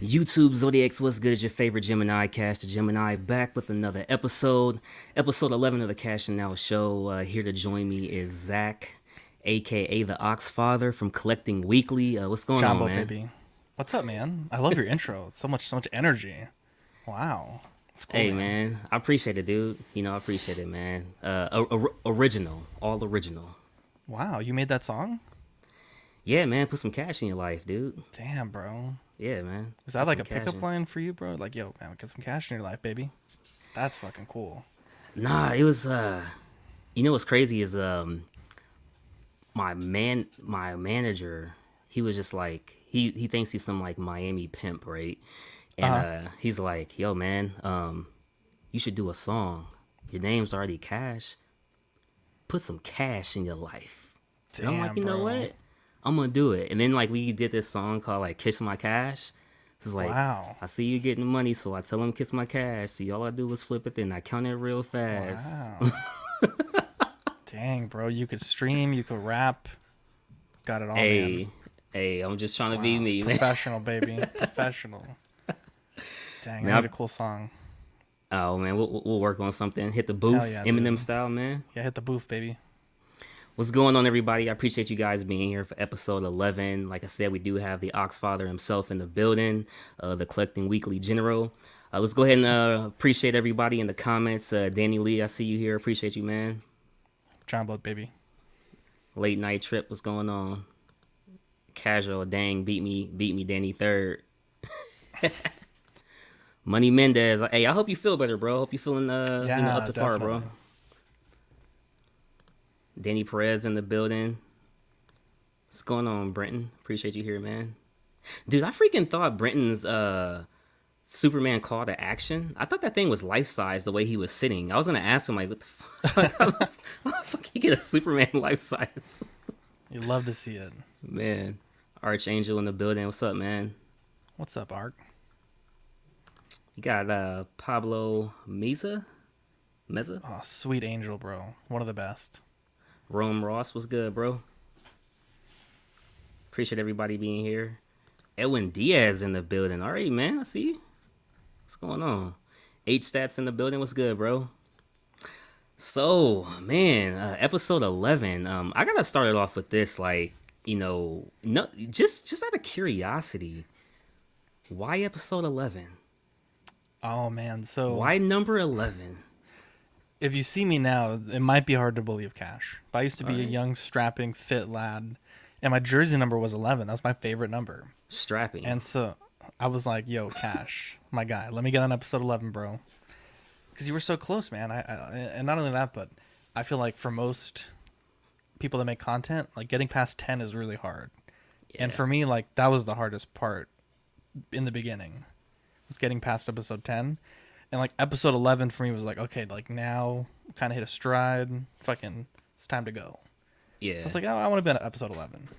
YouTube Zodiacs, what's good? It's your favorite Gemini, KashDaGemini, back with another episode. Episode 11 of the Cashing Out Show. Here to join me is Zach, aka The AuxFather from Collecting Weekly. What's going on, Jumbo, man? baby. What's up, man? I love your intro. It's so much energy. Wow. It's cool, Hey, man. I appreciate it, dude. I appreciate it, man. Original. All original. Wow, you made that song? Yeah, man. Put some cash in your life, dude. Damn, bro. Yeah, man. Is that like a pickup line for you, bro? Like, yo, man, get some cash in your life, baby. That's fucking cool. Nah, it was, what's crazy is, my manager, he was just like, he thinks he's some like Miami pimp, right? And he's like, yo, man, you should do a song. Your name's already Cash. Put some cash in your life. Damn, and I'm like, you know bro. what? I'm gonna do it. And then like we did this song called like Kiss My Cash. It's like, Wow. I see you getting money, so I tell him kiss my cash. See, all I do is flip it, then I count it real fast. Wow. Dang, bro. You could stream, you could rap. Got it all, man. Hey, I'm just trying to Wow, be it's me, man. professional, baby. Professional. Dang, Man, I need a cool song. Oh man, we'll work on something. Hit the booth, Hell yeah, Eminem dude. style, man. Yeah, hit the booth, baby. What's going on, everybody? I appreciate you guys being here for episode 11. Like I said, we do have the AuxFather himself in the building, the Collecting Weekly General. Let's go ahead and appreciate everybody in the comments. Danny Lee, I see you here. Appreciate you, man. Jumbo, baby. Late night trip, what's going on? Casual, dang, beat me, Danny third. Money Mendez, hey, I hope you feel better, bro. Hope you feeling up to par, bro. Definitely. Danny Perez in the building. What's going on, Brenton? Appreciate you here, man. Dude, I freaking thought Brenton's Superman call to action. I thought that thing was life size the way he was sitting. I was gonna ask him like, what the fuck? How the fuck you get a Superman life size? You love to see it. Man, Archangel in the building. What's up, man? What's up, Ark? You got Pablo Meza. Oh, sweet angel, bro. One of the best. Rome Ross, what's good, bro? Appreciate everybody being here. Edwin Diaz in the building. All right, man. I see you. What's going on? H-Stats in the building. What's good, bro? So, man, episode 11. I gotta start it off with this, like, no, just out of curiosity, why episode 11? Oh, man. So Why number 11? if you see me now, it might be hard to believe, Cash. But I used to be a Alright. young, strapping, fit lad. And my jersey number was 11. That was my favorite number. Strapping. And so I was like, yo, Cash, my guy, let me get on episode 11, bro. Because you were so close, man. And not only that, but I feel like for most people that make content, like getting past 10 is really hard. And Yeah. for me, like that was the hardest part in the beginning, was getting past episode 10. And like episode 11 for me was like, okay, like now kind of hit a stride. Fucking, it's time to go. Yeah. So it's like, oh, I want to be on episode 11.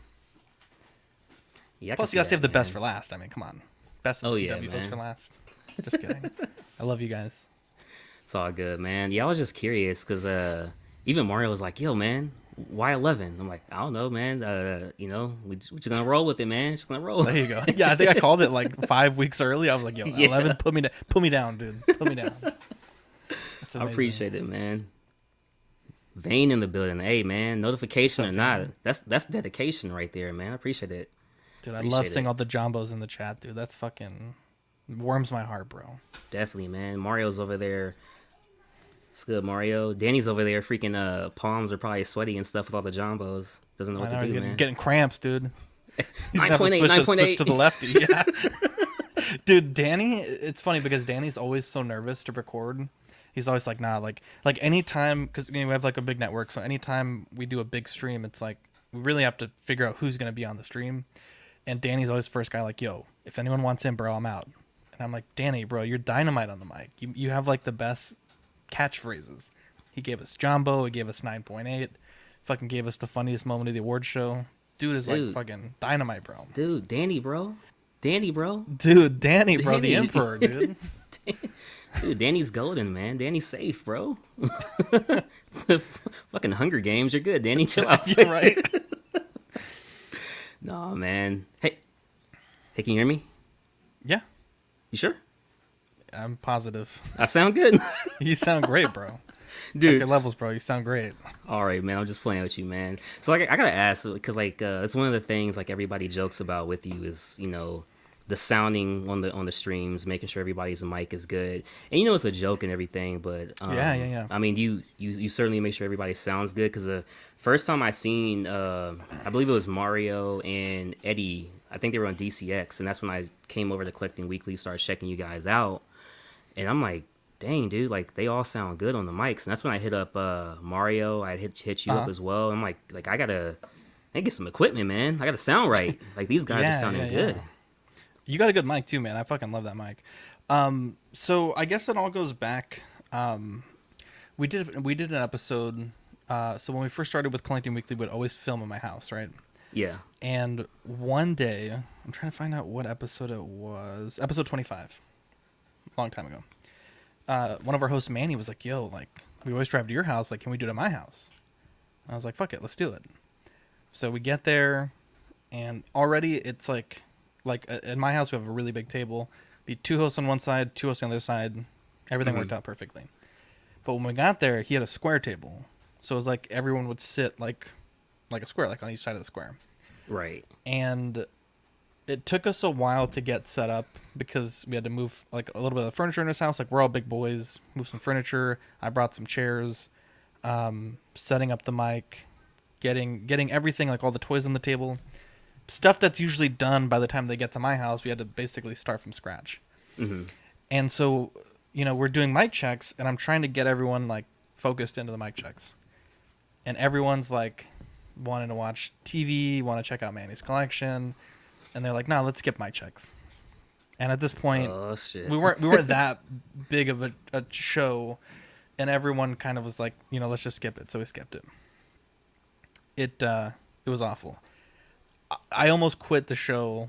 Yeah, I can Plus, see you gotta save that, the best man. for last. I mean, come on. Best of Oh, the yeah, CW goes man. for last. Just kidding. I love you guys. It's all good, man. Yeah, I was just curious because even Mario was like, "Yo, man, why 11?" I'm like, "I don't know, man. We just gonna roll with it, man. Just gonna roll." There you go. Yeah, I think I called it like 5 weeks early. I was like, yo, Yeah. 11, put me down, dude. Put me down. That's I amazing. appreciate it, man. Vane in the building. Hey, man, notification or What's up, not, Vane? that's dedication right there, man. I appreciate it. Dude, I Appreciate love seeing it. all the Jombos in the chat, dude. That's fucking warms my heart, bro. Definitely, man. Mario's over there. It's good, Mario. Danny's over there. Freaking palms are probably sweaty and stuff with all the jombos. Doesn't know I what know to he's do, getting, man. getting cramps, dude. He's gonna have to 9.8, switch to 9.8. the lefty. Yeah. Dude, Danny, it's funny because Danny's always so nervous to record. He's always like, nah, like anytime, because we have like a big network, so anytime we do a big stream, it's like we really have to figure out who's gonna be on the stream. And Danny's always the first guy, like, yo, if anyone wants in, bro, I'm out. And I'm like, Danny, bro, you're dynamite on the mic. You have like the best catchphrases. He gave us Jumbo, he gave us 9.8, fucking gave us the funniest moment of the award show. Dude is like Dude. fucking dynamite, bro. Dude, Danny, bro. Dude, Danny, bro, the Danny. emperor, dude. Dude, Danny's golden, man. Danny's safe, bro. It's a fucking Hunger Games. You're good, Danny. Chill out. You're right. No, man. Hey, can you hear me? Yeah, You sure? I'm positive. I sound good, You sound great, bro. Check dude. your levels, bro. You sound great. All right, man. I'm just playing with you, man. So like, I gotta ask because like it's one of the things like everybody jokes about with you is the sounding on the streams, making sure everybody's mic is good, and it's a joke and everything. But Yeah. I mean, you certainly make sure everybody sounds good because the first time I seen I believe it was Mario and Eddie. I think they were on DCX, and that's when I came over to Collecting Weekly, started checking you guys out, and I'm like, dang, dude, like they all sound good on the mics. And that's when I hit up Mario. I hit you up Uh-huh. as well. I'm like I get some equipment, man. I gotta sound right. Like these guys are sounding Yeah. good. You got a good mic too, man. I fucking love that mic. So I guess it all goes back. We did an episode. So when we first started with Collecting Weekly, we'd always film in my house, right? Yeah. And one day, I'm trying to find out what episode it was. Episode 25, a long time ago. One of our hosts, Manny, was like, "Yo, like we always drive to your house. Like, can we do it at my house?" And I was like, "Fuck it, let's do it." So we get there, and already it's like in my house we have a really big table. Be two hosts on one side, two hosts on the other side. Everything worked out perfectly. But when we got there, he had a square table, so it was like everyone would sit like a square, like on each side of the square. Right. And it took us a while to get set up because we had to move like a little bit of the furniture in his house. Like we're all big boys, move some furniture. I brought some chairs, setting up the mic, getting everything, like all the toys on the table, stuff that's usually done by the time they get to my house. We had to basically start from scratch. And so, we're doing mic checks, and I'm trying to get everyone like focused into the mic checks, and everyone's like wanting to watch TV, want to check out Manny's collection. And they're like, "No, let's skip mic checks." And at this point, Oh shit. we weren't that big of a show, and everyone kind of was like, let's just skip it. So we skipped it. It was awful. I almost quit the show,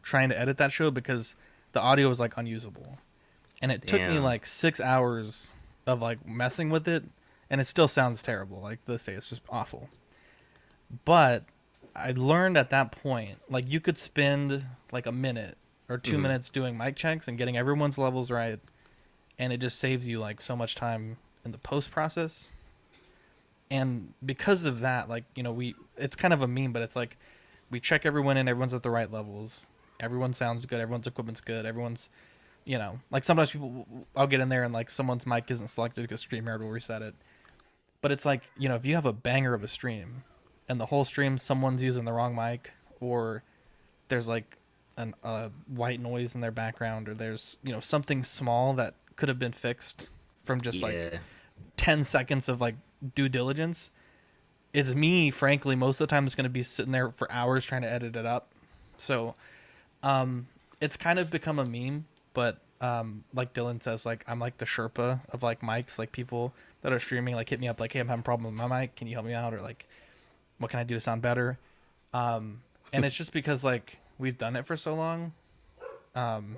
trying to edit that show because the audio was like unusable, and it took me Damn. like 6 hours of like messing with it, and it still sounds terrible. Like this day, it's just awful. But I learned at that point, like you could spend like a minute or 2 minutes doing mic checks and getting everyone's levels right, and it just saves you like so much time in the post process. And because of that, like it's kind of a meme, but it's like we check everyone in, everyone's at the right levels, everyone sounds good, everyone's equipment's good, everyone's like sometimes I'll get in there and like someone's mic isn't selected because StreamYard will reset it. But it's like if you have a banger of a stream and the whole stream someone's using the wrong mic, or there's like a white noise in their background, or there's something small that could have been fixed from just like 10 seconds of like due diligence, it's me frankly most of the time is going to be sitting there for hours trying to edit it up. So it's kind of become a meme, but like Dylan says, like I'm like the Sherpa of like mics. Like people that are streaming like hit me up like, "Hey, I'm having a problem with my mic, can you help me out?" Or like, "What can I do to sound better?" And it's just because like we've done it for so long, and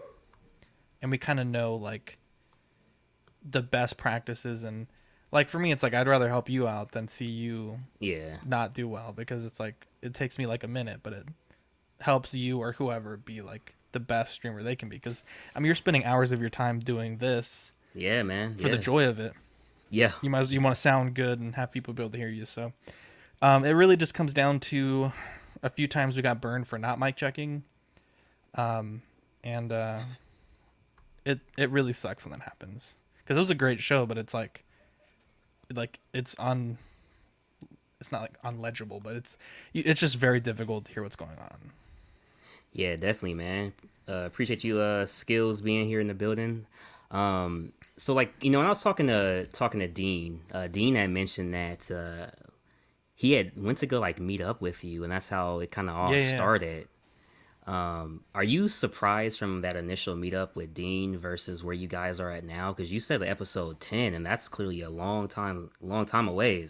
we kind of know like the best practices. And like for me, it's like I'd rather help you out than see you not do well, because it's like it takes me like a minute, but it helps you or whoever be like the best streamer they can be. Because I mean, you're spending hours of your time doing this, Yeah, man. for the joy of it. Yeah. You want to sound good and have people be able to hear you. So it really just comes down to a few times we got burned for not mic checking, and it really sucks when that happens, because it was a great show, but it's like it's not like unlegible, but it's just very difficult to hear what's going on. Yeah, definitely, man. Appreciate you skills being here in the building. So like, when I was talking to Dean, Dean had mentioned that he had went to go like meet up with you, and that's how it kind of all Yeah. started. Are you surprised from that initial meetup with Dean versus where you guys are at now? Because you said the episode 10, and that's clearly a long time away.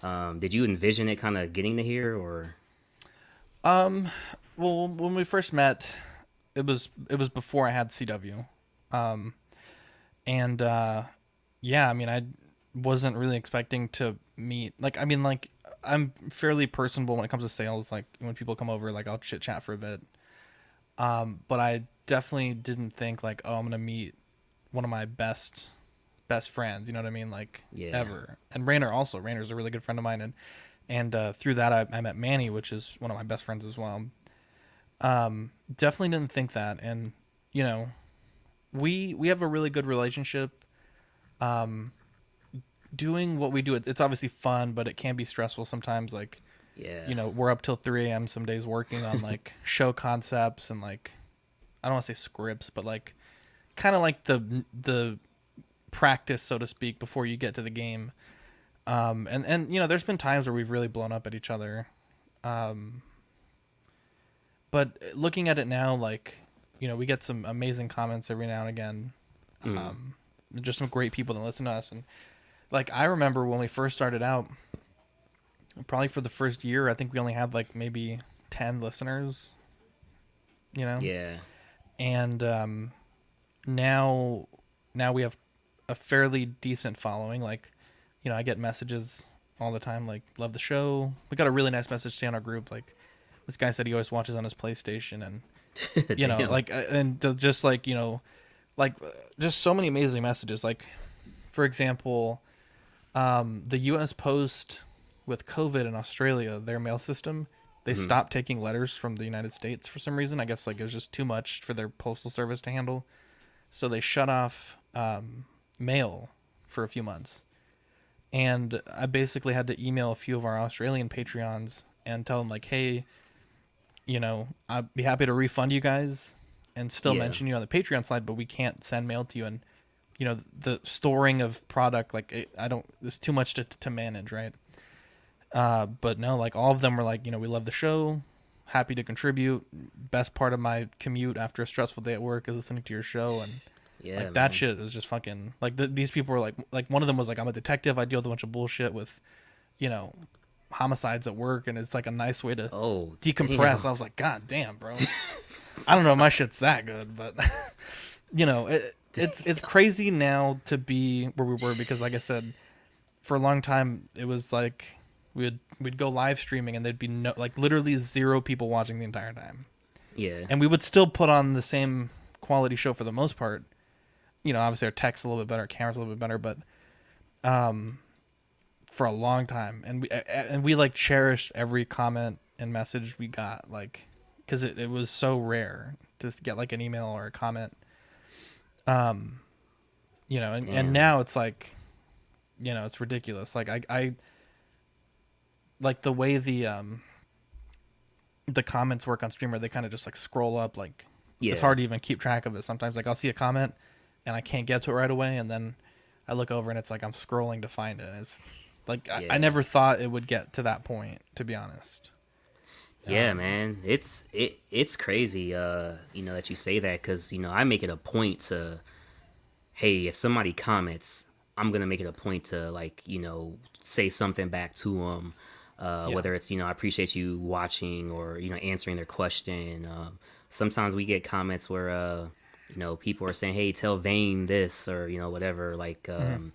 Did you envision it kind of getting to here, or? Well, when we first met, it was before I had CW, and yeah, I mean, I wasn't really expecting to meet. Like, I mean, like I'm fairly personable when it comes to sales. Like when people come over, like I'll chit chat for a bit. But I definitely didn't think like, oh, I'm gonna meet one of my best friends. You know what I mean? Like Yeah. ever. And Rainer also. Rainer's a really good friend of mine, and through that I met Manny, which is one of my best friends as well. Definitely didn't think that, and you know, we have a really good relationship. Um, doing what we do, it's obviously fun, but it can be stressful sometimes. Like, Yeah. you know, we're up till 3 a.m. some days working on like show concepts and like I don't want to say scripts, but like kind of like the practice, so to speak, before you get to the game. And you know, there's been times where we've really blown up at each other. Um, but looking at it now, like, you know, we get some amazing comments every now and again. Mm. Just some great people that listen to us. And like, I remember when we first started out, probably for the first year, I think we only had like maybe 10 listeners, you know? Yeah. And now we have a fairly decent following. Like, you know, I get messages all the time like, love the show. We got a really nice message today on our group. Like, this guy said he always watches on his PlayStation, and you know, Damn. like, and just like, you know, like, just so many amazing messages. Like, for example, the U.S. Post with COVID in Australia, their mail system, they Mhm. stopped taking letters from the United States for some reason. I guess like it was just too much for their postal service to handle, so they shut off mail for a few months. And I basically had to email a few of our Australian Patreons and tell them like, hey, you know, I'd be happy to refund you guys and still Yeah. mention you on the Patreon side, but we can't send mail to you. And you know, the storing of product, like I don't, it's too much to manage, right? But no, like all of them were like, you know, we love the show, happy to contribute. Best part of my commute after a stressful day at work is listening to your show, and Yeah, like that man. shit is just fucking like these people were like one of them was like, I'm a detective, I deal with a bunch of bullshit with, you know, homicides at work, and it's like a nice way to Oh, decompress. damn. I was like, God damn, bro. I don't know if my shit's that good, but you know, it's crazy now to be where we were, because like I said, for a long time it was like we'd go live streaming and there'd be no, like, literally zero people watching the entire time, Yeah. and we would still put on the same quality show for the most part. You know, obviously our tech's a little bit better, our camera's a little bit better, but um, for a long time, and we like cherished every comment and message we got, like, because it was so rare to get like an email or a comment. Um, you know, and Damn. now it's like, you know, it's ridiculous. Like I like the way the comments work on Streamer. They kind of just like scroll up. Like, it's Yeah. hard to even keep track of it sometimes. Like, I'll see a comment and I can't get to it right away, and then I look over and it's like I'm scrolling to find it. It's like I Yeah. never thought it would get to that point, to be honest. Yeah, man. It's crazy you know that you say that, cuz you know, I make it a point to, hey, if somebody comments, I'm going to make it a point to, like, you know, say something back to them. Yeah. Whether it's, you know, I appreciate you watching, or, you know, answering their question. Sometimes we get comments where, you know, people are saying, hey, tell Vane this, or, you know, whatever. Like, Hmm.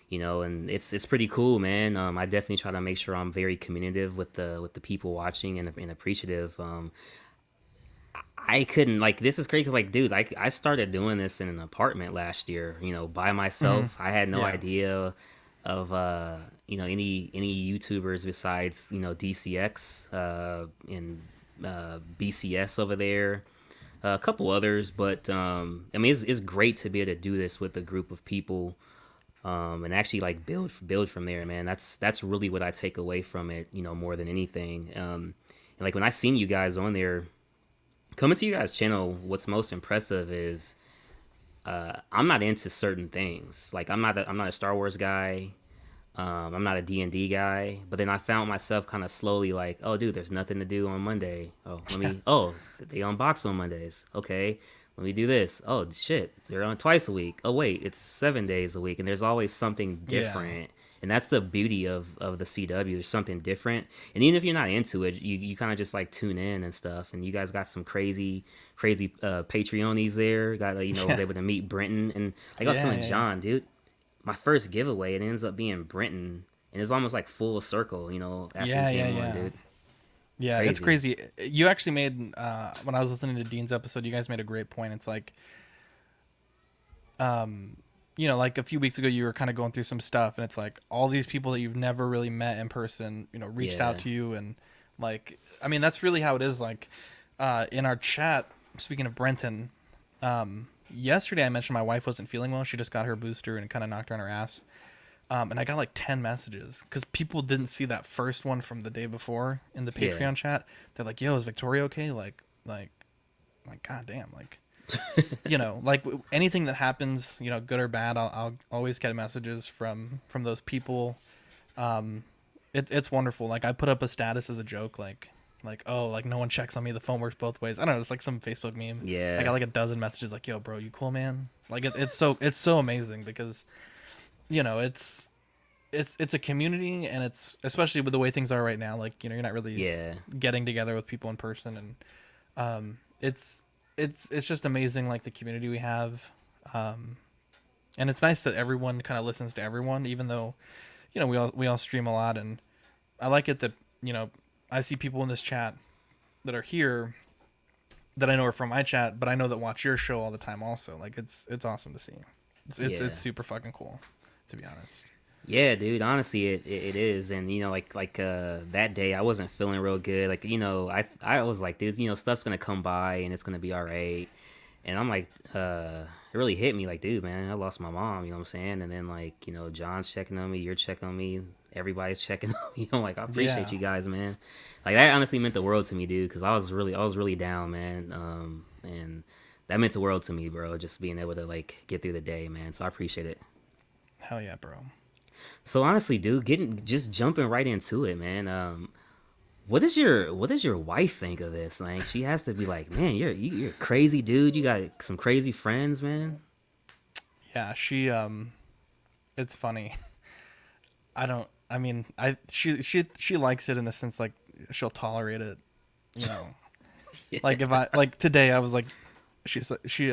you know, and it's pretty cool, man. I definitely try to make sure I'm very communicative with the people watching, and appreciative. I couldn't, like, this is crazy. Like, dude, I started doing this in an apartment last year, you know, by Hmm. myself. I had no Yeah. idea of you know, any YouTubers besides, you know, DCX and BCS over there, a couple others. But I mean, it's great to be able to do this with a group of people, and actually like build from there, man. That's really what I take away from it, you know, more than anything. And like when I seen you guys on there, coming to you guys' channel, what's most impressive is I'm not into certain things. Like I'm not a Star Wars guy. I'm not a D&D guy. But then I found myself kind of slowly like, oh, dude, there's nothing to do on Monday. Oh, they unbox on Mondays. Okay, let me do this. Oh, shit, they're on twice a week. Oh, wait, it's 7 days a week. And there's always something Yeah. different. And that's the beauty of the CW. There's something different. And even if you're not into it, you kind of just like tune in and stuff. And you guys got some crazy Patreonies there. Got, you know, was Yeah. able to meet Brenton. And like I was Yeah. telling Yeah. Yeah. John, dude, my first giveaway, it ends up being Brenton. And it's almost like full circle, you know, after you Yeah. Yeah. came on, Yeah. dude. Yeah, it's Crazy. crazy. You actually made when I was listening to Dean's episode, you guys made a great point. It's like, um, like a few weeks ago, you were kind of going through some stuff, and it's like all these people that you've never really met in person, reached out Yeah. to you, and like, I mean, that's really how it is. Like, in our chat, speaking of Brenton, yesterday I mentioned my wife wasn't feeling well. She just got her booster and kind of knocked her on her ass. And I got like 10 messages because people didn't see that first one from the day before in the Yeah. Patreon chat. They're like, "Yo, is Victoria okay?" Like, goddamn, like, like anything that happens, good or bad, I'll always get messages from those people. It's wonderful. Like I put up a status as a joke, like oh, like no one checks on me. The phone works both ways. I don't know. It's like some Facebook meme. I got Yeah. like a dozen messages like, "Yo, bro, you cool, man?" Like it's so amazing because it's it's a community, and it's especially with the way things are right now, like you're not really Yeah. getting together with people in person, and it's just amazing, like the community we have. And it's nice that everyone kind of listens to everyone, even though we all stream a lot, and I like it that I see people in this chat that are here that I know are from my chat, but I know that watch your show all the time also. Like it's awesome to see. It's Yeah. super fucking cool, to be honest. Yeah, dude. Honestly, it is, and that day I wasn't feeling real good. Like I was like, dude, stuff's gonna come by and it's gonna be all right. And I'm like, it really hit me, like, dude, man, I lost my mom. You know what I'm saying? And then like, John's checking on me, you're checking on me, everybody's checking on me. Like, I appreciate Yeah. you guys, man. Like that honestly meant the world to me, dude, because I was really down, man. And that meant the world to me, bro. Just being able to like get through the day, man. So I appreciate it. Hell yeah, bro. So honestly, dude, just jumping right into it, man. What does your wife think of this? Like, she has to be like, man, you're crazy, dude. You got some crazy friends, man. Yeah, it's funny. I don't. I mean, she likes it in the sense like she'll tolerate it. You know, like if I like today, I was like,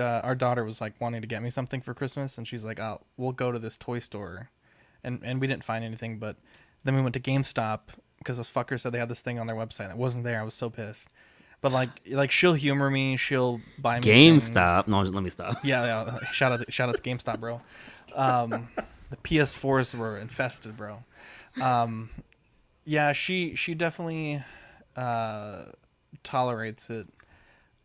our daughter was like wanting to get me something for Christmas, and she's like, "Oh, we'll go to this toy store," and we didn't find anything, but then we went to GameStop because those fuckers said they had this thing on their website that wasn't there. I was so pissed. But like she'll humor me. She'll buy me GameStop. things. No, let me stop. Yeah, yeah. Shout out to GameStop, bro. The PS4s were infested, bro. Yeah, she definitely tolerates it.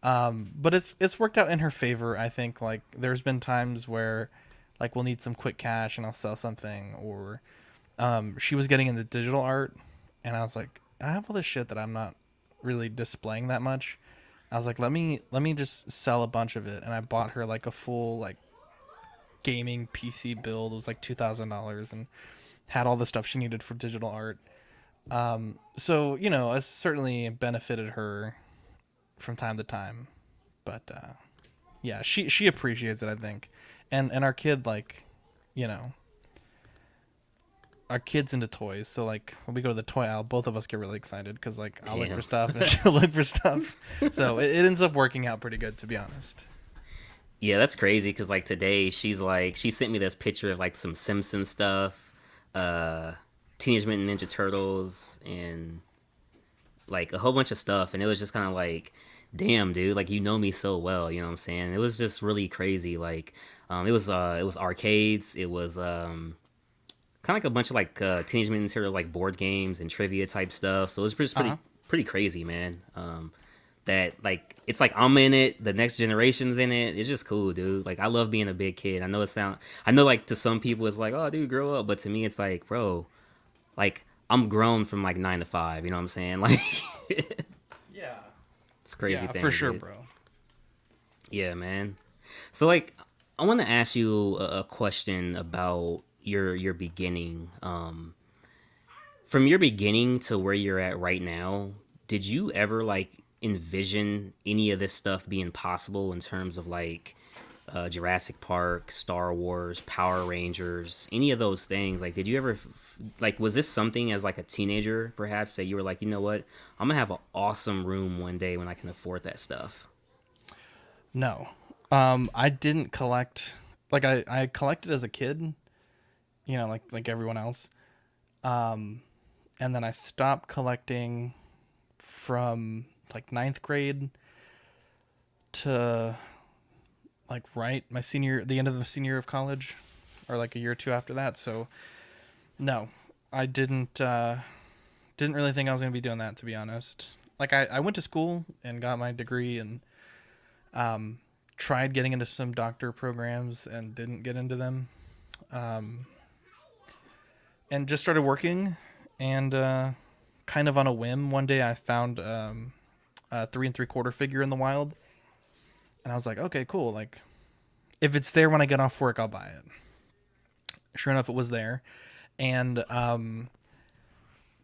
But it's worked out in her favor, I think. Like there's been times where like we'll need some quick cash and I'll sell something, or she was getting into digital art, and I was like, I have all this shit that I'm not really displaying that much. I was like, let me just sell a bunch of it, and I bought her like a full like gaming PC build. It was like $2,000 and had all the stuff she needed for digital art. So it certainly benefited her from time to time, but yeah, she appreciates it, I think, and our kid like, you know, our kid's into toys, so like when we go to the toy aisle, both of us get really excited because like I'll look for Damn. stuff and she'll look for stuff, so it ends up working out pretty good, to be honest. Yeah, that's crazy because like today she sent me this picture of like some Simpsons stuff, uh, Teenage Mutant Ninja Turtles, and like a whole bunch of stuff, and it was just kind of like, damn, dude, like you know me so well, you know what I'm saying? It was just really crazy. Like, it was arcades, it was kind of like a bunch of like Teenage Mutant Ninja Turtle like board games and trivia type stuff. So it was just Uh huh. pretty crazy, man. That like it's like I'm in it, the next generation's in it. It's just cool, dude. Like I love being a big kid. I know like to some people it's like, oh, dude, grow up, but to me it's like, bro, like I'm grown from like 9 to 5. You know what I'm saying? Like Yeah. it's a crazy Yeah, for thing, sure, dude. bro. Yeah, man. So like I want to ask you a question about your beginning. From your beginning to where you're at right now, did you ever like envision any of this stuff being possible in terms of like Jurassic Park, Star Wars, Power Rangers, any of those things? Like, did you ever like was this something as like a teenager perhaps that you were like, you know what, I'm gonna have an awesome room one day when I can afford that stuff? No. I didn't collect, like I collected as a kid, like everyone else. And then I stopped collecting from like ninth grade to like the end of the senior year of college, or like a year or two after that. So no, I didn't really think I was gonna be doing that, to be honest. Like I went to school and got my degree and tried getting into some doctor programs and didn't get into them. And just started working, and kind of on a whim, one day I found a 3 3/4 figure in the wild, and I was like, okay, cool. Like, if it's there when I get off work, I'll buy it. Sure enough, it was there, and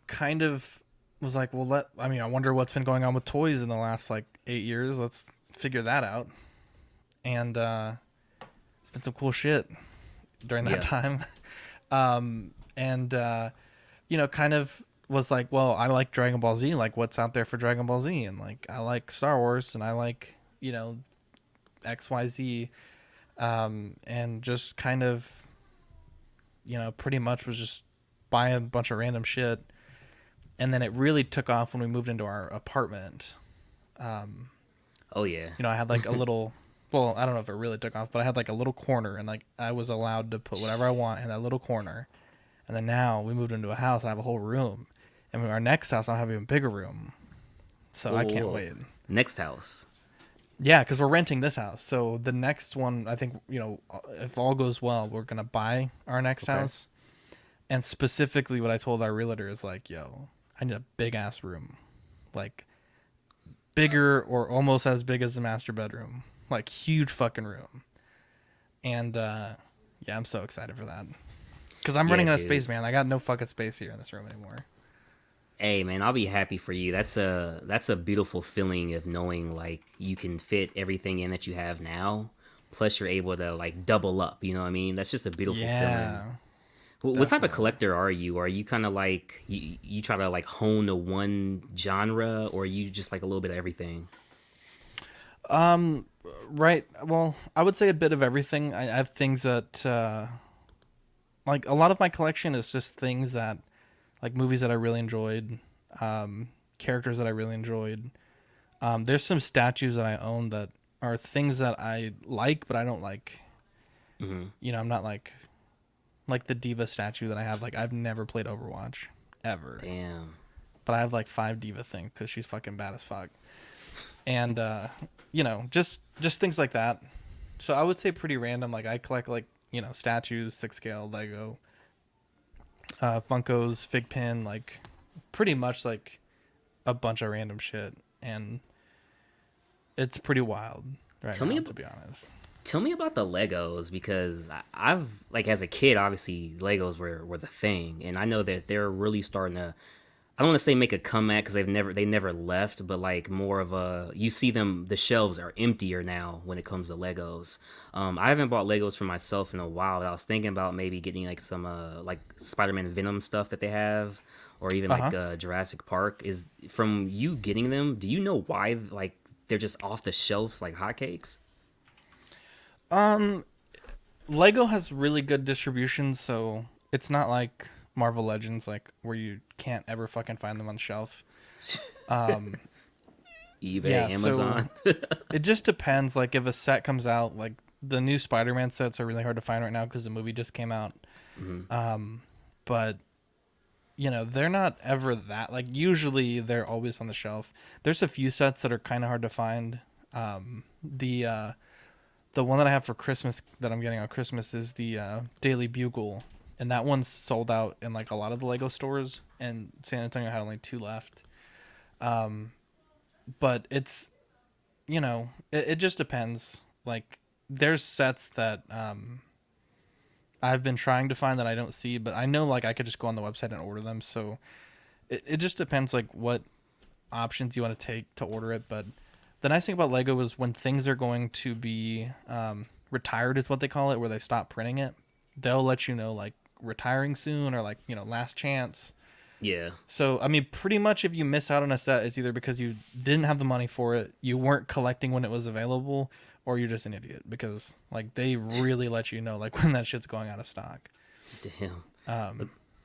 kind of was like, well, I wonder what's been going on with toys in the last like 8 years. Let's figure that out. And it's been some cool shit during that time. And kind of was like, well, I like Dragon Ball Z. Like, what's out there for Dragon Ball Z? And like, I like Star Wars, and I like, XYZ. And just kind of, pretty much was just buying a bunch of random shit. And then it really took off when we moved into our apartment. Oh yeah. I had like a little, well, I don't know if it really took off, but I had like a little corner, and like I was allowed to put whatever I want in that little corner. And then now we moved into a house, I have a whole room. And our next house, I'll have an even bigger room. So I can't wait. Next house. Yeah, because we're renting this house. So the next one, I think, if all goes well, we're going to buy our next house. And specifically what I told our realtor is like, yo, I need a big ass room. Like bigger or almost as big as the master bedroom. Like huge fucking room. And yeah, I'm so excited for that. Because I'm running out of space, man. I got no fucking space here in this room anymore. Hey man, I'll be happy for you. That's a beautiful feeling of knowing like you can fit everything in that you have now, plus you're able to like double up. You know what I mean? That's just a beautiful feeling. What type of collector are you? Are you kind of like you try to like hone to one genre, or are you just like a little bit of everything? Right. Well, I would say a bit of everything. I have things that like a lot of my collection is just things that like movies that I really enjoyed, characters that I really enjoyed. There's some statues that I own that are things that I like, but I don't like. Mm-hmm. I'm not like the Diva statue that I have. Like, I've never played Overwatch ever. Damn. But I have like 5 Diva things because she's fucking bad as fuck. And just things like that. So I would say pretty random. Like I collect like statues, 6 scale, Lego, Funkos, Fig Pin, like pretty much like a bunch of random shit, and it's pretty wild to be honest. Tell me about the Legos, because I've like as a kid, obviously Legos were the thing, and I know that they're really starting to. I don't want to say make a comeback because they never left, but like more of a, you see them, the shelves are emptier now when it comes to Legos. I haven't bought Legos for myself in a while, but I was thinking about maybe getting like some like Spider-Man Venom stuff that they have, or even like Jurassic Park. Is from you getting them, do you know why like they're just off the shelves like hotcakes? Lego has really good distribution, so it's not like Marvel Legends, like where you can't ever fucking find them on the shelf. eBay, Amazon. So it just depends. Like if a set comes out, like the new Spider-Man sets are really hard to find right now because the movie just came out. Mm-hmm. But they're not ever that, like usually they're always on the shelf. There's a few sets that are kind of hard to find. The one that I have for Christmas that I'm getting on Christmas is the Daily Bugle. And that one's sold out in like a lot of the Lego stores, and San Antonio had only 2 left. But it's, it just depends. Like there's sets that I've been trying to find that I don't see, but I know like I could just go on the website and order them. So it just depends like what options you want to take to order it. But the nice thing about Lego is when things are going to be retired is what they call it, where they stop printing it, they'll let you know like retiring soon, or like last chance. Yeah. So I mean, pretty much if you miss out on a set, it's either because you didn't have the money for it, you weren't collecting when it was available, or you're just an idiot, because like they really let you know like when that shit's going out of stock. Damn.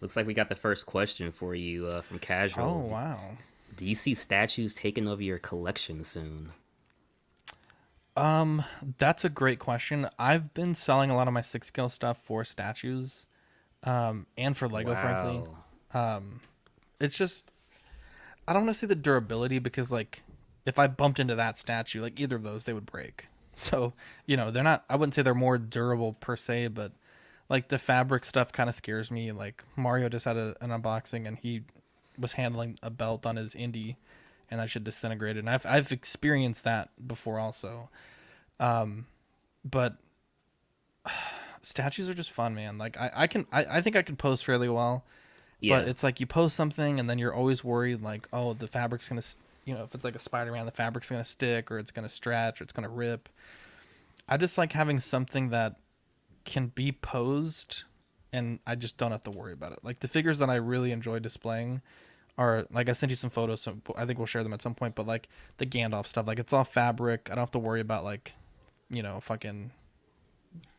Looks like we got the first question for you from Casual. Oh wow. Do you see statues taking over your collection soon? That's a great question. I've been selling a lot of my six scale stuff for statues, and for Lego, frankly. Wow. It's just I don't want to say the durability because like if I bumped into that statue, like either of those, they would break. So they're not. I wouldn't say they're more durable per se, but like the fabric stuff kind of scares me. Like Mario just had an unboxing and he was handling a belt on his indie, and that shit disintegrated. And I've experienced that before also. But statues are just fun, man. Like I think I can pose fairly well, Yeah. but it's like you post something and then you're always worried like, oh, the fabric's gonna, if it's like a Spider-Man, the fabric's gonna stick or it's gonna stretch or it's gonna rip. I just like having something that can be posed and I just don't have to worry about it. Like the figures that I really enjoy displaying are like I sent you some photos, so I think we'll share them at some point. But like the Gandalf stuff, like it's all fabric. I don't have to worry about like, fucking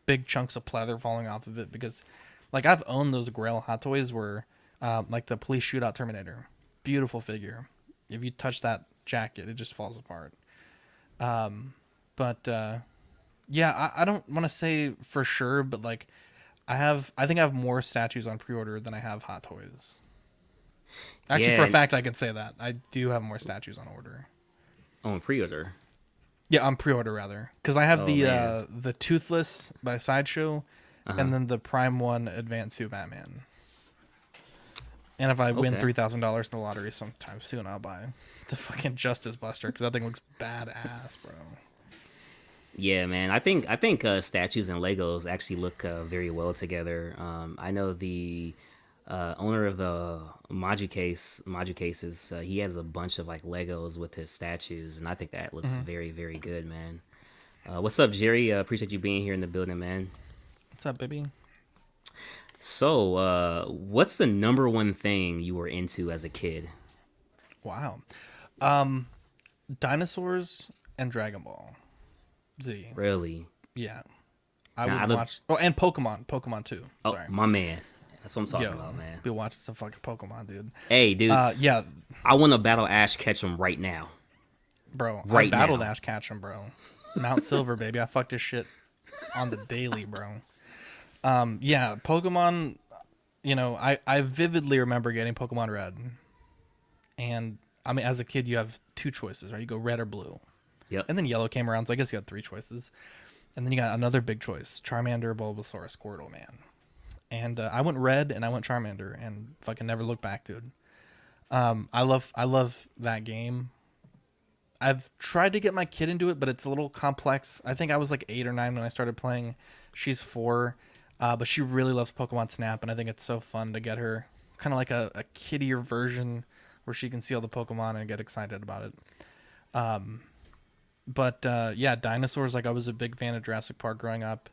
big chunks of pleather falling off of it because, like I've owned those Grail Hot Toys where, like the police shootout Terminator, beautiful figure. If you touch that jacket, it just falls apart. But yeah, I don't want to say for sure, but like I think I have more statues on pre-order than I have Hot Toys. Actually, for a Yeah. fact, I can say that I do have more statues on order. On pre-order. Yeah, on pre-order rather, because I have Oh man. the Toothless by Sideshow, Uh huh. and then the Prime One Advanced Suit Batman. And if I win Okay. $3,000 in the lottery sometime soon, I'll buy the fucking Justice Buster because that thing looks badass, bro. Yeah, man. I think statues and Legos actually look very well together. I know the owner of the Maju cases. He has a bunch of like Legos with his statues, and I think that looks Hmm. very very good, man. What's up, Jerry? Appreciate you being here in the building, man. What's up, baby? So, what's the number one thing you were into as a kid? Wow. Dinosaurs and Dragon Ball Z. Really? Yeah, I Now, would I look. watch. Oh, and Pokemon too. Oh, Sorry. my man. That's what I'm talking Yo, about, man. be watching some fucking Pokemon, dude. Hey, dude. Yeah, I want to battle Ash Ketchum right now. bro. I Right battled now. Ash Ketchum, bro. Mount Silver, baby. I fucked this shit on the daily, bro. Yeah, Pokemon. I vividly remember getting Pokemon Red, and I mean, as a kid, you have two choices, right? You go red or blue, Yep. and then yellow came around, so I guess you had three choices, and then you got another big choice: Charmander, Bulbasaur, Squirtle, man. And I went red, and I went Charmander, and fucking never looked back, dude. I love that game. I've tried to get my kid into it, but it's a little complex. I think I was like 8 or 9 when I started playing. She's 4, but she really loves Pokemon Snap, and I think it's so fun to get her kind of like a kiddier version where she can see all the Pokemon and get excited about it. But yeah, dinosaurs. Like I was a big fan of Jurassic Park growing up.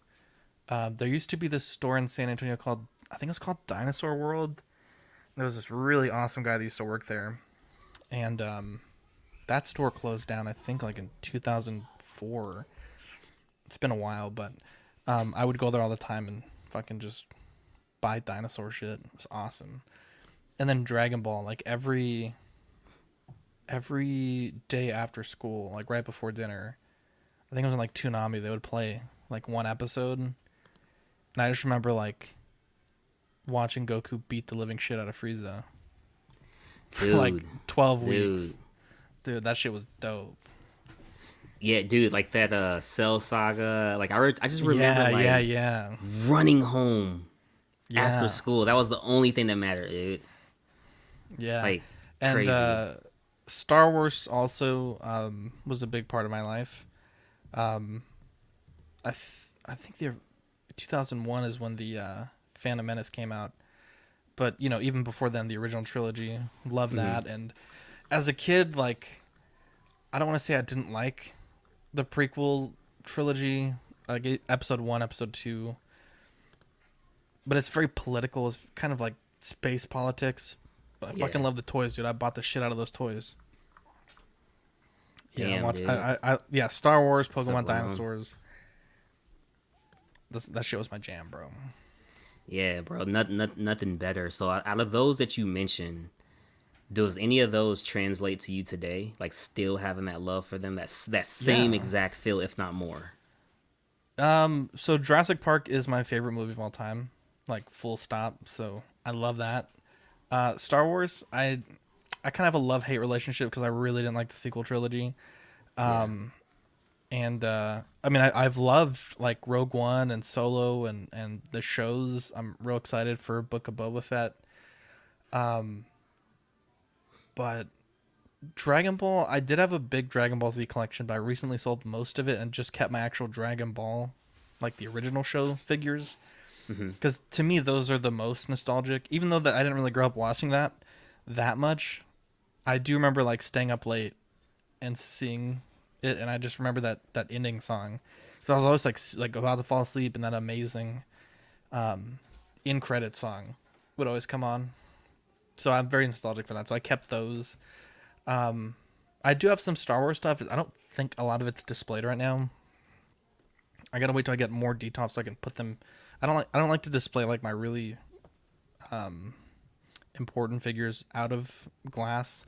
There used to be this store in San Antonio called I think it was called Dinosaur World. There was this really awesome guy that used to work there, and that store closed down. I think like in 2004. It's been a while, but I would go there all the time and fucking just buy dinosaur shit. It was awesome. And then Dragon Ball, like every day after school, like right before dinner, I think it was on like Toonami. They would play like one episode, and I just remember like watching Goku beat the living shit out of Frieza for like Dude. 12 Dude. weeks. Dude, that shit was dope. Yeah, dude, like that Cell Saga. Like I just remember Yeah, like yeah, yeah. running home after Yeah. school. That was the only thing that mattered, dude. Yeah. Like And crazy. Star Wars also was a big part of my life. Um, I think the 2001 is when the Phantom Menace came out. But, even before then, the original trilogy, love Hmm. that. And as a kid, like, I don't want to say I didn't like the prequel trilogy, like episode 1, episode 2, but it's very political. It's kind of like space politics. But I fucking Yeah. love the toys, dude. I bought the shit out of those toys. Yeah, Damn, dude. yeah, Star Wars, What's up, Pokemon, Ron? dinosaurs. That shit was my jam, bro. Yeah, bro. Nothing better. So out of those that you mentioned, Does any of those translate to you today? Like still having that love for them, that same Yeah. exact feel, if not more. So Jurassic Park is my favorite movie of all time, like full stop. So I love that. Star Wars, I kind of have a love hate relationship because I really didn't like the sequel trilogy. Yeah. And I mean, I've loved like Rogue One and Solo and the shows. I'm real excited for Book of Boba Fett. But Dragon Ball, I did have a big Dragon Ball Z collection, but I recently sold most of it and just kept my actual Dragon Ball, like the original show figures. Hmm. Because to me, those are the most nostalgic. Even though that I didn't really grow up watching that much, I do remember like staying up late and seeing it, and I just remember that ending song. So I was always like about to fall asleep, and that amazing in credit song would always come on. So I'm very nostalgic for that. So I kept those. I do have some Star Wars stuff. I don't think a lot of it's displayed right now. I gotta wait till I get more details so I can put them. I don't like to display like my really important figures out of glass.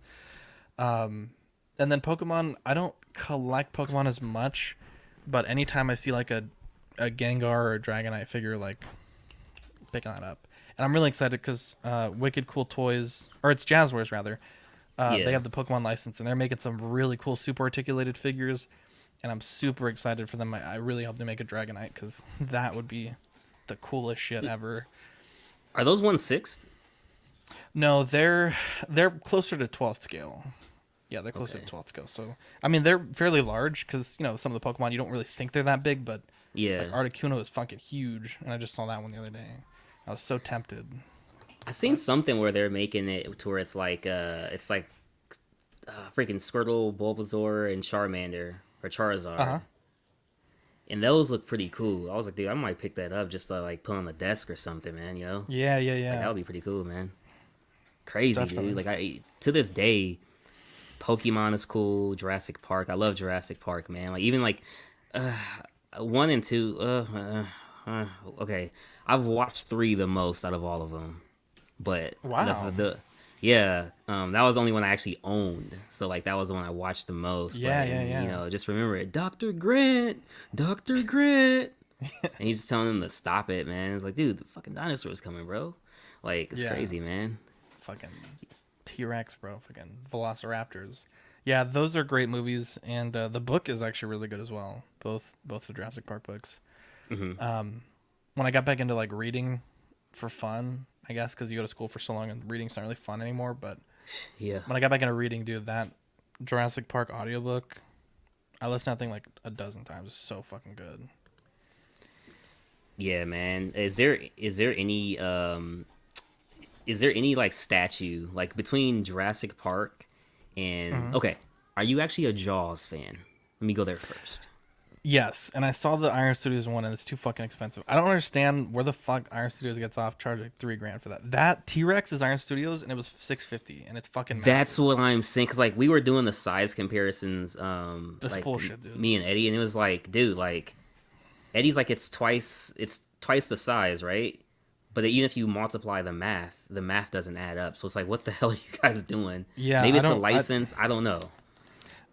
And then Pokemon, I don't collect Pokemon as much, but anytime I see like a Gengar or a Dragonite figure, like picking that up. And I'm really excited because Wicked Cool Toys, or it's Jazzwares rather, they Yeah. have the Pokemon license and they're making some really cool super articulated figures. And I'm super excited for them. I really hope they make a Dragonite because that would be the coolest shit ever. Are those 1/6? No, they're closer to 12th scale. Yeah, they're closer Okay. to 12th scale. So, I mean, they're fairly large because, some of the Pokemon, you don't really think they're that big, but like Yeah. Articuno is fucking huge. And I just saw that one the other day. I was so tempted. I seen But, something where they're making it to where it's like freaking Squirtle, Bulbasaur, and Charmander or Charizard. uh-huh. And those look pretty cool. I was like, dude, I might pick that up just to like put on the desk or something, man. Yeah, yeah, Like that yeah. would be pretty cool, man. Crazy, dude. Definitely. Like I to this day, Pokemon is cool. Jurassic Park, I love Jurassic Park, man. Like even like uh, one and two. Okay, I've watched three the most out of all of them, but Wow. yeah, that was the only one I actually owned. So like that was the one I watched the most. But Yeah, yeah, and, yeah. just remember it, Doctor Grant, Doctor Grant, and he's just telling him to stop it, man. It's like, dude, the fucking dinosaur's coming, bro. Like it's Yeah. crazy, man. Fucking T-Rex, bro. Fucking Velociraptors. Yeah, those are great movies, and the book is actually really good as well. Both the Jurassic Park books. Hmm. When I got back into like reading for fun, I guess because you go to school for so long and reading's not really fun anymore. But Yeah. when I got back into reading, dude, that Jurassic Park audiobook, I listened to that thing like a dozen times. It's so fucking good. Yeah, man. Is there any like statue like between Jurassic Park and Hmm. okay, are you actually a Jaws fan? Let me go there first. Yes, and I saw the Iron Studios one, and it's too fucking expensive. I don't understand where the fuck Iron Studios gets off charging like $3,000 for that. That T-Rex is Iron Studios, and it was $650, and it's fucking That's massive. what I'm saying. Cause like we were doing the size comparisons, That's like bullshit, dude. me and Eddie, and it was like, dude, like Eddie's like it's twice the size, right? But even if you multiply the math doesn't add up. So it's like, what the hell are you guys doing? Yeah, Maybe I it's a don't. license. I don't know.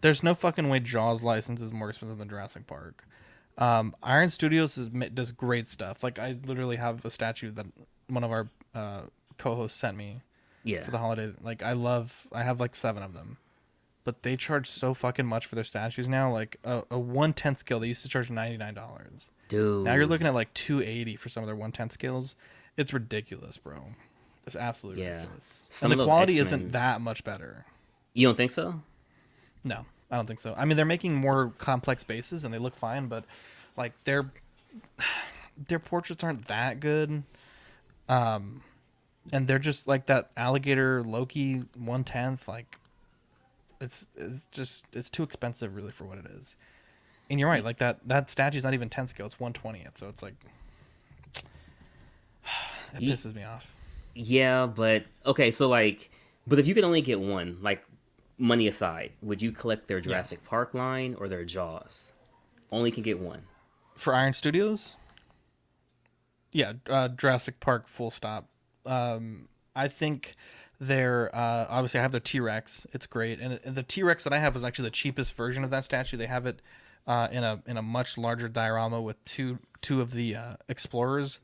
There's no fucking way Jaws license is more expensive than Jurassic Park. Iron Studios does great stuff. Like I literally have a statue that one of our co-hosts sent me Yeah. for the holiday. Like I have like 7 of them, but they charge so fucking much for their statues now. Like a 1/10 scale, they used to charge $99. Now you're Dude. looking at like 280 for some of their 1/10 scales. It's ridiculous, bro. It's absolutely Yeah. ridiculous. Some And of the those quality X-Men. isn't that much better. You don't think so? No, I don't think so. I mean, they're making more complex bases and they look fine, but like their portraits aren't that good. And they're just like that alligator Loki 1/10. Like it's too expensive really for what it is. And you're right, like that statue's not even 10 scale; it's 1/20th. So it's like it Ye- pisses me off. Yeah, but okay, so like, but if you could only get one, like, money aside, would you collect their Yeah. Jurassic Park line or their Jaws? Only can get one. For Iron Studios, yeah, Jurassic Park, full stop. I think they're obviously I have the T-Rex. It's great, and the T-Rex that I have is actually the cheapest version of that statue. They have it in a much larger diorama with two of the explorers,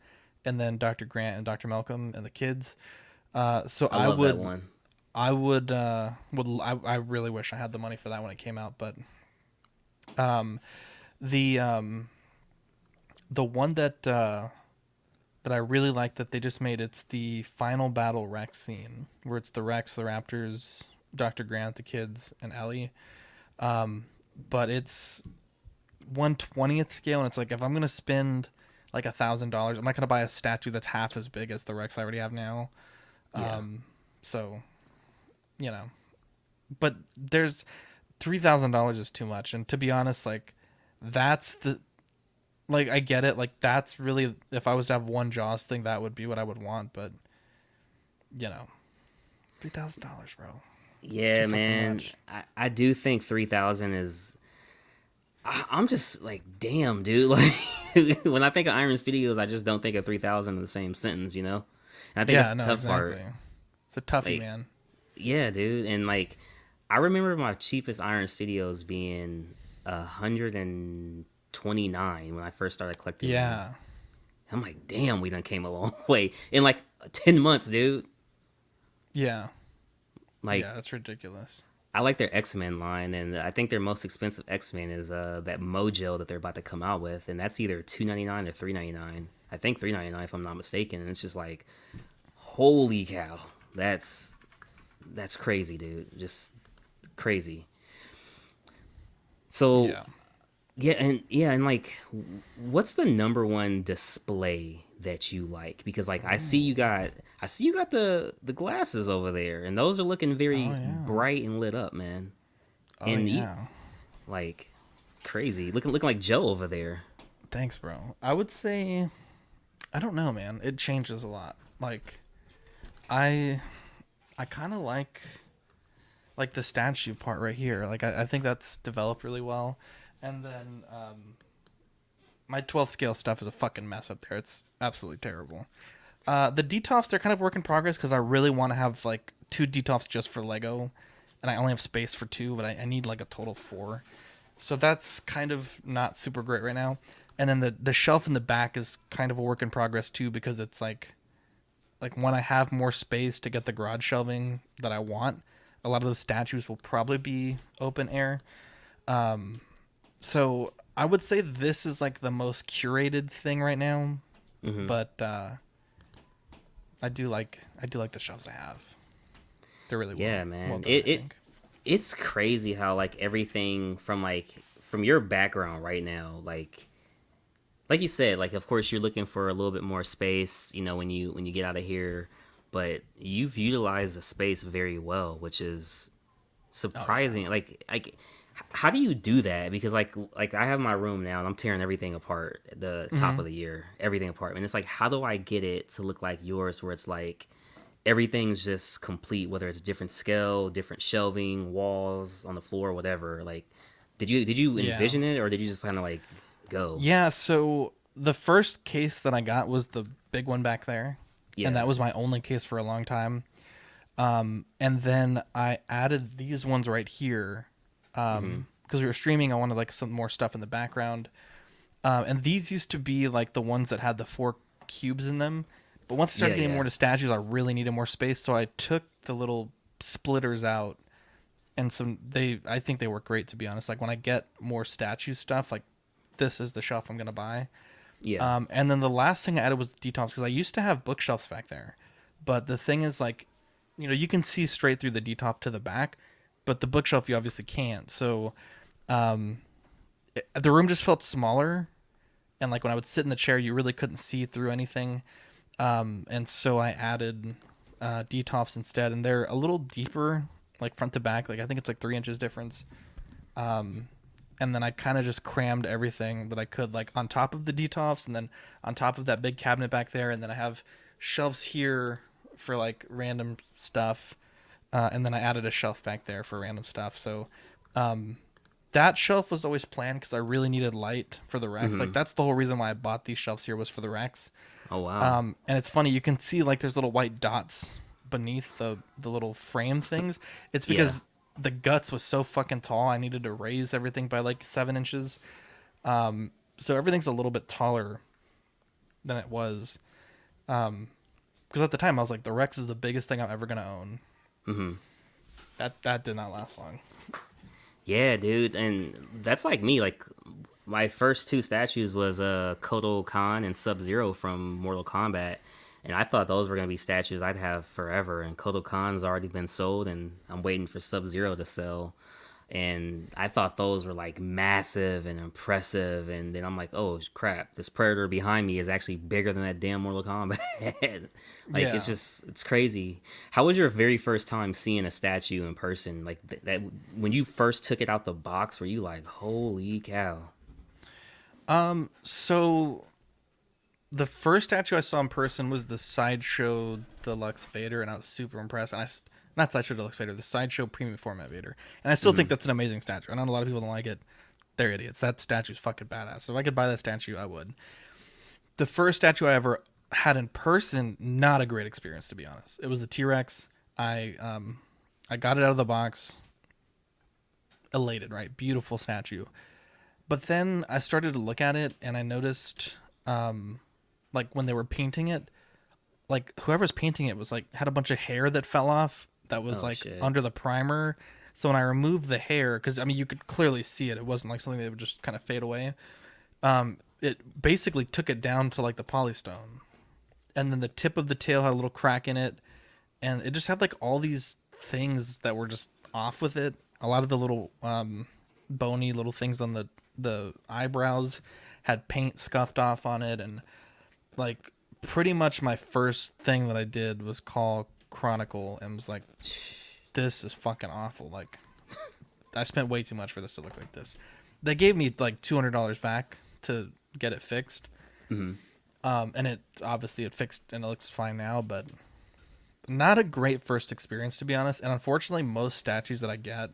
and then Dr. Grant and Dr. Malcolm and the kids. So I love that one. I really wish I had the money for that when it came out, but um, the one that I really like that they just made, it's the final battle Rex scene where it's the Rex, the Raptors, Dr. Grant, the kids, and Ellie. But it's 1/20th scale, and it's like if I'm gonna spend like $1,000, I'm not gonna buy a statue that's half as big as the Rex I already have now. Yeah. So you know, but there's $3,000 is too much, and to be honest, like that's the like I get it, like that's really if I was to have one Jaws thing, that would be what I would want, but you know, $3,000, bro. It's too Yeah, fucking man. much. I do think 3,000 is. I'm just like, damn, dude. Like, when I think of Iron Studios, I just don't think of 3,000 in the same sentence, you know? And I think that's Yeah, the no, tough exactly. part. It's a toughie, Like, man. yeah, dude. And like, I remember my cheapest Iron Studios being 129 when I first started collecting them. Yeah. I'm like, damn, we done came a long way in like 10 months, dude. Yeah. Like, Yeah, that's ridiculous. I like their X-Men line, and I think their most expensive X-Men is that Mojo that they're about to come out with, and that's either 299 or 399. I think 399 if I'm not mistaken. And it's just like, holy cow, that's crazy, dude. Just crazy. So Yeah. and like, what's the number one display that you like? Because like I see you got the glasses over there, and those are looking Oh very yeah. bright and lit up, man. Oh And you yeah. like crazy, looking like Joe over there. Thanks, bro. I would say I don't know, man. It changes a lot. Like I I kind of like the statue part right here. Like I think that's developed really well. And then my 12th scale stuff is a fucking mess up there. It's absolutely terrible. The Detoffs, they're kind of work in progress because I really want to have like two Detoffs just for Lego, and I only have space for two, but I need like a total four. So that's kind of not super great right now. And then the shelf in the back is kind of a work in progress too because it's like when I have more space to get the garage shelving that I want, a lot of those statues will probably be open air. So I would say this is like the most curated thing right now, Hmm. but I do like the shelves I have. They're really Yeah, well man. done, I think. It's crazy how like everything from your background right now, like you said, like of course you're looking for a little bit more space, when you get out of here, but you've utilized the space very well, which is Oh yeah. surprising. How do you do that? Because like I have my room now and I'm tearing everything apart at the top Hmm. of the year, everything apart. And it's like, how do I get it to look like yours where it's like everything's just complete, whether it's different scale, different shelving, walls on the floor, whatever. Like, did you Yeah. envision it, or did you just kind of like go? Yeah, so the first case that I got was the big one back there, and Yeah. that was my only case for a long time. And then I added these ones right here Hmm. because we were streaming. I wanted like some more stuff in the background. And these used to be like the ones that had the four cubes in them. But once I Yeah. started getting Yeah. more to statues, I really needed more space. So I took the little splitters out, and I think they work great, to be honest. Like when I get more statue stuff, like this is the shelf I'm gonna buy. Yeah. And then the last thing I added was detox because I used to have bookshelves back there, but the thing is like, you can see straight through the detop to the back, but the bookshelf you obviously can't. So um, the room just felt smaller, and like when I would sit in the chair, you really couldn't see through anything. And so I added detops instead, and they're a little deeper, like front to back. Like I think it's like 3 inches difference. Um, and then I kind of just crammed everything that I could, like on top of the detops, and then on top of that big cabinet back there, and then I have shelves here for like random stuff, and then I added a shelf back there for random stuff. So um, that shelf was always planned because I really needed light for the Rex. Like Hmm. that's the whole reason why I bought these shelves here was for the Rex. Oh wow. And it's funny, you can see like there's little white dots beneath the little frame things. It's Yeah. because the guts was so fucking tall. I needed to raise everything by like 7 inches. So everything's a little bit taller than it was. Because at the time I was like, the Rex is the biggest thing I'm ever gonna own. Mm-hmm. That did not last long. Yeah, dude, and that's like me. Like my first two statues was Kotal Khan and Sub Zero from Mortal Kombat, and I thought those were gonna be statues I'd have forever. And Kotal Khan's already been sold, and I'm waiting for Sub Zero to sell. And I thought those were like massive and impressive. And then I'm like, oh crap, this predator behind me is actually bigger than that damn Mortal Kombat. Like Yeah. it's crazy. How was your very first time seeing a statue in person? Like that when you first took it out the box, were you like, holy cow? So the first statue I saw in person was the Sideshow Deluxe Vader, and I was super impressed. And not Sideshow Deluxe Vader, the Sideshow Premium Format Vader, and I still think that's an amazing statue. I know a lot of people don't like it. They're idiots. That statue's fucking badass. If I could buy that statue, I would. The first statue I ever had in person, not a great experience, to be honest. It was the T-Rex. I got it out of the box, elated, right? Beautiful statue. But then I started to look at it, and I noticed, like when they were painting it, like whoever's painting it was like had a bunch of hair that fell off that was Oh like shit. under the primer. So when I removed the hair, because I mean you could clearly see it, it wasn't like something that would just kind of fade away. It basically took it down to like the polystone, and then the tip of the tail had a little crack in it, and it just had like all these things that were just off with it. A lot of the little bony little things on the eyebrows had paint scuffed off on it, and like pretty much my first thing that I did was call Chronicle and was like, this is fucking awful. Like I spent way too much for this to look like this. They gave me like $200 back to get it fixed. Mm-hmm. And it fixed and it looks fine now, but not a great first experience, to be honest. And unfortunately, most statues that I get,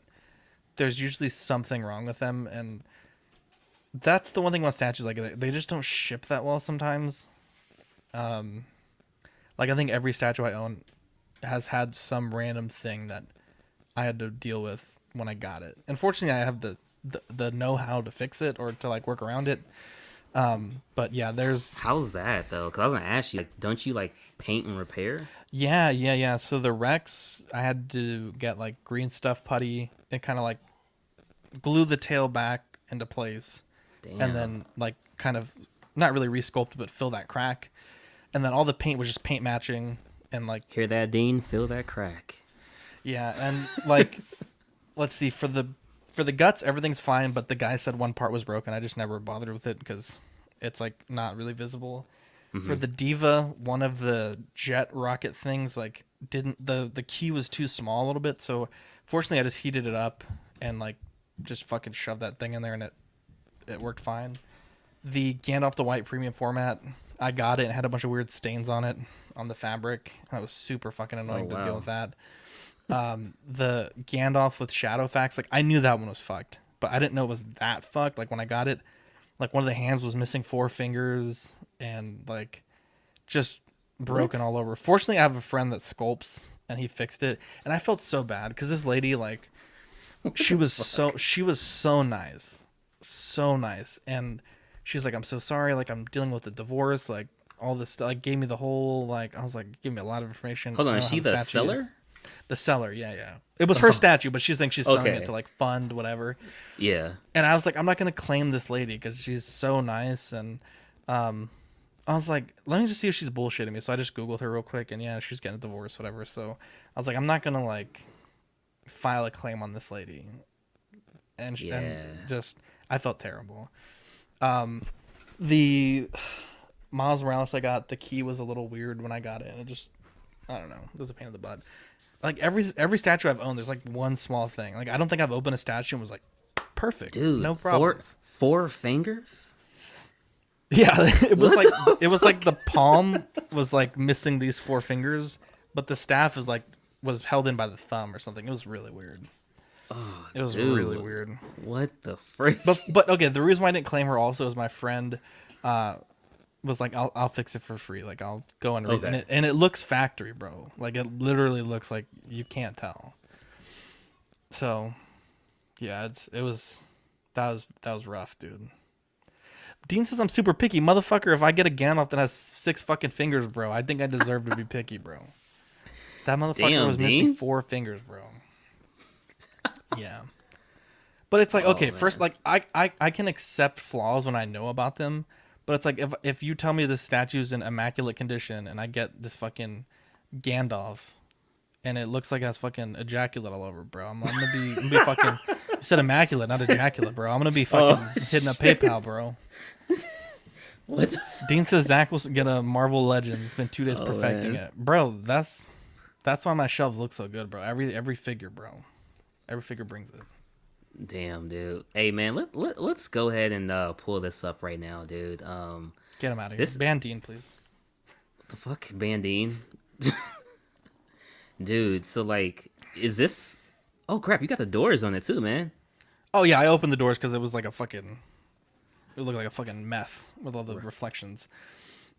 there's usually something wrong with them, and that's the one thing about statues, like they just don't ship that well sometimes. Like I think every statue I own has had some random thing that I had to deal with when I got it. Unfortunately, I have the know-how to fix it or to like work around it. But yeah, How's that though? Because I was gonna ask you, like, don't you like paint and repair? yeah. So the Rex, I had to get like green stuff putty and kind of like glue the tail back into place. Damn. And then like kind of not really resculpt but fill that crack, and then all the paint was just paint matching, and like Hear that, Dean? Fill that crack. yeah, and like let's see, for the guts everything's fine, but the guy said one part was broken. I just never bothered with it because it's like not really visible. For the Diva, one of the jet rocket things like didn't the key was too small a little bit, so fortunately I just heated it up and like just fucking shoved that thing in there, and it worked fine. The Gandalf the White Premium Format, I got it and had a bunch of weird stains on it on the fabric. That was super fucking annoying to deal with that. The Gandalf with Shadowfax, like I knew that one was fucked, but I didn't know it was that fucked. Like when I got it, like one of the hands was missing 4 fingers and like just broken all over. Fortunately, I have a friend that sculpts and he fixed it, and I felt so bad because this lady, like, she was so nice, and she's like, I'm so sorry, like I'm dealing with a divorce, like all this stuff, like gave me the whole, like I was like, give me a lot of information. Hold I on, don't is know she how the statue- seller? The seller, yeah. It was her statue, but she's saying she's selling Okay. it to like fund whatever. Yeah. And I was like, I'm not gonna claim this lady because she's so nice, and I was like, let me just see if she's bullshitting me. So I just Googled her real quick, and yeah, she's getting a divorce, whatever. So I was like, I'm not gonna like file a claim on this lady, and just I felt terrible. The Miles Morales I got, the key was a little weird when I got it, and it just, I don't know, it was a pain in the butt. Like every statue I've owned, there's like one small thing. Like I don't think I've opened a statue and was like perfect, Dude, no problems. Four fingers? Yeah, it was What like it was like the palm was like missing these 4 fingers, but the staff was held in by the thumb or something. It was really weird. Oh, It was dude, really weird. What the frick? But okay, the reason why I didn't claim her also is my friend was like, I'll fix it for free. Like I'll go and read Okay. and it looks factory, bro. Like it literally looks like you can't tell. So yeah, that was rough, dude. Dean says I'm super picky, motherfucker. If I get a Gandalf that has 6 fucking fingers, bro, I think I deserve to be picky, bro. That motherfucker Damn, was missing Dean. 4 fingers, bro. Yeah. But it's like, Oh okay, first, man. like, I can accept flaws when I know about them. But it's like, if you tell me this statue's in immaculate condition and I get this fucking Gandalf and it looks like it has fucking ejaculate all over, bro, I'm gonna be fucking. You said immaculate, not ejaculate, bro. I'm gonna be fucking Oh hitting up shit. PayPal, bro. What? Dean says Zach will get a Marvel Legend. It's been 2 days Oh perfecting man. it, bro. That's why my shelves look so good, bro. Every figure, bro. Every figure brings it. Damn, dude. Hey man, let's go ahead and pull this up right now, dude. Get him out of here. This Ban Dean, please. the fuck, Bandine, dude. So like, is this? Oh crap, you got the doors on it too, man. Oh yeah, I opened the doors because it was like a fucking. It looked like a fucking mess with all the reflections.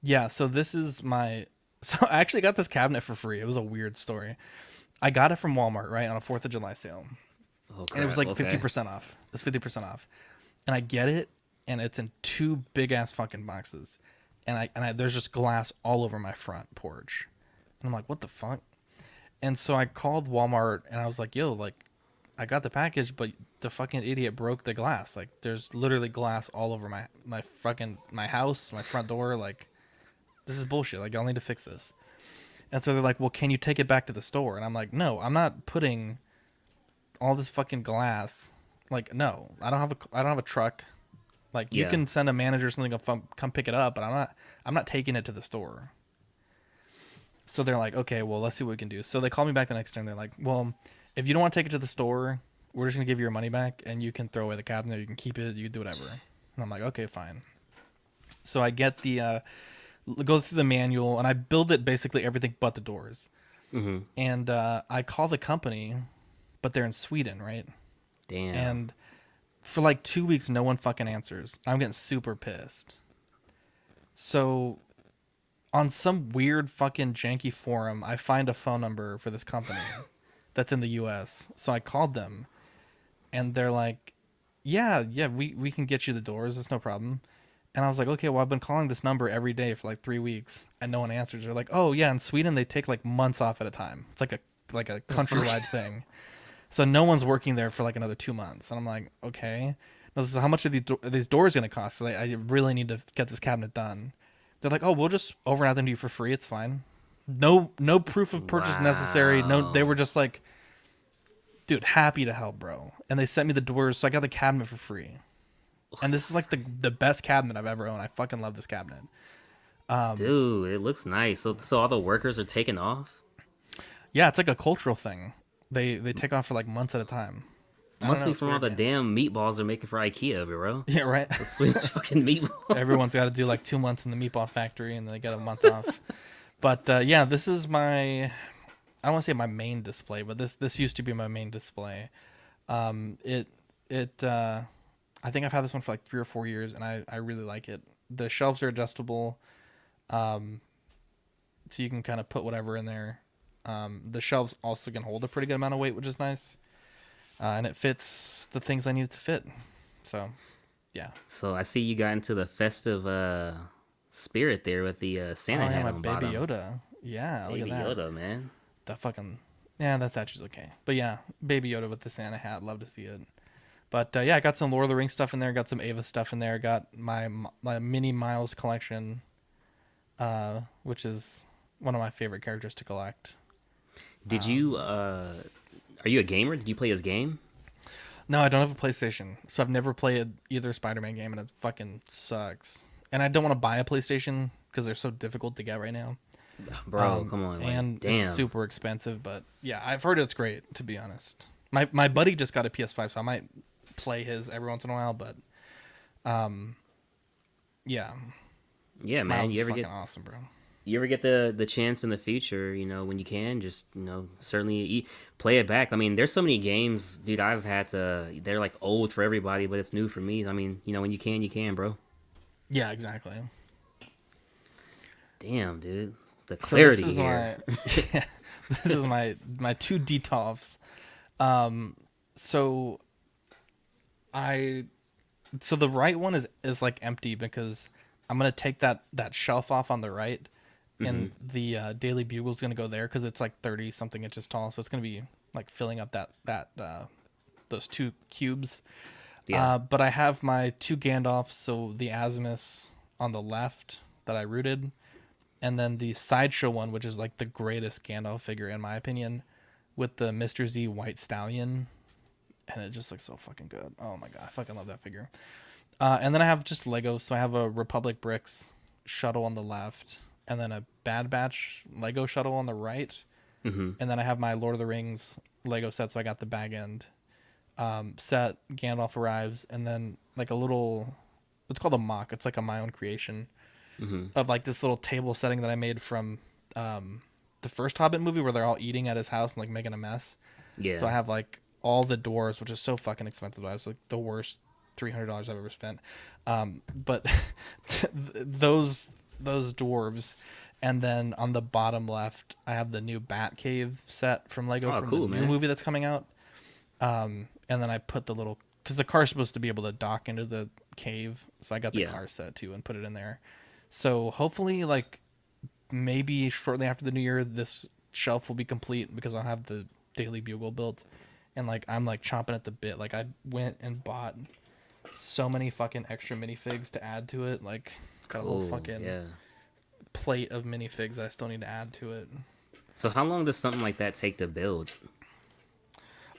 Yeah, so this is my. So I actually got this cabinet for free. It was a weird story. I got it from Walmart, right, on a 4th of July sale. Oh And it was crap. like Okay. 50% off. It's 50% off. And I get it, and it's in 2 big ass fucking boxes. And I there's just glass all over my front porch. And I'm like, what the fuck? And so I called Walmart and I was like, yo, like, I got the package, but the fucking idiot broke the glass. Like, there's literally glass all over my fucking my house, my front door. Like, this is bullshit. Like, y'all need to fix this. And so they're like, well, can you take it back to the store? And I'm like, no, I'm not putting all this fucking glass. Like, no, I don't have a truck. Like, you Yeah. can send a manager or something to come pick it up, but I'm not taking it to the store. So they're like, okay, well, let's see what we can do. So they call me back the next day and they're like, well, if you don't want to take it to the store, we're just gonna give you your money back and you can throw away the cabinet, you can keep it, you can do whatever. And I'm like, okay, fine. So I get the go through the manual and I build it basically everything but the doors. Mm-hmm. And I call the company, but they're in Sweden, right? Damn. And for like 2 weeks, no one fucking answers. I'm getting super pissed. So on some weird fucking janky forum, I find a phone number for this company that's in the US. So I called them and they're like, yeah, we can get you the doors. It's no problem. And I was like, okay, well, I've been calling this number every day for like 3 weeks and no one answers. They're like, oh yeah, in Sweden, they take like months off at a time. It's like a countrywide thing. So no one's working there for like another 2 months. And I'm like, okay. And I was like, how much are these doors going to cost? So I really need to get this cabinet done. They're like, oh, we'll just overnight them to you for free. It's fine. No proof of purchase necessary. No, they Wow. were just like, dude, happy to help, bro. And they sent me the doors, so I got the cabinet for free. And this is like the best cabinet I've ever owned. I fucking love this cabinet. Dude, it looks nice. So all the workers are taking off. Yeah, it's like a cultural thing. They take off for like months at a time. I don't Must know. be It's from all weird, the man. damn meatballs they're making for IKEA, bro. Yeah, right. The Swedish fucking meatballs. Everyone's got to do like 2 months in the meatball factory, and then they get a month off. But yeah, this is my. I don't want to say my main display, but this used to be my main display. It I think I've had this one for like 3 or 4 years, and I really like it. The shelves are adjustable, so you can kind of put whatever in there. The shelves also can hold a pretty good amount of weight, which is nice, and it fits the things I need it to fit. So, yeah. So I see you got into the festive spirit there with the Santa Oh yeah, hat my on baby bottom. Yoda. Yeah, Baby look at that. Yoda, man. That fucking yeah, that statue's okay. But yeah, baby Yoda with the Santa hat. Love to see it. But yeah, I got some Lord of the Rings stuff in there. Got some Ava stuff in there. Got my Mini Miles collection, which is one of my favorite characters to collect. Did you are you a gamer? Did you play his game? No, I don't have a PlayStation, so I've never played either Spider-Man game, and it fucking sucks. And I don't want to buy a PlayStation because they're so difficult to get right now. Bro, come on. Like, And damn. it's super expensive. But yeah, I've heard it's great, to be honest. My buddy just got a PS5, so I might play his every once in a while. But yeah, Yeah, man. Miles You is ever fucking get awesome, bro. the chance in the future, when you can, just certainly play it back. I mean, there's so many games, dude. I've had to. They're like old for everybody, but it's new for me. I mean, when you can, bro. Yeah, exactly. Damn, dude. The So this clarity is here. my this is my two detolfs. So I so the right one is like empty because I'm gonna take that shelf off on the right, and the Daily Bugle's gonna go there because it's like 30 something inches tall, so it's gonna be like filling up that those two cubes. Yeah. But I have my two Gandalfs, so the Azimus on the left that I rooted, and then the sideshow one, which is like the greatest Gandalf figure in my opinion, with the Mr. Z White Stallion, and it just looks so fucking good. Oh my god, I fucking love that figure. And then I have just Lego, so I have a Republic Bricks shuttle on the left, and then a Bad Batch Lego shuttle on the right, and then I have my Lord of the Rings Lego set, so I got the bag end set. Gandalf arrives, and then like a little, it's called a mock. It's like my own creation of like this little table setting that I made from the first Hobbit movie where they're all eating at his house and like making a mess. Yeah. So I have like all the doors, which is so fucking expensive. I was like the worst $300 I've ever spent. But those dwarves, and then on the bottom left, I have the new Bat Cave set from Lego Oh, from cool, the new man. movie that's coming out. And then I put the little, because the car's supposed to be able to dock into the cave, so I got the Yeah. car set too and put it in there. So hopefully, like maybe shortly after the new year, this shelf will be complete because I'll have the Daily Bugle built, and like I'm like chomping at the bit. Like I went and bought so many fucking extra minifigs to add to it. Like got a whole Cool. fucking Yeah. plate of minifigs I still need to add to it. So how long does something like that take to build?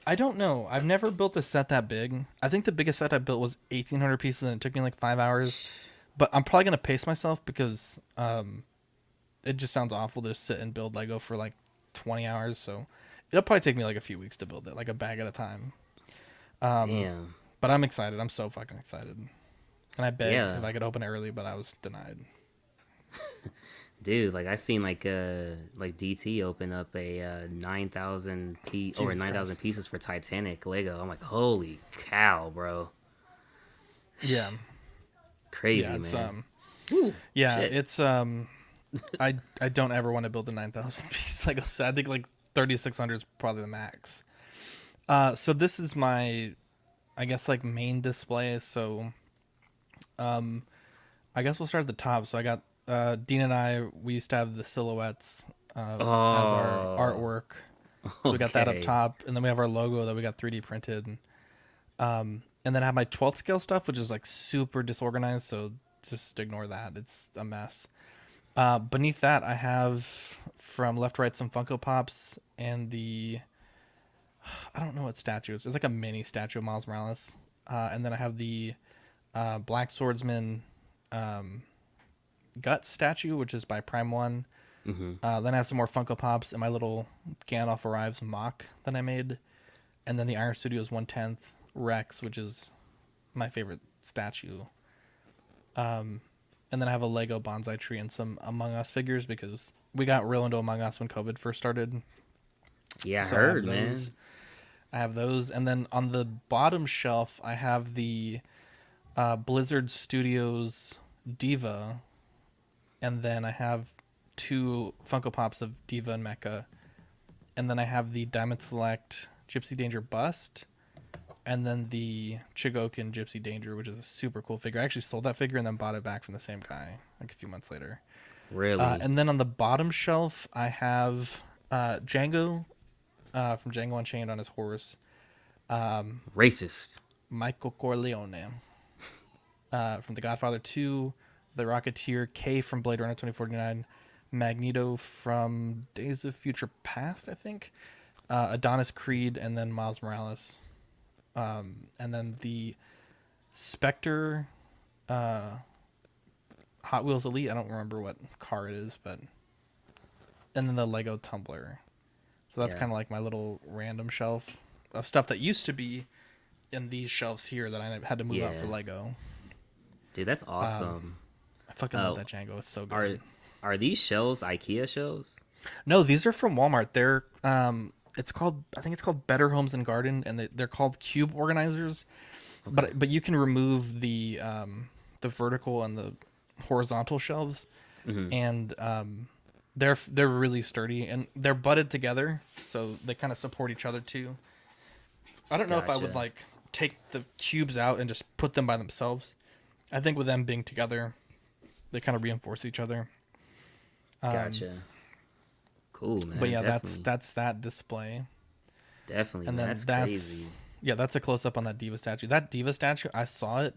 I don't know. I've never built a set that big. I think the biggest set I built was 1,800 pieces, and it took me like 5 hours. But I'm probably gonna pace myself because it just sounds awful to just sit and build Lego for like 20 hours. So it'll probably take me like a few weeks to build it, like a bag at a time. Damn. But I'm excited. I'm so fucking excited. And I begged Yeah. if I could open it early, but I was denied. Dude, like I seen like DT open up a 9,000 over Jesus 9,000 Christ. pieces for Titanic Lego. I'm like, holy cow, bro. Yeah. Crazy, Yeah, it's man. yeah, Shit. it's I don't ever want to build a 9,000 piece Lego set. I think like 3,600 is probably the max. So this is my, I guess like main display. So I guess we'll start at the top. So I got Dean and I, we used to have the silhouettes as our artwork. So we got that up Okay. top, and then we have our logo that we got 3D printed. And then I have my 12th scale stuff, which is like super disorganized, so just ignore that. It's a mess. Beneath that, I have from left to right some Funko Pops and the, I don't know what statue it is. It's like a mini statue of Miles Morales. And then I have the Black Swordsman Gut statue, which is by Prime One. Then I have some more Funko Pops and my little Gandalf Arrives mock that I made. And then the Iron Studios 1/10 Rex, which is my favorite statue. And then I have a Lego bonsai tree and some Among Us figures because we got real into Among Us when COVID first started. Yeah, I So heard, man. I have those. And then on the bottom shelf, I have the Blizzard Studios Diva. And then I have two Funko Pops of Diva and Mecha. And then I have the Diamond Select Gypsy Danger Bust. And then the Chigokin Gypsy Danger, which is a super cool figure. I actually sold that figure and then bought it back from the same guy like a few months later. Really? And then on the bottom shelf, I have Django from Django Unchained on his horse. Racist. Michael Corleone from The Godfather 2. The Rocketeer, K from Blade Runner 2049. Magneto from Days of Future Past, I think. Adonis Creed, and then Miles Morales. And then the Spectre Hot Wheels Elite. I don't remember what car it is, but... And then the Lego Tumbler. So that's Yeah. kind of like my little random shelf of stuff that used to be in these shelves here that I had to move out for Yeah. Lego. Dude, that's awesome. I fucking love that Django. It's so Are good. are these shells IKEA shells? No, these are from Walmart. They're it's called, I think it's called Better Homes and Garden, and they're called cube organizers. But you can remove the vertical and the horizontal shelves. and they're really sturdy and they're butted together, so they kind of support each other too. I don't know if I would Gotcha. like take the cubes out and just put them by themselves. I think with them being together, they kind of reinforce each other. Gotcha. Cool, man. But yeah, Definitely. that's that display. Definitely, And man. then That's crazy. that's a close up on that diva statue. That diva statue, I saw it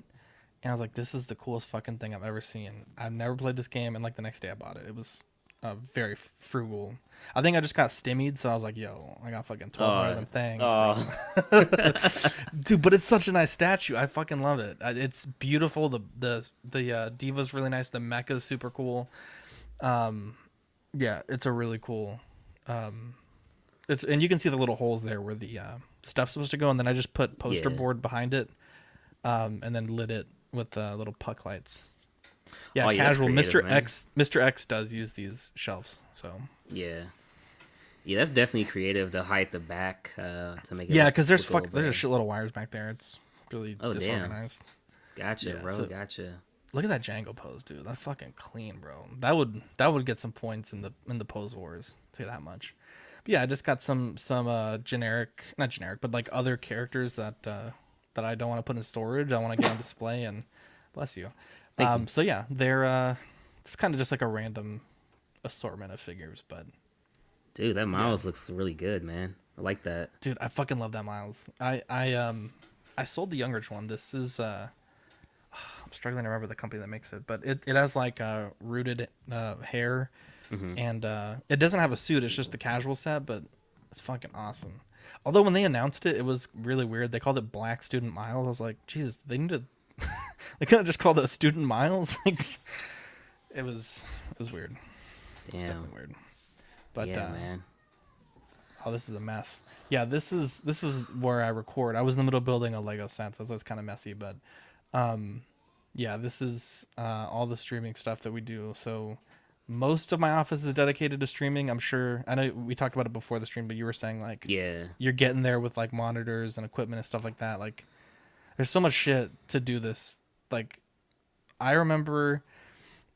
and I was like, this is the coolest fucking thing I've ever seen. I've never played this game, and like the next day I bought it. It was very frugal. I think I just got stimmied, so I was like, yo, I got fucking 1,200 of them things, Oh, dude. But it's such a nice statue. I fucking love it. It's beautiful. The diva's really nice. The mecha's super cool. Yeah, it's a really cool. It's, and you can see the little holes there where the stuff's supposed to go, and then I just put poster Yeah. board behind it, and then lit it with little puck lights. Yeah, Oh, yeah, that's casual. creative, man. Mr. X does use these shelves, so yeah. Yeah, that's definitely creative to hide the back to make it yeah, look, because there's look a little there's a better. shitload of wires back there. It's really Oh, damn. disorganized. Gotcha, Yeah, bro. so- Gotcha. Look at that Django pose, dude. That's fucking clean, bro. That would get some points in the pose wars. I'll tell you that much. But yeah, I just got some generic, not generic, but like other characters that I don't want to put in storage. I want to get on display, and bless you. Thank you. So yeah, they're it's kind of just like a random assortment of figures, but Dude, that Miles looks really good, man. I like that. dude, I fucking love that Miles. I sold the Youngrich one. This is I'm struggling to remember the company that makes it, but it has like rooted hair, and it doesn't have a suit. It's just the casual set, but it's fucking awesome. Although when they announced it, it was really weird. They called it Black Student Miles. I was like, Jesus, they need to. They could have just called it Student Miles. Like, it was weird. It's Damn. definitely weird. But Yeah, man. oh, this is a mess. Yeah, this is where I record. I was in the middle of building a Lego set, so it's kind of messy. But yeah, this is all the streaming stuff that we do. So most of my office is dedicated to streaming. I'm sure. I know we talked about it before the stream, but you were saying like Yeah. you're getting there with like monitors and equipment and stuff like that. Like there's so much shit to do this. Like I remember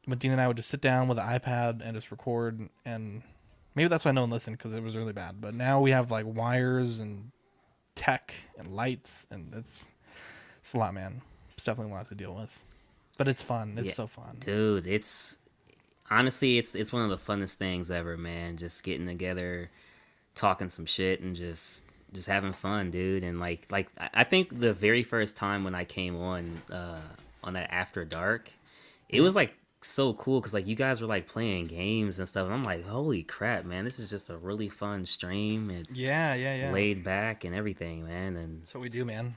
when Dean and I would just sit down with an iPad and just record, and maybe that's why no one listened because it was really bad. But now we have like wires and tech and lights, and it's a lot, man. It's definitely a lot to deal with, but it's fun. It's Yeah. so fun. Dude, it's honestly it's one of the funnest things ever, man. Just getting together, talking some shit and just having fun, dude. And like I think the very first time when I came on that After Dark, it was like so cool because like you guys were like playing games and stuff, and I'm like, holy crap, man, this is just a really fun stream. It's Yeah. laid back and everything, man, and That's what we do, man.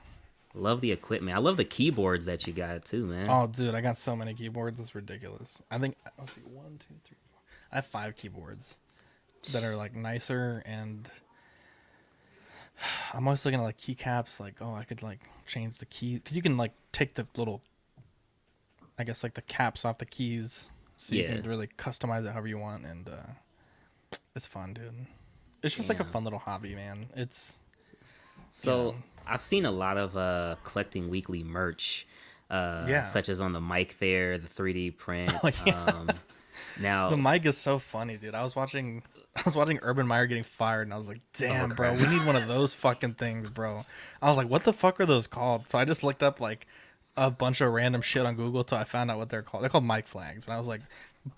love the equipment. I love the keyboards that you got too, man. Oh, dude, I got so many keyboards. It's ridiculous. I think let's see, 1, 2, 3, 4. I have 5 keyboards that are like nicer, and I'm always looking at like keycaps. Like, oh, I could like change the key because you can like take the little, I guess like the caps off the keys, so you Yeah. can really customize it however you want, and it's fun, dude. It's just like a Yeah. fun little hobby, man. It's So Yeah. I've seen a lot of collecting weekly merch, Yeah. such as on the mic there, the 3D print. Oh, yeah. Now, the mic is so funny, dude. I was watching Urban Meyer getting fired, and I was like, damn, bro, crap. we need one of those fucking things, bro. I was like, what the fuck are those called? So I just looked up like a bunch of random shit on Google till I found out what they're called. They're called mic flags. But I was like,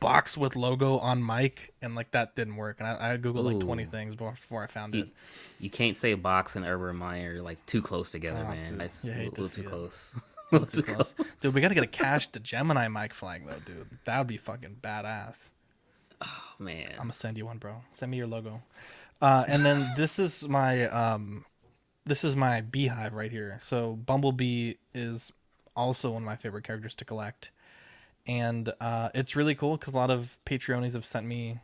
box with logo on mic, and like that didn't work. And I googled like 20 Ooh. things before I found you, it. you can't say Box and Urban Meyer like too close together, Oh, man. dude. That's You a hate little to see too it. close. A little too close. Dude, we gotta get a KashDaGemini mic flag though, dude. That would be fucking badass. Man. I'm gonna send you one, bro. Send me your logo. And then this is my beehive right here. So Bumblebee is also one of my favorite characters to collect, and it's really cool because a lot of Patreonies have sent me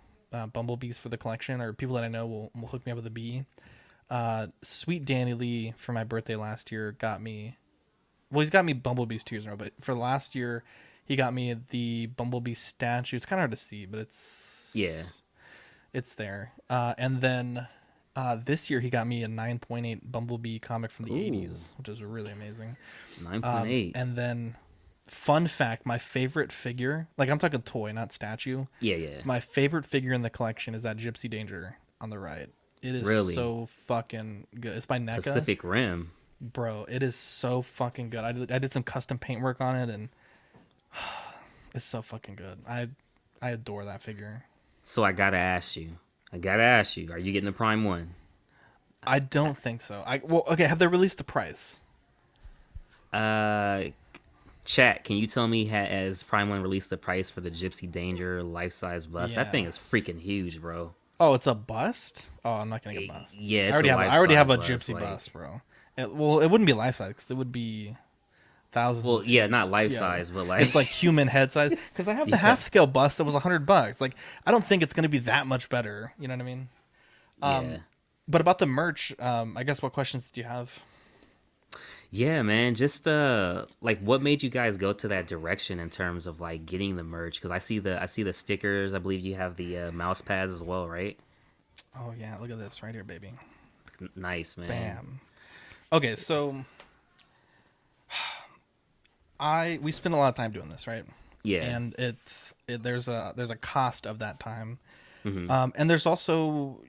bumblebees for the collection, or people that I know will hook me up with a bee. Sweet Danny Lee for my birthday last year got me. Well, he's got me bumblebees 2 years in a row, but for last year, he got me the bumblebee statue. It's kind of hard to see, but Yeah. it's there. And then this year he got me a 9.8 Bumblebee comic from the Ooh. 80s, which is really amazing. 9.8. And then Fun fact: my favorite figure, like I'm talking toy, not statue. Yeah, yeah. My favorite figure in the collection is that Gypsy Danger on the right. It is Really? so fucking good. It's by NECA, Pacific Rim. bro. It is so fucking good. I did some custom paint work on it, and it's so fucking good. I adore that figure. So I gotta ask you. Are you getting the Prime one? I don't think so. Well, okay. Have they released the price? Uh, Chat. Can you tell me has Prime One released the price for the Gypsy Danger life size bust? That thing Yeah. is freaking huge, bro. Oh, it's a bust. Oh, I'm not gonna get a bust. Yeah, I it's already a have. life I already have size a bust. Gypsy Like, bust, bro. Well, it wouldn't be life size 'cause it would be thousands well, of yeah, feet. not life Yeah, size, but like, it's like human head size. Because I have the yeah, half scale bust that was $100. Like, I don't think it's gonna be that much better. You know what I mean? yeah. But about the merch, I guess what questions do you have? Yeah, man. Just like what made you guys go to that direction in terms of like getting the merch? Because I see the stickers. I believe you have the mouse pads as well, right? Oh yeah, look at this right here, baby. Nice, man. Bam. Okay, so we spend a lot of time doing this, right? Yeah. And there's a cost of that time, Hmm. and there's also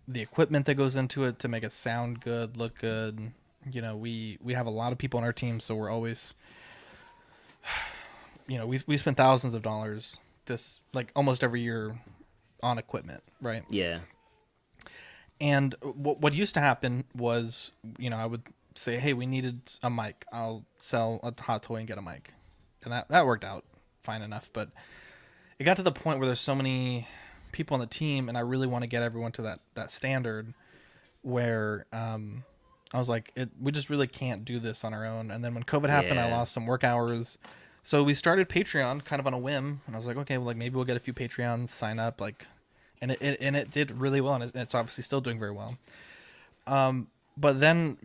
the equipment that goes into it to make it sound good, look good. We have a lot of people on our team, so we're always we spend thousands of dollars this like almost every year on equipment, right? Yeah. And what used to happen was, I would say, hey, we needed a mic. I'll sell a hot toy and get a mic. And that worked out fine enough. But it got to the point where there's so many people on the team, and I really want to get everyone to that standard where I was like, we just really can't do this on our own. And then when COVID happened, I Yeah. lost some work hours. So we started Patreon kind of on a whim. And I was like, okay, well, like maybe we'll get a few Patreons, sign up, like, and it did really well, and it's obviously still doing very well. But then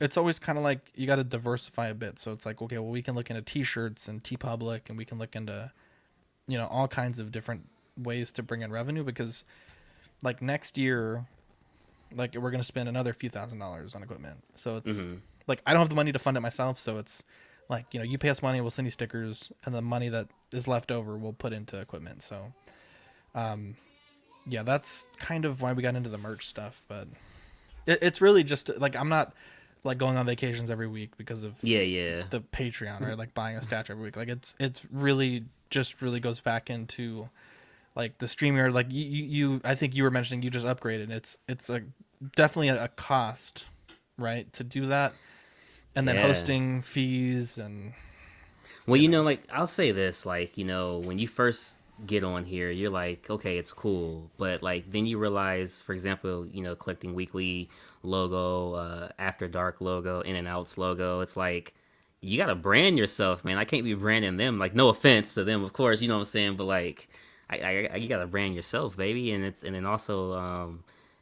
it's always kind of like you got to diversify a bit. So it's like, okay, well, we can look into T-shirts and TeePublic, and we can look into all kinds of different ways to bring in revenue, because like next year, like we're gonna spend another few $1,000s on equipment. So it's Hmm. like I don't have the money to fund it myself. So it's like you pay us money, we'll send you stickers, and the money that is left over we'll put into equipment. So yeah, that's kind of why we got into the merch stuff. But it's really just like I'm not like going on vacations every week because of Yeah. Yeah. the Patreon, right? Like buying a statue every week. Like it's really just really goes back into like the StreamYard. Like you I think you were mentioning you just upgraded. It's a definitely a cost, right, to do that, and then Yeah. hosting fees and Well, like I'll say this, like, when you first get on here, you're like, okay, it's cool, but like then you realize, for example, collecting weekly logo, after dark logo, in and outs logo, it's like you gotta brand yourself, man. I can't be branding them. Like, no offense to them, of course, you know what I'm saying, but like, you gotta brand yourself, baby, and then also,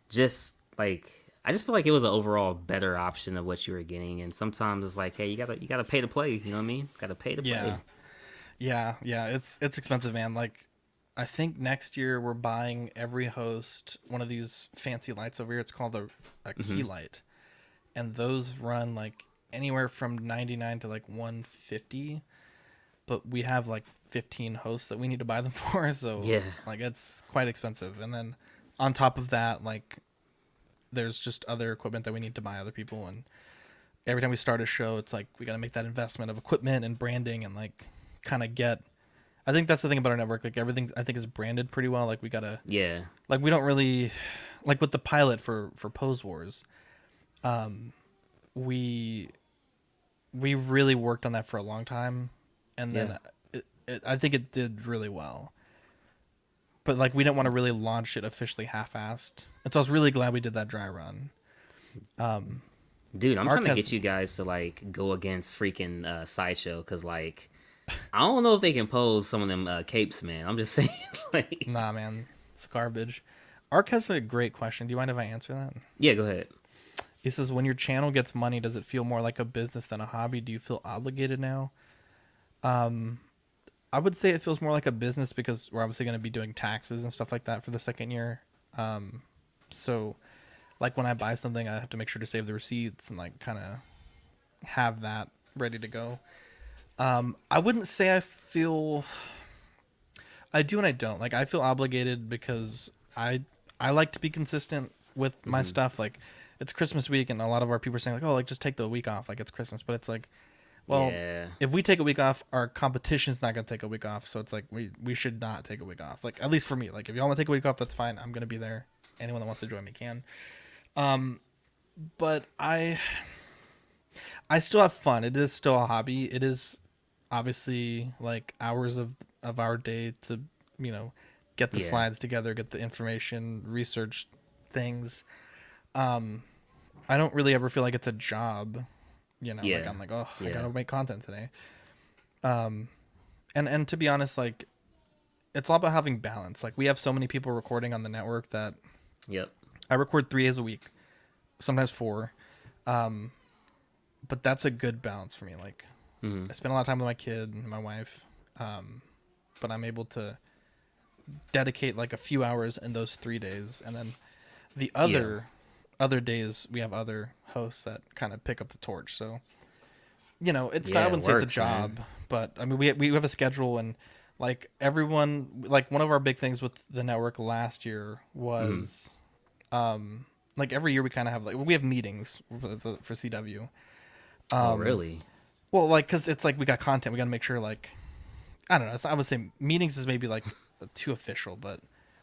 just like. I just feel like it was an overall better option of what you were getting, and sometimes it's like, hey, you gotta pay to play. You know what I mean? Gotta pay to yeah. play. Yeah, it's expensive, man. Like I think next year we're buying every host one of these fancy lights over here. It's called a key light, and those run like anywhere from 99 to like 150. But we have like 15 hosts that we need to buy them for, so Yeah. like it's quite expensive. And then on top of that, like there's just other equipment that we need to buy other people, and every time we start a show, it's like we got to make that investment of equipment and branding and like kind of get. I think that's the thing about our network. Like everything, I think is branded pretty well. Like we gotta, Yeah. like we don't really, like with the pilot for Pose Wars, we we really worked on that for a long time, and Yeah. then I think it did really well. But like we didn't want to really launch it officially half-assed, and so I was really glad we did that dry run. Dude, I'm Arc trying to has get you guys to like go against freaking Sideshow, because like I don't know if they can pose some of them capes, man. I'm just saying, like, Nah, man, it's garbage. Arc has a great question. Do you mind if I answer that? yeah, go ahead. He says, when your channel gets money, does it feel more like a business than a hobby? Do you feel obligated now? I would say it feels more like a business because we're obviously going to be doing taxes and stuff like that for the second year. So, like when I buy something, I have to make sure to save the receipts and like kind of have that ready to go. I wouldn't say I feel. I do and I don't. Like I feel obligated because I like to be consistent with my stuff. Like it's Christmas week, and a lot of our people are saying like, oh, like just take the week off, like it's Christmas. But it's like, well, Yeah. if we take a week off, our competition's not gonna take a week off. So it's like we should not take a week off. Like at least for me, like if y'all want to take a week off, that's fine. I'm gonna be there. Anyone that wants to join me can. But I still have fun. It is still a hobby. It is obviously like hours of our day to, get the Yeah. slides together, get the information, research things. I don't really ever feel like it's a job, like Yeah. I'm like, oh, I Yeah. gotta make content today. And to be honest, like it's all about having balance. Like we have so many people recording on the network that Yep. I record 3 days a week, sometimes 4. But that's a good balance for me. Like I spend a lot of time with my kid and my wife, but I'm able to dedicate like a few hours in those 3 days, and then the other days we have other hosts that kind of pick up the torch. So it's not, I Yeah, it wouldn't say it's a works, job, man. but I mean we have a schedule, and like everyone, like one of our big things with the network last year was like every year we kind of have like we have meetings for CW. Oh, really? Well, like, cause it's like we got content, we got to make sure. Like, I don't know. I would say meetings is maybe like too official, but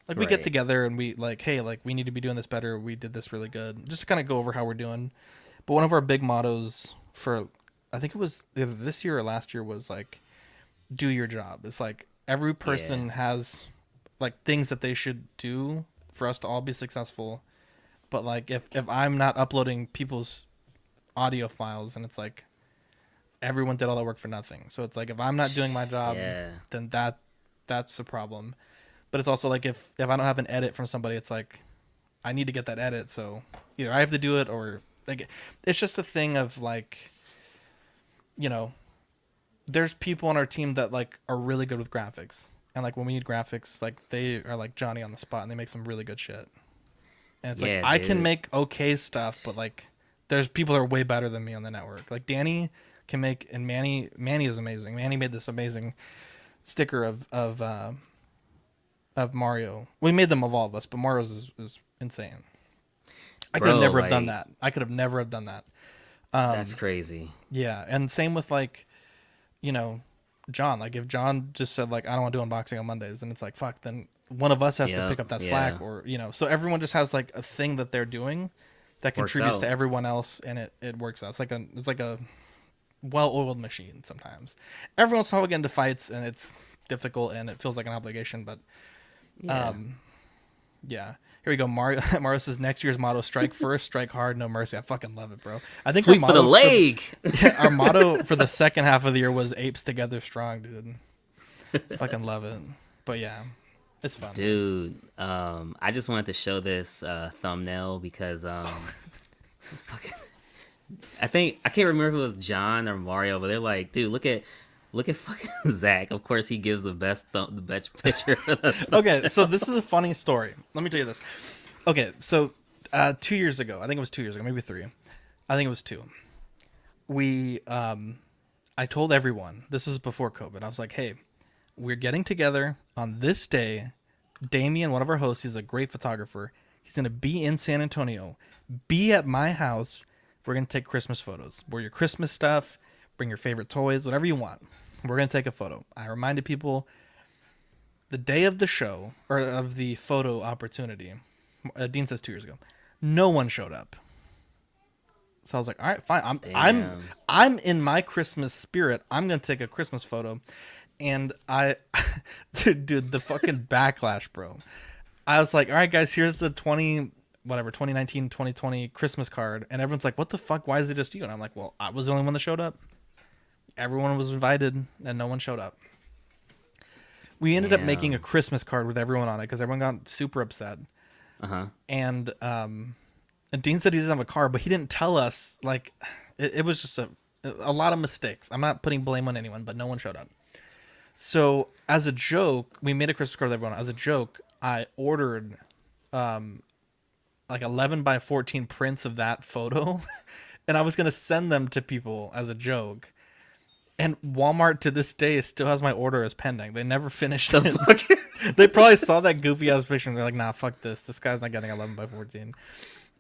like we get Right. together and we like, hey, like we need to be doing this better. We did this really good. Just to kind of go over how we're doing. But one of our big mottos for, I think it was either this year or last year, was like, do your job. It's like every person Yeah. has like things that they should do for us to all be successful. But like if I'm not uploading people's audio files, and it's like everyone did all that work for nothing. So it's like if I'm not doing my job, Yeah. then that's a problem. But it's also like if I don't have an edit from somebody, it's like I need to get that edit. So either I have to do it, or like it's just a thing of like, there's people on our team that like are really good with graphics, and like when we need graphics, like they are like Johnny on the spot, and they make some really good shit. And it's like Yeah, I can dude. make okay stuff, but like there's people that are way better than me on the network. Like Danny can make, and Manny is amazing. Manny made this amazing sticker of Mario. We made them of all of us, but Mario's is insane. I could have Bro, never have done like, that. I could have never have done that. that's crazy. Yeah, and same with like, you know, John. Like if John just said like I don't want to do unboxing on Mondays, then it's like fuck. Then one of us has to Yeah. pick up that Yeah. slack, or so everyone just has like a thing that they're doing that Works contributes to out. everyone else, and it works out. It's like a well-oiled machine. Sometimes everyone's probably getting into fights, and it's difficult, and it feels like an obligation. But Yeah. yeah, here we go. Mario Mario says next year's motto: strike first, strike hard, no mercy. I fucking love it, bro. I think Sweep for the leg. our motto for the second half of the year was apes together strong, dude. Fucking love it. But yeah, it's fun. Dude, I just wanted to show this thumbnail because fucking, I can't remember if it was John or Mario, but they're like, dude, look at fucking Zach. Of course, he gives the best picture. Okay, so this is a funny story. Let me tell you this. Okay, so 2 years ago, I think it was 2 years ago, maybe 3. I think it was 2. We I told everyone, this was before COVID. I was like, hey, we're getting together on this day. Damien, one of our hosts, he's a great photographer. He's going to be in San Antonio. Be at my house. We're going to take Christmas photos. Wear your Christmas stuff. Bring your favorite toys, whatever you want. We're going to take a photo. I reminded people the day of the show, or of the photo opportunity. Dean says 2 years ago. No one showed up. So I was like, all right, fine. Damn. I'm in my Christmas spirit. I'm going to take a Christmas photo. And dude, the fucking backlash, bro. I was like, all right, guys, here's the 2019, 2020 Christmas card. And everyone's like, what the fuck? Why is it just you? And I'm like, well, I was the only one that showed up. Everyone was invited and no one showed up. We ended up making a Damn. Christmas card with everyone on it because everyone got super upset. And Dean said he doesn't have a car, but he didn't tell us. Like, it was just a lot of mistakes. I'm not putting blame on anyone, but no one showed up. So as a joke, we made a Christmas card with everyone. As a joke, I ordered like 11 by 14 prints of that photo, and I was gonna send them to people as a joke. And Walmart to this day still has my order as pending. They never finished The it. fuck? They probably saw that goofy ass picture and they're like, nah, fuck this. This guy's not getting 11 by 14.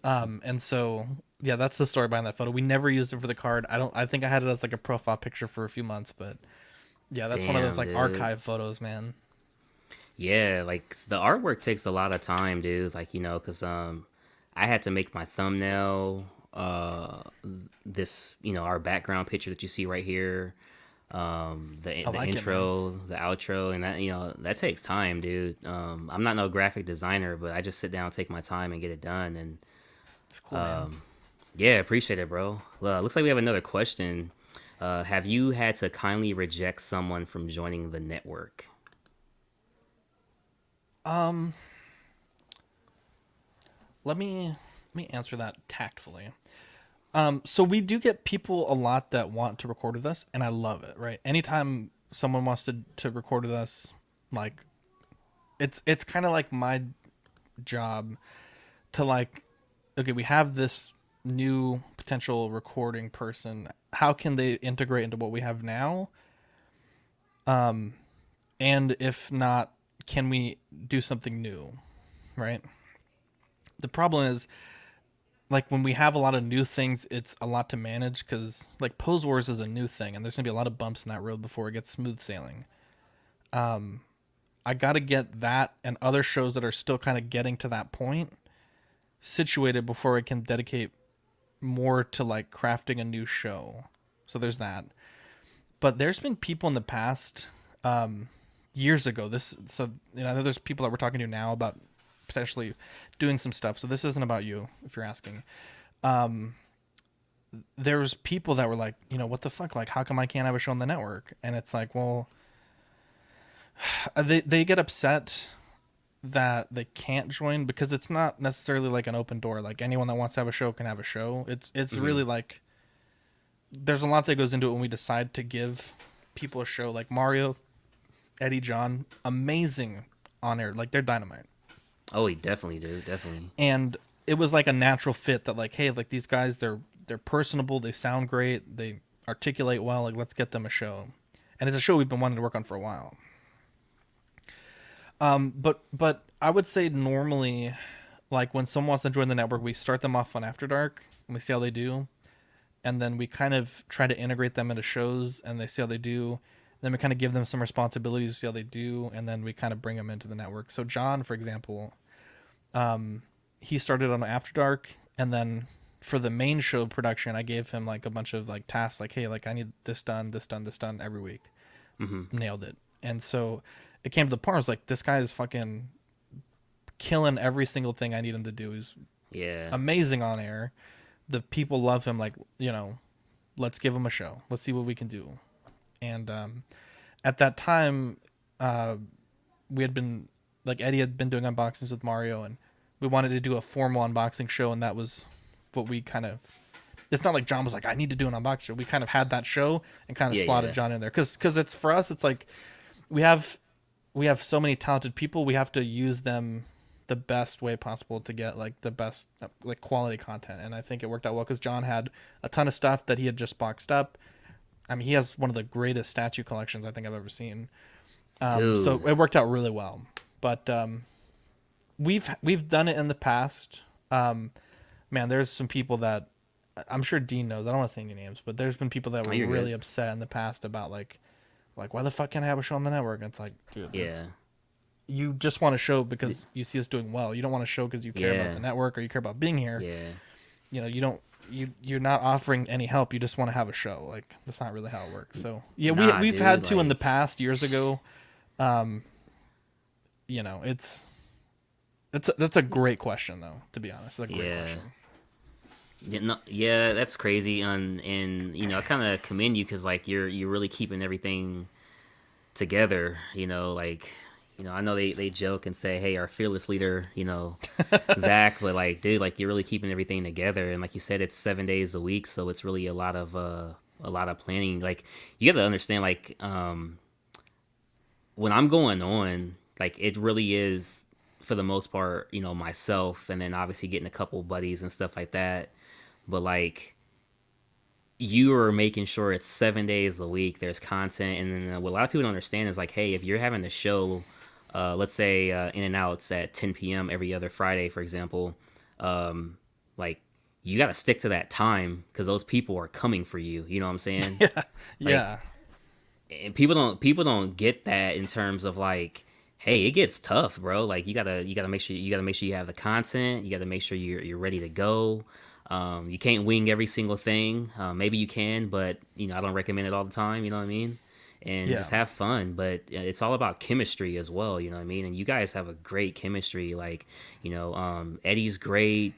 And so yeah, that's the story behind that photo. We never used it for the card. I think I had it as like a profile picture for a few months, but yeah, that's one of those Damn, like dude. archive photos, man. Yeah, like the artwork takes a lot of time, dude. Like, cuz I had to make my thumbnail this, our background picture that you see right here, I the like it, man. intro, the outro, and that, that takes time, dude. I'm not no graphic designer, but I just sit down, take my time and get it done. And It's cool, man. yeah, appreciate it, bro. Looks like we have another question. Have you had to kindly reject someone from joining the network? Um, let me answer that tactfully. So we do get people a lot that want to record with us, and I love it. Right, anytime someone wants to record with us, like it's kind of like my job to like, okay, we have this new potential recording person. How can they integrate into what we have now? And if not, can we do something new? Right. The problem is like when we have a lot of new things, it's a lot to manage because like Pose Wars is a new thing, and there's gonna be a lot of bumps in that road before it gets smooth sailing. I got to get that and other shows that are still kind of getting to that point situated before I can dedicate more to like crafting a new show. So there's that. But there's been people in the past, years ago. I know there's people that we're talking to now about potentially doing some stuff. So this isn't about you, if you're asking. There was people that were like, what the fuck? Like, how come I can't have a show on the network? And it's like, well, they get upset that they can't join because it's not necessarily like an open door. Like anyone that wants to have a show can have a show. It's Mm-hmm. really like there's a lot that goes into it when we decide to give people a show. Like Mario, Eddie, John, amazing on air. Like they're dynamite. Oh, he definitely, dude, definitely. And it was like a natural fit that like, hey, like these guys, they're personable, they sound great, they articulate well. Like let's get them a show. And it's a show we've been wanting to work on for a while. But I would say normally, like when someone wants to join the network, we start them off on After Dark and we see how they do, and then we kind of try to integrate them into shows and they see how they do. Then we kind of give them some responsibilities to see how they do, and then we kind of bring them into the network. So John, for example, he started on After Dark, and then for the main show production, I gave him like a bunch of like tasks, like hey, like I need this done, this done, this done every week. Mm-hmm. Nailed it. And so it came to the point where I was like, this guy is fucking killing every single thing I need him to do. He's Yeah, amazing on air. The people love him. Like, let's give him a show. Let's see what we can do. And at that time, uh, we had been like Eddie had been doing unboxings with Mario, and we wanted to do a formal unboxing show, and that was what we kind of. It's not like John was like, I need to do an unboxing show. We kind of had that show and kind of yeah, slotted yeah, John in there because it's for us. It's like we have so many talented people. We have to use them the best way possible to get like the best like quality content. And I think it worked out well because John had a ton of stuff that he had just boxed up. I mean, he has one of the greatest statue collections I think I've ever seen. So dude. it worked out really well. But we've done it in the past. Man, there's some people that I'm sure Dean knows. I don't want to say any names, but there's been people that Oh, were you're really good. upset in the past about like why the fuck can't I have a show on the network? And it's like, dude, Yeah, you just want to show because you see us doing well. You don't want to show because you care about yeah, the network or you care about being here. yeah. You don't you're not offering any help. You just want to have a show. Like that's not really how it works. So yeah, Nah, we've dude. had to in the Like, past years ago. Um, that's a great question though. To be honest, it's a great yeah. question. Yeah, no, yeah, that's crazy. And I kind of commend you because like you're really keeping everything together. Like I know they joke and say, "Hey, our fearless leader," Zach, but like, dude, like you're really keeping everything together. And like you said, it's 7 days a week, so it's really a lot of planning. Like you got to understand, like when I'm going on, like it really is for the most part, myself, and then obviously getting a couple buddies and stuff like that. But like you are making sure it's 7 days a week. There's content, and then what a lot of people don't understand is like, hey, if you're having a show, let's say In and Outs at 10 p.m. every other Friday, for example, like you got to stick to that time because those people are coming for you. You know what I'm saying? Yeah, Like, yeah, and people don't get that in terms of like, hey, it gets tough, bro. Like you gotta make sure you have the content. You gotta make sure you're ready to go. You can't wing every single thing. Maybe you can, but I don't recommend it all the time. You know what I mean? And yeah. just have fun. But it's all about chemistry as well. You know what I mean? And you guys have a great chemistry. Like Eddie's great.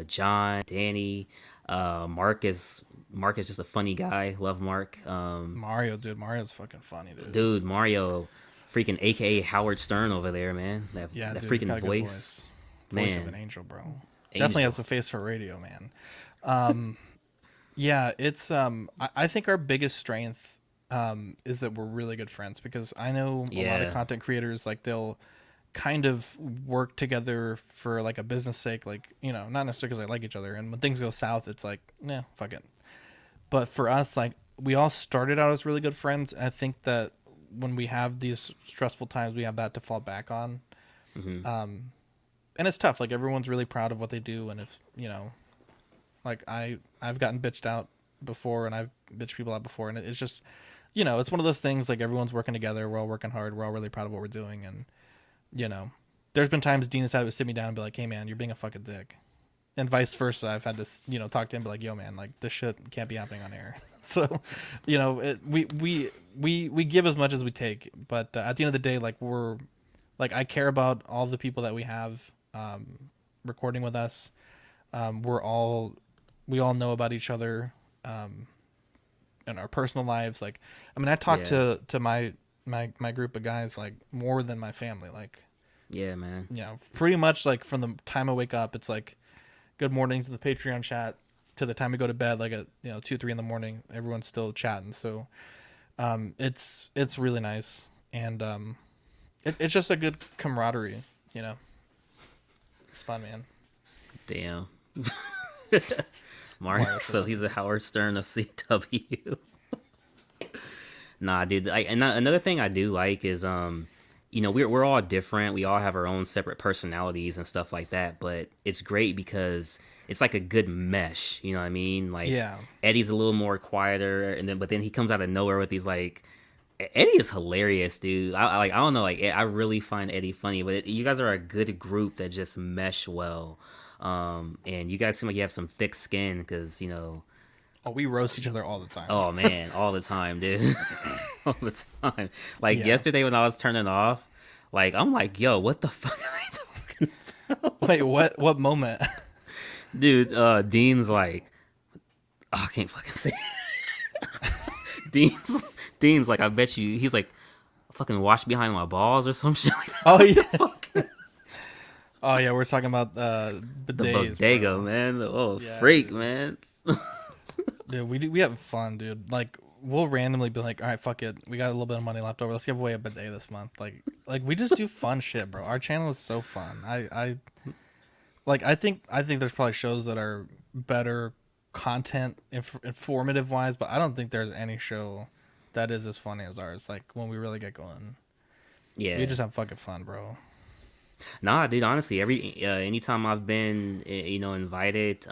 John, Danny, Mark is just a funny guy. Love Mark. Mario, dude, Mario's fucking funny, dude. Dude, Mario, freaking AKA Howard Stern over there, man. That Yeah, that dude, he's got freaking a good voice, voice. Voice of an man. angel, bro. Definitely Angel. has a face for radio, man. Yeah, it's I think our biggest strength is that we're really good friends because I know a lot of Yeah, content creators like they'll kind of work together for like a business sake, like not necessarily because they like each other, and when things go south, it's like, nah, fuck it. But for us, like we all started out as really good friends. And I think that when we have these stressful times, we have that to fall back on. And it's tough. Like everyone's really proud of what they do, and if like I've gotten bitched out before, and I've bitched people out before, and it's just it's one of those things. Like everyone's working together, we're all working hard, we're all really proud of what we're doing, and you know, there's been times Dean has had to sit me down and be like, "Hey man, you're being a fucking dick," and vice versa. I've had to talk to him, and be like, "Yo man, like this shit can't be happening on air." So, we give as much as we take, but at the end of the day, I care about all the people that we have recording with us. We all know about each other in our personal lives. Like, I mean, I talk yeah, to my group of guys like more than my family. Like, yeah, man. pretty much like from the time I wake up, it's like good mornings to the Patreon chat to the time we go to bed, like at 2-3 in the morning. Everyone's still chatting, so it's really nice, and it's just a good camaraderie. It's fun, man. Damn. Mario Mark for says fun. he's a Howard Stern of CW. Nah, dude. Another thing I do like is we're all different. We all have our own separate personalities and stuff like that. But it's great because it's like a good mesh. You know what I mean? Like Yeah. Eddie's a little more quieter, and then he comes out of nowhere with these like. Eddie is hilarious, dude. I don't know, like I really find Eddie funny, but you guys are a good group that just mesh well. And you guys seem like you have some thick skin because Oh, we roast each other all the time. oh man, all the time, dude. All the time. Like Yeah. yesterday when I was turning off, like I'm like, yo, what the fuck am I talking Wait, what? What moment? about? Dude, Dean's like, oh, I can't fucking say Dean's Dean's like, I bet you he's like fucking wash behind my balls or some shit like that. Oh What yeah. the fuck? Oh yeah. We're talking about The bidets, bodega, bro. man. Oh Yeah, freak, dude. man. Dude, we have fun, dude. Like we'll randomly be like, all right, fuck it. We got a little bit of money left over. Let's give away a bidet this month. Like we just do fun shit, bro. Our channel is so fun. I think there's probably shows that are better content informative wise, but I don't think there's any show that is as funny as ours. Like when we really get going, we Yeah. just have fucking fun, bro. Nah, dude. Honestly, anytime I've been, invited,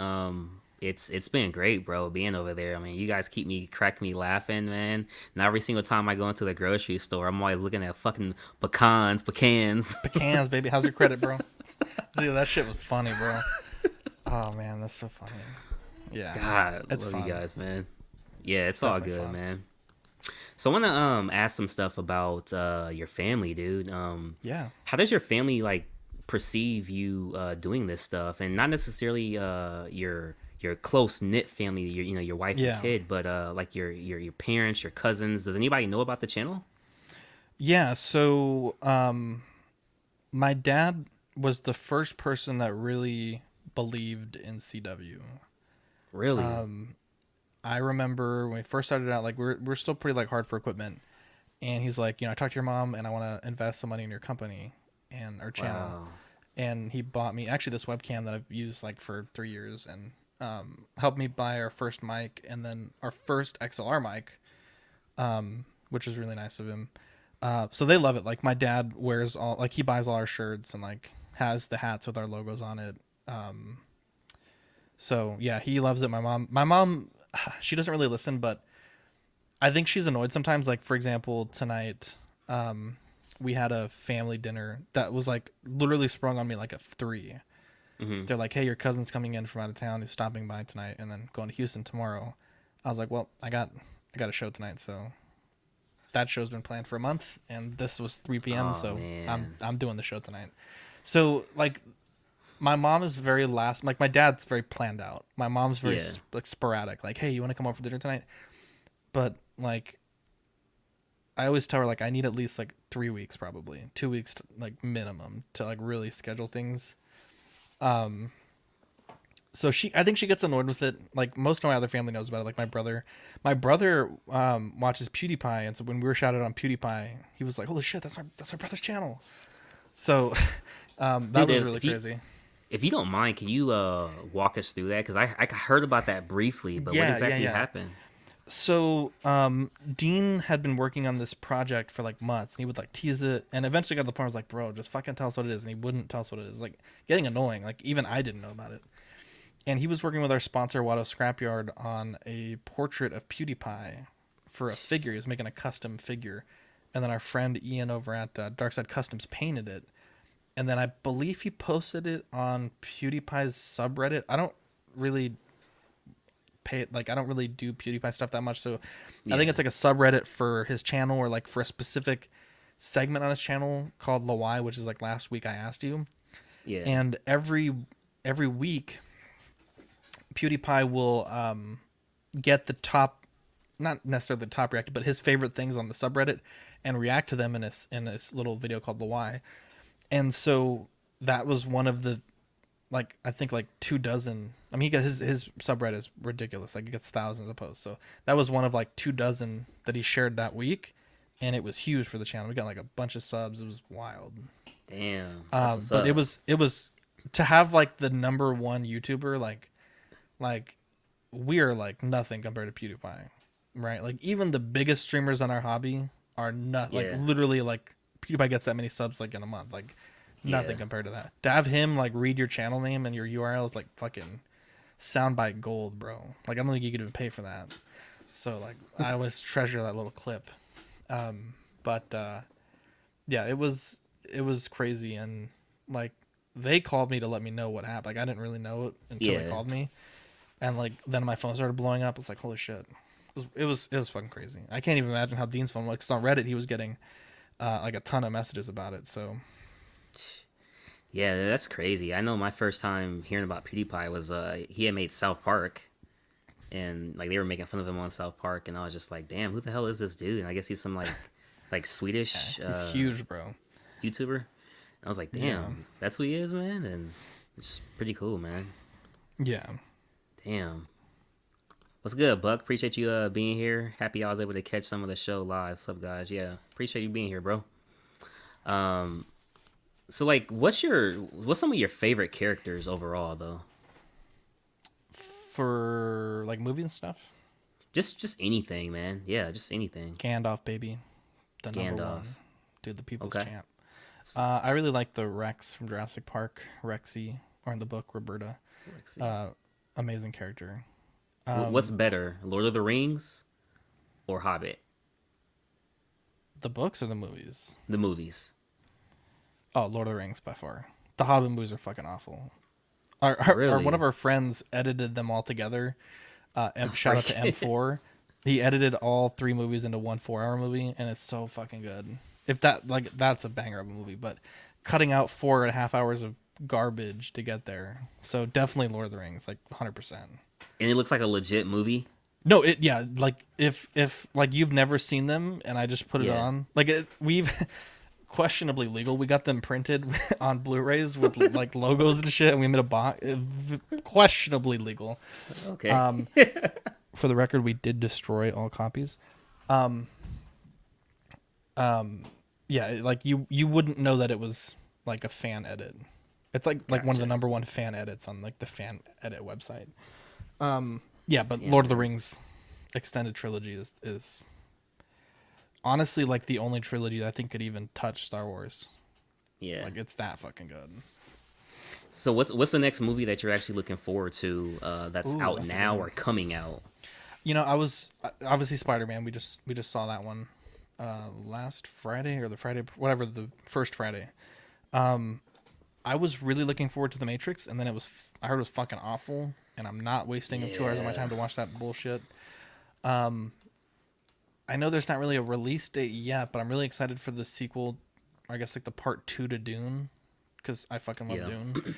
it's been great, bro. Being over there. I mean, you guys crack me laughing, man. And every single time I go into the grocery store, I'm always looking at fucking pecans. Pecans, baby. How's your credit, bro? Dude, that shit was funny, bro. Oh man, that's so funny. Yeah, God, it's love fun. you guys, man. Yeah, it's all Definitely good, fun. man. So I want to ask some stuff about your family, dude. Yeah. How does your family like perceive you doing this stuff, and not necessarily your close knit family, your wife and Yeah. kid, but like your parents, your cousins. Does anybody know about the channel? Yeah, so my dad was the first person that really believed in CW. Really? I remember when we first started out, like we're still pretty like hard for equipment, and he's like, I talked to your mom, and I want to invest some money in your company and our channel, Wow. and he bought me actually this webcam that I've used like for 3 years, and helped me buy our first mic and then our first XLR mic, which was really nice of him. So they love it. Like my dad wears all, like he buys all our shirts and like has the hats with our logos on it. So yeah, he loves it. My mom, she doesn't really listen, but I think she's annoyed sometimes. Like for example, tonight, we had a family dinner that was like literally sprung on me like a 3. Mm-hmm. They're like, "Hey, your cousin's coming in from out of town. He's stopping by tonight, and then going to Houston tomorrow." I was like, "Well, I got a show tonight, so that show's been planned for a month, and this was 3 p.m. Oh So man. I'm doing the show tonight." So like, my mom is very like my dad's very planned out. My mom's very Yeah. like sporadic. Like, "Hey, you want to come over for dinner tonight?" But like, I always tell her like I need at least like 3 weeks, probably 2 weeks, like minimum, to like really schedule things. Um, so I think she gets annoyed with it. Like most of my other family knows about it. Like my brother watches PewDiePie, and so when we were shouted on PewDiePie, he was like, "Holy shit, that's my brother's channel." So that Dude, was really crazy. if you don't mind, can you walk us through that? Because I heard about that briefly, but what exactly Yeah. happened? So Dean had been working on this project for like months, and he would like tease it, and eventually got to the point where I was like, "Bro, just fucking tell us what it is," and he wouldn't tell us what it is. Like getting annoying. Like even I didn't know about it. And he was working with our sponsor Watto Scrapyard on a portrait of PewDiePie for a figure. He was making a custom figure, and then our friend Ian over at Darkside Customs painted it. And then I believe he posted it on PewDiePie's subreddit. I don't really I don't really do PewDiePie stuff that much, so I think Yeah. it's like a subreddit for his channel or like for a specific segment on his channel called Lawai, which is like last week I asked you. Yeah. And every week PewDiePie will get the top, not necessarily the top reacted, but his favorite things on the subreddit and react to them in this little video called The Why. And so that was one of the, like, I think like 24. I mean, he got his subreddit is ridiculous. Like, it gets thousands of posts. So that was one of like 24 that he shared that week. And it was huge for the channel. We got like a bunch of subs. It was wild. Damn. That's what's But up. it was to have like the number one YouTuber, like we're like nothing compared to PewDiePie, right? Like even the biggest streamers on our hobby are not like Yeah. literally like PewDiePie gets that many subs like in a month, like nothing Yeah. compared to that. To have him like read your channel name and your URL is like fucking soundbite gold, bro. Like I don't think you could even pay for that. So like I always treasure that little clip. But yeah, it was crazy, and like they called me to let me know what happened. Like I didn't really know it until they Yeah. called me, and like then my phone started blowing up. It's like holy shit. It was fucking crazy. I can't even imagine how Dean's phone was. 'Cause on Reddit he was getting like a ton of messages about it. So Yeah, that's crazy. I know my first time hearing about PewDiePie was he had made South Park, and like they were making fun of him on South Park, and I was just like, damn, who the hell is this dude? And I guess he's some like Swedish he's huge, bro. YouTuber. And I was like, Yeah, damn, that's who he is, man. And it's pretty cool, man. yeah, Damn. What's good, Buck? Appreciate you being here. Happy I was able to catch some of the show live. What's up, guys? Yeah, appreciate you being here, bro. Um, so like, what's some of your favorite characters overall, though? for like movies and stuff. Just anything, man. Yeah, just anything. Gandalf, baby, the number Gandalf. one, dude, the people's Okay. champ. I really like the Rex from Jurassic Park, Rexy, or in the book Roberta. Let's see. Amazing character. What's better, Lord of the Rings or Hobbit? The books or the movies? The movies. Oh, Lord of the Rings by far. The Hobbit movies are fucking awful. One Really? of our friends edited them all together. Shout out to Frick. M4. He edited all 3 movies into one 4-hour movie, and it's so fucking good. If that like that's a banger of a movie, but cutting out 4.5 hours of garbage to get there. So definitely Lord of the Rings, like 100%. And it looks like a legit movie. No, like if like you've never seen them and I just put it Yeah. on, like we've questionably legal. We got them printed on Blu-rays with like logos and shit, and we made a box. Questionably legal. Okay. For the record, we did destroy all copies. Yeah, like you wouldn't know that it was like a fan edit. It's like one of the Gotcha. number one fan edits on like the fan edit website. Yeah, but Yeah, Lord of the man. Rings extended trilogy is honestly like the only trilogy that I think could even touch Star Wars. Yeah. Like it's that fucking good. So what's the next movie that you're actually looking forward to? That's Ooh, out that's a good now one. or coming out? I was obviously Spider-Man. We just saw that one last Friday or the Friday whatever the first Friday. I was really looking forward to The Matrix, and then I heard it was fucking awful, and I'm not wasting 2 hours of my Yeah. time to watch that bullshit. I know there's not really a release date yet, but I'm really excited for the sequel. I guess like the part 2 to Dune, because I fucking love Yeah. Dune.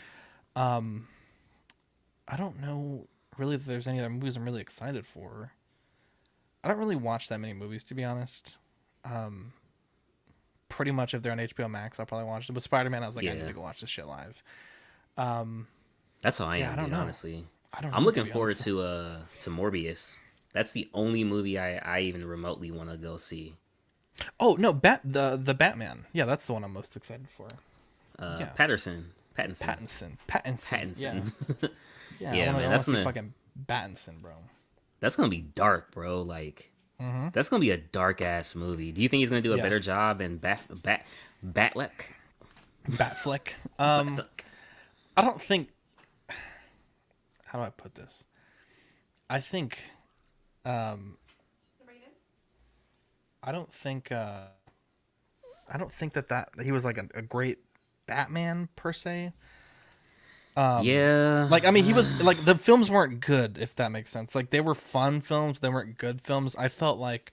I don't know really if there's any other movies I'm really excited for. I don't really watch that many movies, to be honest. Pretty much if they're on HBO Max, I'll probably watch them. But Spider Man, I was like, I need Yeah. to go watch this shit live. That's how I Yeah, I am, don't dude, know. honestly. I don't I'm know, to looking be forward honest. to Morbius. That's the only movie I even remotely want to go see. Oh no, the Batman. Yeah, that's the one I'm most excited for. Yeah, Pattinson. Pattinson. Yeah, Pattinson. yeah. I Yeah, want to. man, I want to see fucking Battinson, bro. that's gonna be dark, bro. Like that's gonna be a dark ass movie. Do you think he's gonna do a Yeah, better job than Batfleck? Batfleck. Batfleck. I don't think. How do I put this? I think. I don't think. I don't think that he was like a great Batman per se. Yeah. Like I mean, he was like the films weren't good, if that makes sense. Like they were fun films, they weren't good films. I felt like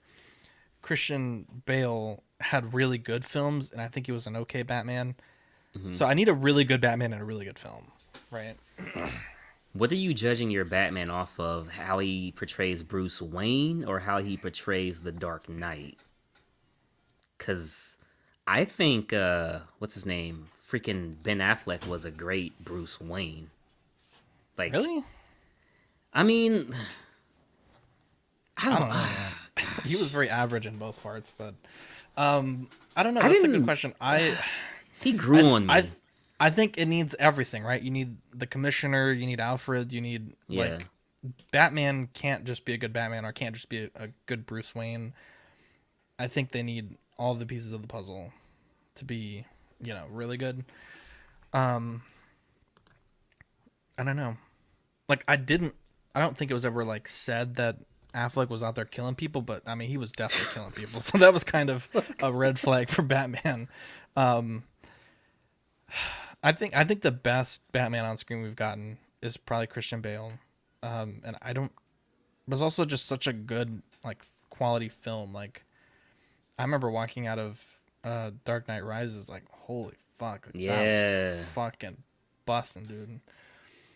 Christian Bale had really good films, and I think he was an okay Batman. So I need a really good Batman and a really good film, right? What are you judging your Batman off of? How he portrays Bruce Wayne or how he portrays the Dark Knight? Cause I think what's his name? Freaking Ben Affleck was a great Bruce Wayne. Like, Really? I mean, I I don't. don't know, man. He was very average in both parts, but I don't know. I That's a good didn't. question. I He I grew on I me. I think it needs everything, right? You need the commissioner, you need Alfred, you need Yeah. like Batman can't just be a good Batman or can't just be a good Bruce Wayne. I think they need all the pieces of the puzzle to be, really good. I don't know. Like I don't think it was ever like said that Affleck was out there killing people, but I mean he was definitely killing people. So that was kind of a red flag for Batman. Um I think the best Batman on screen we've gotten is probably Christian Bale. And I don't it was also just such a good like quality film. Like I remember walking out of Dark Knight Rises like holy fuck, like, that was Yeah. fucking busting, dude.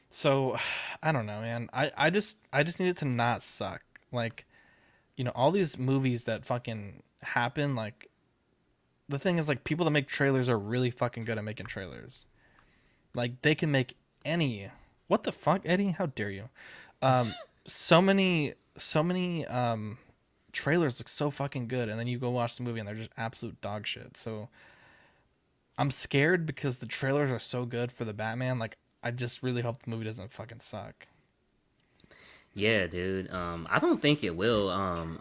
So I don't know, man. I just need it to not suck. Like, all these movies that fucking happen, like the thing is like people that make trailers are really fucking good at making trailers. Like they can make any what the fuck, Eddie? How dare you? Um so many trailers look so fucking good and then you go watch the movie and they're just absolute dog shit. So I'm scared because the trailers are so good for the Batman. Like I just really hope the movie doesn't fucking suck. Yeah, dude. I don't think it will.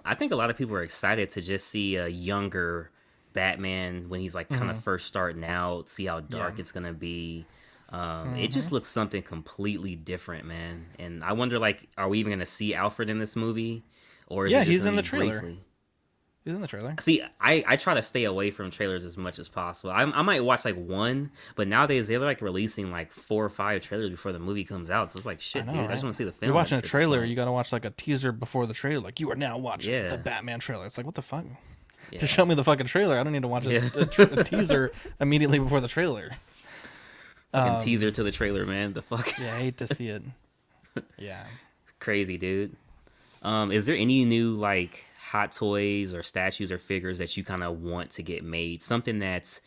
I think a lot of people are excited to just see a younger Batman when he's like kind of Mm-hmm. first starting out, see how Yeah. dark it's gonna be. It Mm-hmm. just looks something completely different, man. And I wonder, like, are we even gonna see Alfred in this movie, or is it Yeah, just he's gonna in be the trailer. briefly? He's in the trailer. See, I try to stay away from trailers as much as possible. I might watch like one, but nowadays they're like releasing like 4 or 5 trailers before the movie comes out. So it's like, I shit, know, dude. I just right? want to see the You're film watching a at this trailer, point. you gotta watch like a teaser before the trailer. Like you are now watching the Yeah, Batman trailer. It's like what the fuck? Just yeah, show me the fucking trailer. I don't need to watch a, yeah. a teaser immediately before the trailer. Fucking teaser to the trailer, man. The fuck, Yeah, I hate to see it. Yeah. crazy, dude. Is there any new like hot toys or statues or figures that you kind of want to get made? Something that's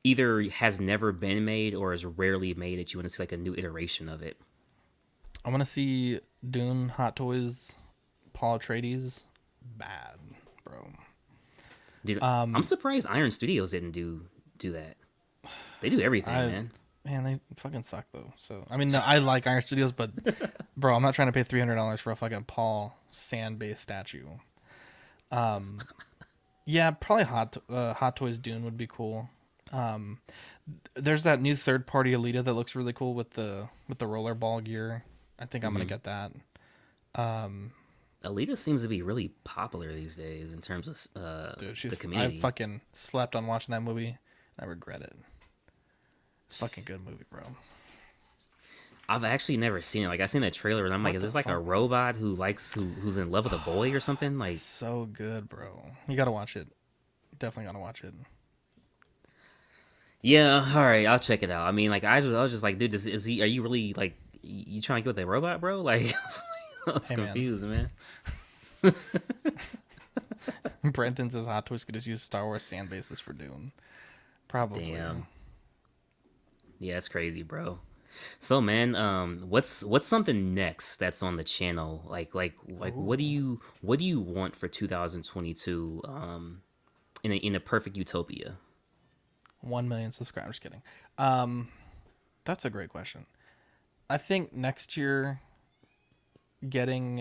either has never been made or is rarely made that you want to see like a new iteration of it. I want to see Dune Hot Toys Paul Atreides bad, bro. Dude, I'm surprised Iron Studios didn't do that. They do everything, I man. Man, they fucking suck though. So I mean, no, I like Iron Studios, but bro, I'm not trying to pay $300 for a fucking Paul sand based statue. Um, yeah, probably Hot Toys Dune would be cool. Um, there's that new third party Alita that looks really cool with the rollerball gear. I think I'm gonna Hmm. get that. Um, Alita seems to be really popular these days in terms of dude, the I community. fucking slept on watching that movie. I regret it. It's a fucking good movie, bro. I've actually never seen it. Like I seen the trailer and I'm like, What is the this like a fuck? robot who's in love with a boy or something? Like, So good, bro. You gotta watch it. Definitely gotta watch it. yeah, all right, I'll check it out. I mean, like I was just like, dude, is he? Are you really like you trying to get with a robot, bro? Like, I was Hey man, confused, man. Brenton says Hot Toys could just use Star Wars sand bases for Dune. Probably. Damn, yeah, it's crazy, bro. So, man, what's something next that's on the channel? Like, Ooh. what do you want for 2022? In a perfect utopia. 1 million subscribers. Kidding. Um, that's a great question. I think getting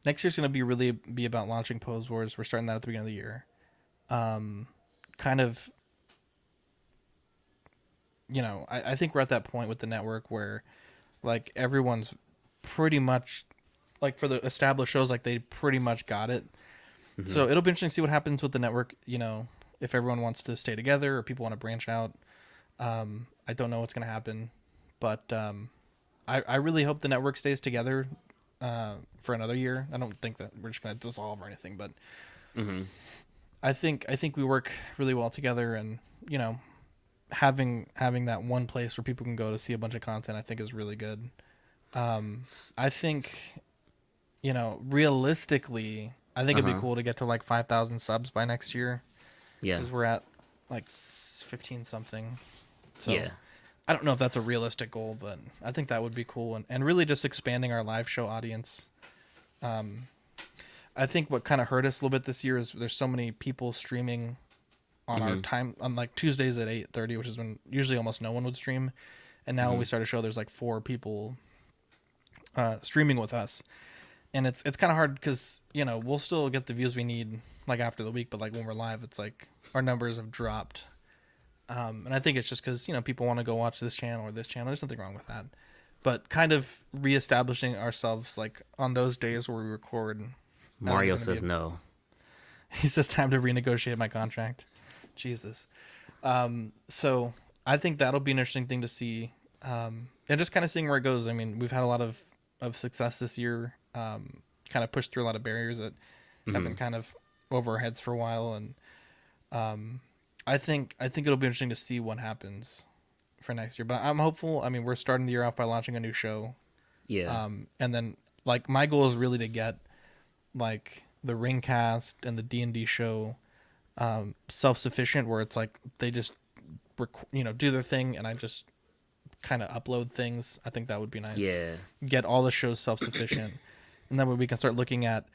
next year's gonna be about launching Pose Wars. We're starting that at the beginning of the year. Um, kind of, I think we're at that point with the network where like everyone's pretty much like for the established shows, like they pretty much got it. Hmm. So it'll be interesting to see what happens with the network. If everyone wants to stay together or people want to branch out. I don't know what's gonna happen, but I really hope the network stays together for another year. I don't think that we're just gonna dissolve or anything, but Hmm. I think we work really well together, and having that one place where people can go to see a bunch of content, I think is really good. I think realistically, I think Uh it'd be huh. cool to get to like 5,000 subs by next year Yeah. because we're at like 15 something. So Yeah. I don't know if that's a realistic goal, but I think that would be cool, and really just expanding our live show audience. Um, I think what kind of hurt us a little bit this year is there's so many people streaming on our Hmm. time on like Tuesdays at 8:30, which is when usually almost no one would stream, and now when Hmm. we start a show, there's like four people streaming with us, and it's kind of hard because we'll still get the views we need like after the week, but like when we're live, it's like our numbers have dropped. And I think it's just because people want to go watch this channel or this channel. There's nothing wrong with that, but kind of reestablishing ourselves like on those days where we record, I think Mario is going to says be. no. He says time to renegotiate my contract. Jesus. So I think that'll be an interesting thing to see, and just kind of seeing where it goes. I mean, we've had a lot of success this year. Kind of pushed through a lot of barriers that have Hmm. been kind of over our heads for a while, and um, I think it'll be interesting to see what happens for next year. But I'm hopeful. I mean, we're starting the year off by launching a new show, Yeah. and then like my goal is really to get like the Ringcast and the D&D show self-sufficient, where it's like they just do their thing, and I just kind of upload things. I think that would be nice. Yeah. Get all the shows self-sufficient, and then we can start looking at,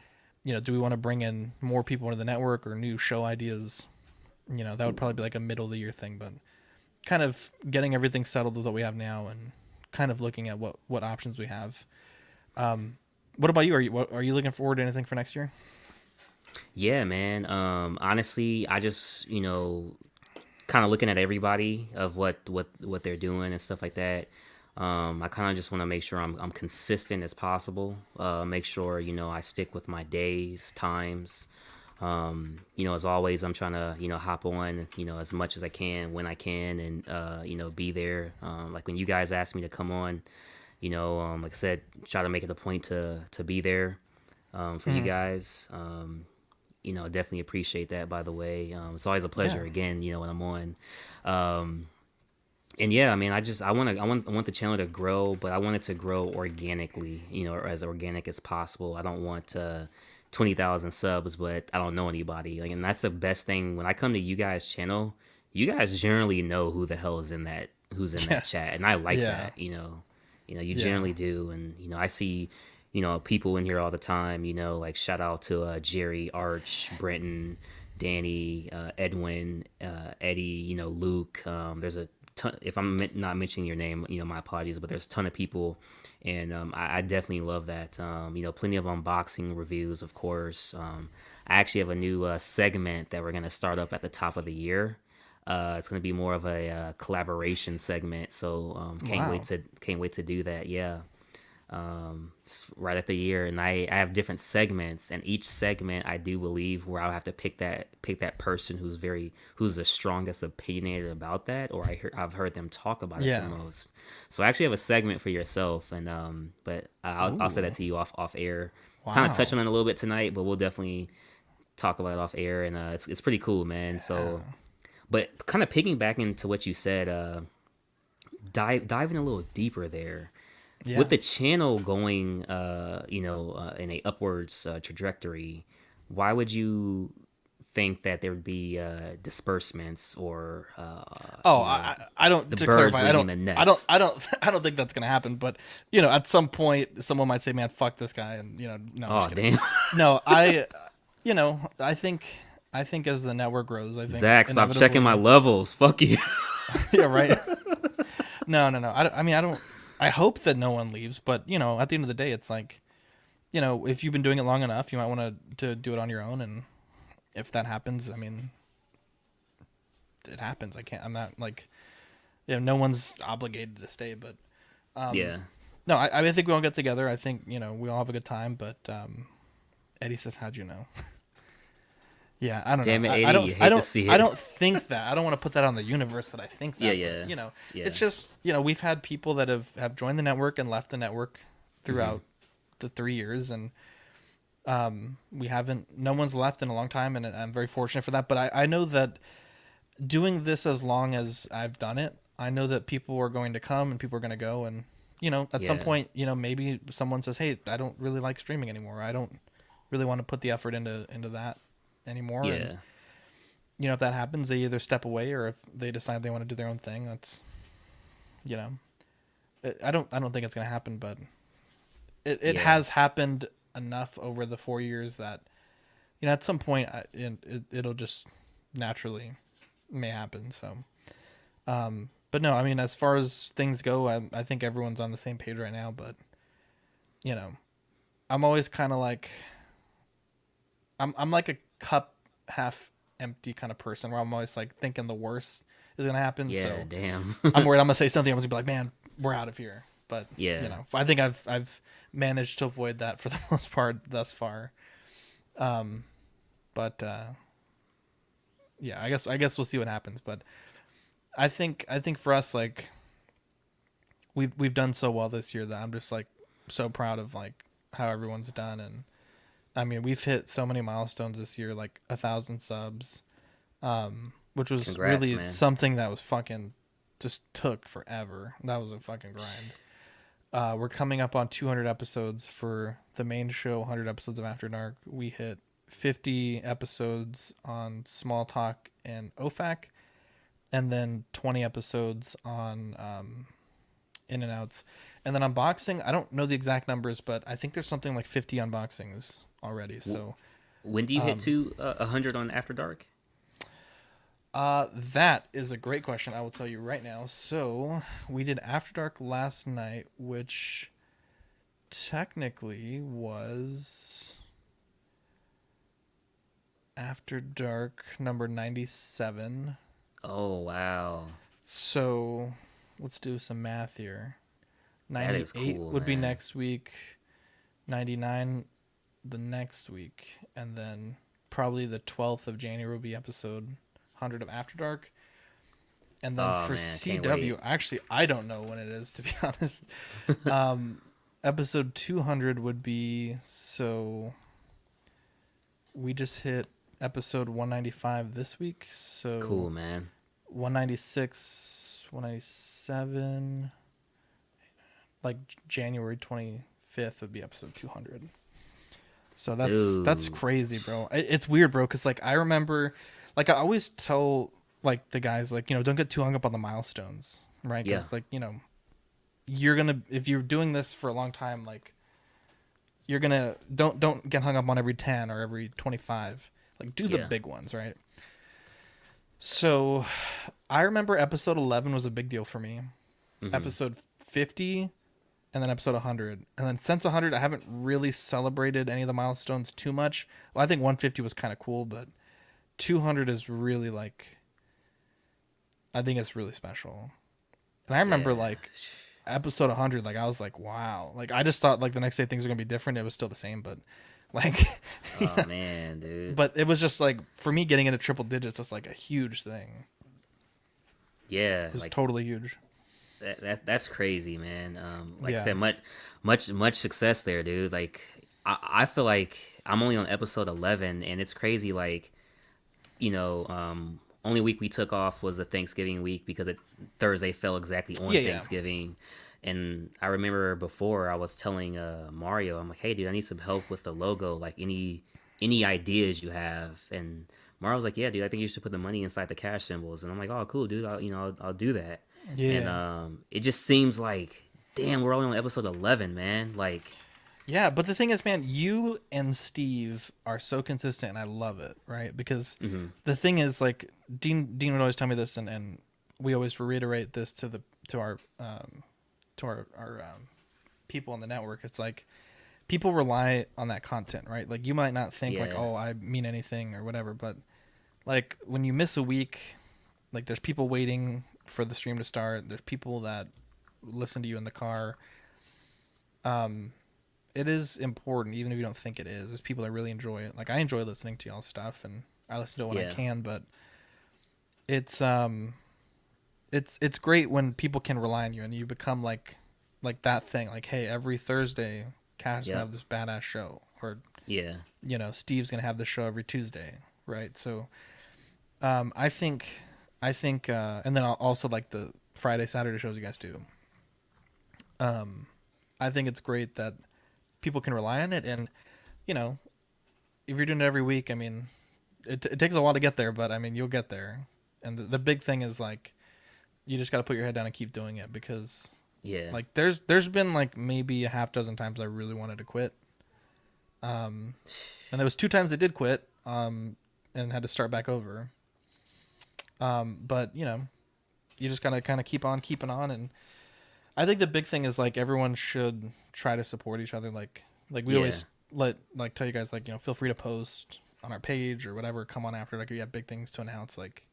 do we want to bring in more people into the network or new show ideas? That would probably be like a middle of the year thing, but kind of getting everything settled with what we have now, and kind of looking at what options we have. What about you? Are you looking forward to anything for next year? Yeah, man. Honestly, I just kind of looking at everybody of what they're doing and stuff like that. I kind of just want to make sure I'm consistent as possible. Make sure I stick with my days, times. As always, I'm trying to hop on as much as I can when I can, and be there. Like when you guys ask me to come on, like I said, try to make it a point to be there for you Mm-hmm. guys. Definitely appreciate that. By the way, it's always a Yeah. pleasure again. When I'm on. And yeah, I mean, I want the channel to grow, but I want it to grow organically. Or as organic as possible. I don't want 20,000 subs, but I don't know anybody. Like, and that's the best thing when I come to you guys' channel. You guys generally know who the hell is in that, who's in Yeah. that chat, and I like Yeah. that. You Yeah. generally do, and I see people in here all the time. Like shout out to Jerry, Arch, Brenton, Danny, Edwin, Eddie. Luke. There's a if I'm not mentioning your name, my apologies, but there's a ton of people, and I definitely love that. Plenty of unboxing reviews, of course. I actually have a new segment that we're gonna start up at the top of the year. It's gonna be more of a collaboration segment, so Wow. can't wait to do that. Yeah, right at the year, and I have different segments, and each segment I do believe where I'll have to pick that person who's the strongest opinionated about that, or I've heard them talk about it the Yeah. most. So I actually have a segment for yourself, and but I'll say that Ooh. to you off air. Kind of touching Wow. on it a little bit tonight, but we'll definitely talk about it off air, and it's pretty cool, man. Yeah. So, but kind of piggybacking into what you said, diving a little deeper there Yeah. with the channel going, in a upwards trajectory. Why would you think that there would be disbursements or Oh, I don't. the To birds clarify, leaving the nest? I don't think that's gonna happen. But at some point, someone might say, "Man, fuck this guy," and no, I'm just Oh kidding. damn, No, I think as the network grows, I think Zach, stop checking my inevitably, levels. Fuck you. yeah, right. No, no, no. I mean, I don't. I hope that no one leaves, but at the end of the day, it's like, if you've been doing it long enough, you might want to do it on your own, and if that happens, I mean, it happens. I can't. I'm not like, no one's obligated to stay, but Yeah, no, I think we all get together. I think we all have a good time, but Eddie says, "How'd you know?" Yeah, I don't know. damn it, I Eddie, don't. you I hate to don't. see I it. don't think that. I don't want to put that on the universe that I think that. Yeah, But, yeah, yeah. it's just we've had people that have joined the network and left the network throughout the 3 years, and we haven't. No one's left in a long time, and I'm very fortunate for that. But I know that doing this as long as I've done it, I know that people are going to come and people are going to go, and at some Yeah, point, maybe someone says, "Hey, I don't really like streaming anymore. I don't really want to put the effort into that anymore," and yeah, if that happens, they either step away or if they decide they want to do their own thing. That's you know, I don't think it's gonna happen, but it yeah, has happened enough over the 4 years that at some point it'll just naturally may happen. So, but no, I mean, as far as things go, I think everyone's on the same page right now. But you know, I'm always kind of like I'm like a cup half empty kind of person where I'm always like thinking the worst is gonna happen. yeah. So Damn. I'm worried I'm gonna say something. I'm gonna be like, man, we're out of here. But Yeah, I think I've managed to avoid that for the most part thus far. Um, but yeah, I guess we'll see what happens. But I think for us, like we've done so well this year that I'm just like so proud of like how everyone's done. And I mean, we've hit so many milestones this year, like 1,000 subs, which was congrats, really man. something that was fucking just took forever. That was a fucking grind. We're coming up on 200 episodes for the main show, 100 episodes of After Dark. We hit 50 episodes on Small Talk and OFAC, and then 20 episodes on In and Outs. And then unboxing, I don't know the exact numbers, but I think there's something like 50 unboxings already. So When do you hit to 100 on After Dark? that is a great question. I will tell you right now. So we did After Dark last night, which technically was After Dark number 97. Oh wow, So let's do some math here. that is 98 cool, would be man. next week, 99 the next week, and then probably the 12th of January will be episode 100 of After Dark. And then Oh for man, can't CW, wait. actually, I don't know when it is, to be honest. Um, episode 200 would be, so we just hit episode 195 this week. So Cool, man. 196, 197, like January 25th would be episode 200. So that's Dude. crazy, bro. It's weird, bro, because like I remember, like I always tell like the guys like don't get too hung up on the milestones, right? Yeah, Because like you're gonna, if you're doing this for a long time, like you're gonna don't get hung up on every 10 or every 25. Like do the yeah, big ones, right? So, I remember episode 11 was a big deal for me. Mm-hmm. Episode 50, and then episode 100. And then since 100, I haven't really celebrated any of the milestones too much. Well, I think 150 was kind of cool, but 200 is really like, I think it's really special. And I remember Yeah. like episode 100, like I was like, wow. Like I just thought like the next day things were going to be different. It was still the same, but like, Oh man, dude. but it was just like, for me, getting into triple digits was like a huge thing. Yeah, It was like totally huge. that's crazy, man. Like I Yeah. said, much success there, dude. Like I feel like I'm only on episode 11, and it's crazy. Like only week we took off was the Thanksgiving week because Thursday fell exactly on Yeah, yeah. Thanksgiving. And I remember before I was telling Mario, I'm like, hey, dude, I need some help with the logo. Like any ideas you have. And Mario was like, yeah, dude, I think you should put the money inside the cash symbols. And I'm like, oh, cool, dude. I'll do that. And Yeah. it just seems like, damn, we're only on episode 11, man. Like, Yeah, but the thing is, man, you and Steve are so consistent, and I love it, right? Because mm-hmm, the thing is, like Dean would always tell me this, and we always reiterate this to our people on the network. It's like people rely on that content, right? Like you might not think like, yeah, oh, I mean anything or whatever, but like when you miss a week, like there's people waiting for the stream to start. There's people that listen to you in the car. Um, it is important, even if you don't think it is. There's people that really enjoy it. Like I enjoy listening to y'all's stuff, and I listen to it when I yeah, can. But it's it's great when people can rely on you, and you become like that thing. Like, hey, every Thursday, Cash gonna yep, have this badass show, or yeah, Steve's gonna have the show every Tuesday, right? So, I think, and then also like the Friday, Saturday shows you guys do. I think it's great that people can rely on it, and you know, if you're doing it every week, I mean, it takes a while to get there, but I mean, you'll get there. And the big thing is like, you just got to put your head down and keep doing it, because yeah, like there's been like maybe a half dozen times I really wanted to quit. And there was two times I did quit, and had to start back over. But you just gotta kind of keep on keeping on, and I think the big thing is like everyone should try to support each other. Like we yeah, always tell you guys, like, feel free to post on our page or whatever. Come on after, like, if you have big things to announce. Like,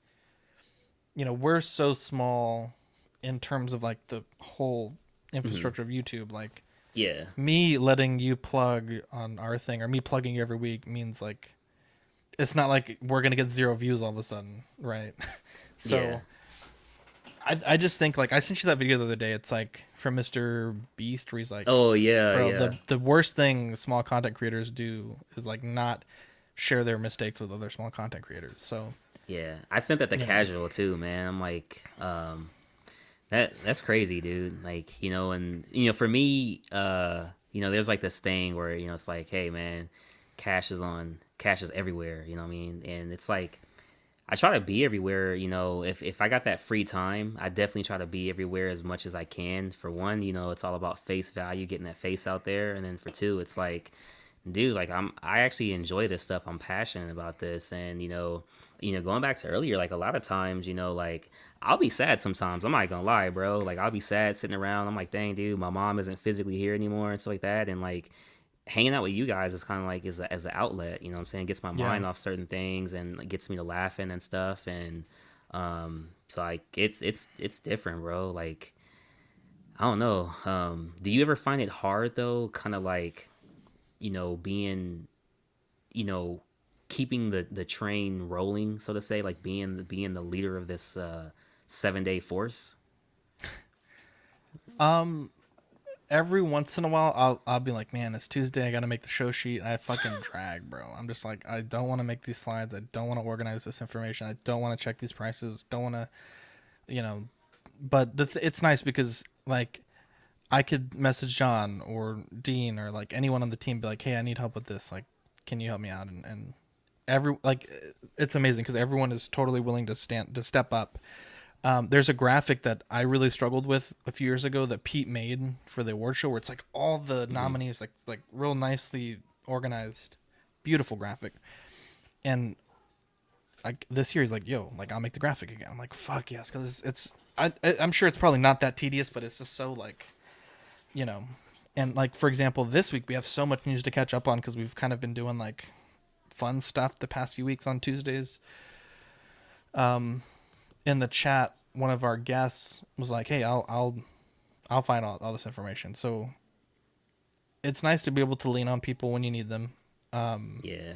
we're so small in terms of like the whole mm-hmm, infrastructure of YouTube. Like yeah, me letting you plug on our thing, or me plugging you every week, means like it's not like we're gonna get 0 views all of a sudden, right? yeah. So I just think, like, I sent you that video the other day. It's like from Mr. Beast, where he's like, Oh yeah, bro, yeah. the worst thing small content creators do is like not share their mistakes with other small content creators. So Yeah, I sent that to you know, casual too, man. I'm like, that's crazy, dude. Like, and for me, there's like this thing where it's like, hey, man, cash is everywhere. You know what I mean? And it's like, I try to be everywhere. If I got that free time, I definitely try to be everywhere as much as I can. For one, it's all about face value, getting that face out there, and then for two, it's like, dude, like I actually enjoy this stuff. I'm passionate about this, and going back to earlier, like a lot of times, like I'll be sad sometimes. I'm not gonna lie, bro. Like I'll be sad sitting around. I'm like, dang, dude, my mom isn't physically here anymore and stuff like that, and like hanging out with you guys is kind of like as an outlet. You know what I'm saying? Gets my yeah. mind off certain things and like, gets me to laughing and stuff, and so like it's different, bro. Like I don't know. Do you ever find it hard though? Kind of like being, you know, keeping the train rolling, so to say, like being the leader of this 7-day force. Um, every once in a while, I'll be like, man, it's Tuesday. I gotta make the show sheet. I fucking drag, bro. I'm just like, I don't want to make these slides. I don't want to organize this information. I don't want to check these prices. Don't want to, you know. But it's nice because like I could message John or Dean or like anyone on the team, be like, hey, I need help with this. Like, can you help me out? And every like it's amazing because everyone is totally willing to step up. There's a graphic that I really struggled with a few years ago that Pete made for the award show, where it's like all the Mm-hmm. nominees like real nicely organized, beautiful graphic. And like this year he's like, yo, like I'll make the graphic again. I'm like, fuck yes, because I'm sure it's probably not that tedious, but it's just so like, you know, and like for example, this week we have so much news to catch up on because we've kind of been doing like fun stuff the past few weeks on Tuesdays. In the chat, one of our guests was like, hey, I'll find all this information. So it's nice to be able to lean on people when you need them. Yeah.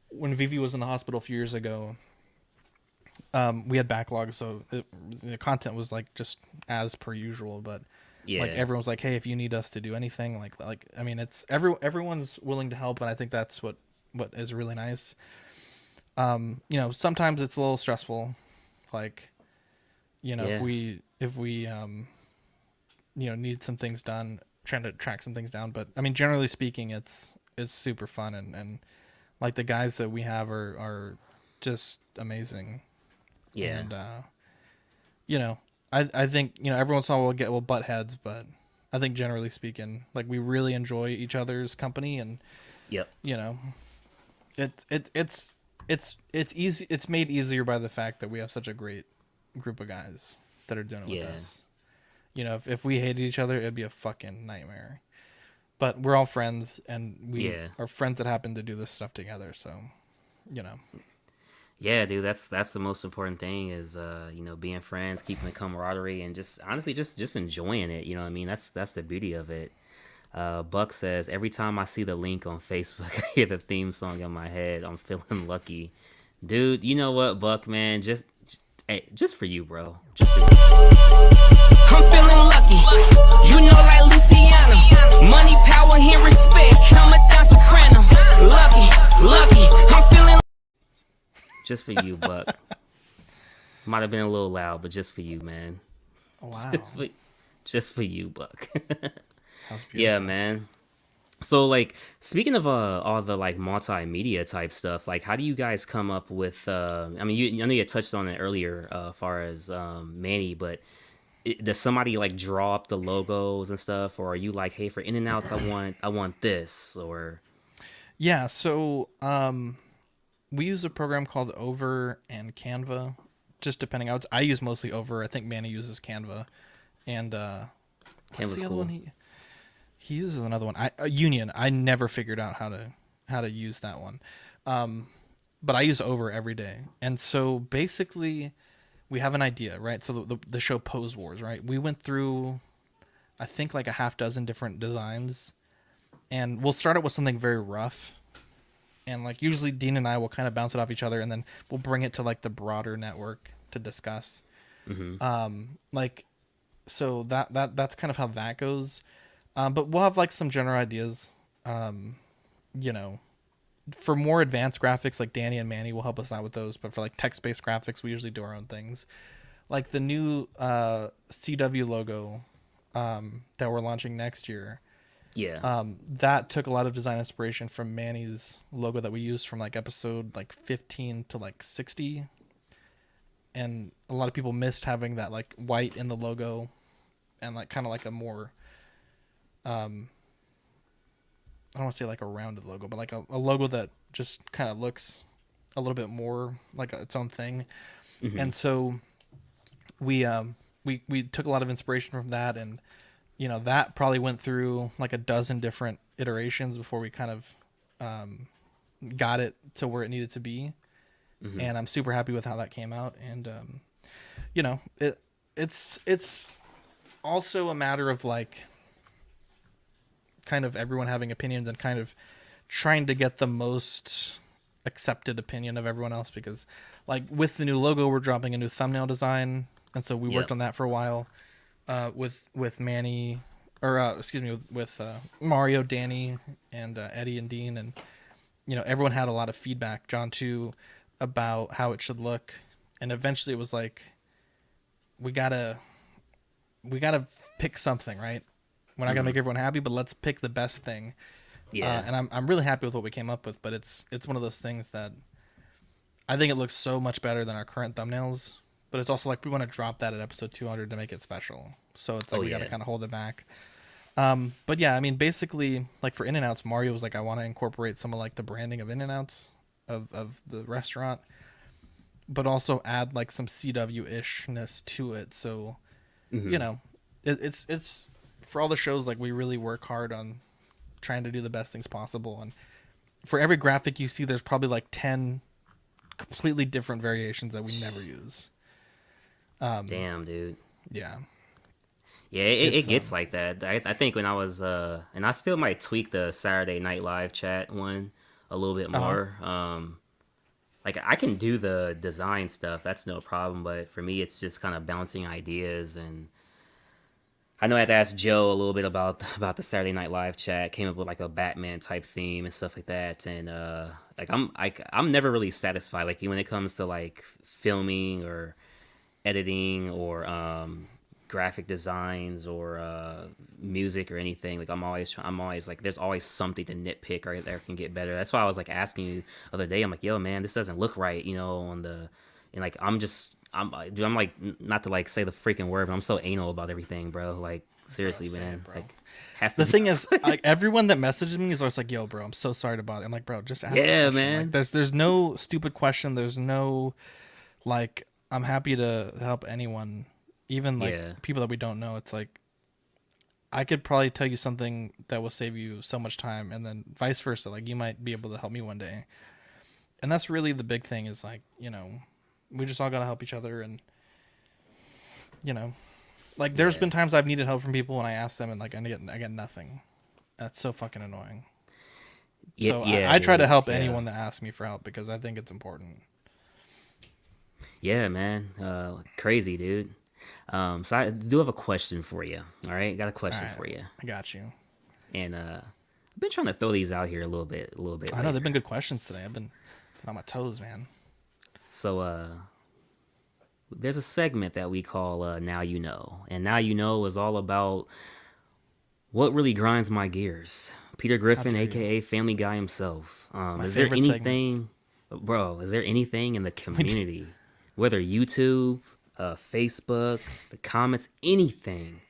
When Vivi was in the hospital a few years ago, we had backlogs, so the content was like just as per usual. But Yeah. like everyone's like, hey, if you need us to do anything, like I mean, it's everyone's willing to help, and I think that's what is really nice. You know, sometimes it's a little stressful, like, you know, Yeah. if we you know, need some things done, trying to track some things down. But I mean, generally speaking, it's super fun, and like the guys that we have are just amazing. Yeah. And you know, I think, you know, every once in a while we'll butt heads, but I think generally speaking, like we really enjoy each other's company, and Yep. you know, it's easy. It's made easier by the fact that we have such a great group of guys that are doing it with us. You know, if we hated each other, it'd be a fucking nightmare. But we're all friends, and we are friends that happen to do this stuff together. So, you know. Yeah, dude, that's the most important thing is you know, being friends, keeping the camaraderie, and just honestly just enjoying it. You know what I mean? That's the beauty of it. Buck says, every time I see the link on Facebook, I hear the theme song in my head. I'm feeling lucky, dude. You know what, Buck, man? Hey, just for you, bro. Just for you. I'm feeling lucky, you know, like Luciano. Money, power, and respect, coming down soprano. Lucky, I'm feeling. Just for you, Buck. Might have been a little loud, but just for you, man. Wow. Just for you, Buck. That's beautiful. Yeah, man. So, like, speaking of all the like multimedia type stuff, like, how do you guys come up with? I mean, I know you had touched on it earlier, as far as Manny, but does somebody like draw up the logos and stuff, or are you like, hey, for in and outs, I want this, or? Yeah. So, we use a program called Over and Canva, just depending out. I use mostly Over. I think Manny uses Canva, and Canva's cool. He uses another one. Union. I never figured out how to use that one, but I use Over every day. And so basically, we have an idea, right? So the show Pose Wars, right? We went through, I think, like a half dozen different designs, and we'll start it with something very rough. And like usually Dean and I will kind of bounce it off each other, and then we'll bring it to like the broader network to discuss. Like, so that's kind of how that goes. But we'll have like some general ideas. You know, for more advanced graphics, like Danny and Manny will help us out with those. But for like text-based graphics, we usually do our own things. Like the new CW logo that we're launching next year. Yeah. That took a lot of design inspiration from Manny's logo that we used from like episode like 15 to like 60. And a lot of people missed having that like white in the logo, and like kind of like a more I don't want to say like a rounded logo, but like a logo that just kind of looks a little bit more like its own thing. And so we took a lot of inspiration from that, and you know, that probably went through like a dozen different iterations before we kind of got it to where it needed to be. And I'm super happy with how that came out. And you know, it's also a matter of like kind of everyone having opinions and kind of trying to get the most accepted opinion of everyone else, because like with the new logo, we're dropping a new thumbnail design, and so we worked on that for a while with Manny, or excuse me, with Mario, Danny, and Eddie and Dean, and you know, everyone had a lot of feedback, John too, about how it should look. And eventually it was like, we gotta pick something, right? We're not gonna make everyone happy, but let's pick the best thing. Yeah. And I'm really happy with what we came up with, but it's one of those things that I think it looks so much better than our current thumbnails, but it's also like we want to drop that at episode 200 to make it special. So it's like we got to kind of hold it back. But yeah, I mean, basically, like for In-N-Outs, Mario was like, I want to incorporate some of like the branding of In-N-Outs of the restaurant. but also add like some CW-ishness to it. So, Mm-hmm. you know, it's for all the shows, like we really work hard on trying to do the best things possible. And for every graphic you see, there's probably like 10 completely different variations that we never use. Damn, dude. Yeah. Yeah, it It's, gets like that. I think when I was and I still might tweak the Saturday Night Live chat one a little bit more. Like I can do the design stuff, that's no problem, but for me it's just kind of bouncing ideas. And I know I had to ask Joe a little bit about the Saturday Night Live chat. Came up with like a Batman type theme and stuff like that. And I'm never really satisfied. Like when it comes to like filming or editing or graphic designs or music or anything. Like I'm always like, there's always something to nitpick or that can get better. That's why I was like asking you the other day. I'm like, yo, man, this doesn't look right, on the, and like I'm like, not to like say the freaking word, but I'm so anal about everything, bro. Like seriously, Bro, man. bro. Like has to The be- thing is, like everyone that messages me is always like, "Yo, bro, I'm so sorry about it." I'm like, "Bro, just ask." the Yeah, question. man. Like, there's no stupid question. There's no like, I'm happy to help anyone, even like Yeah. people that we don't know. It's like I could probably tell you something that will save you so much time, and then vice versa. Like you might be able to help me one day, and that's really the big thing. Is like, we just all gotta help each other, and like there's Yeah. been times I've needed help from people, and I ask them, and like I get nothing. That's so fucking annoying. Yeah, So yeah, I try to dude. help Yeah. anyone that asks me for help because I think it's important. Yeah, man. Crazy, dude. So I do have a question for you. All right, got a question Alright. for you, I got you. and I've been trying to throw these out here a little bit. I know later. they've been good questions today. I've been on my toes, man. So there's a segment that we call Now You Know, and Now You Know is all about what really grinds my gears. Peter Griffin, dare you. aka Family Guy himself. My Is there favorite segment. anything, bro? Is there anything in the community, whether YouTube, Facebook, the comments, anything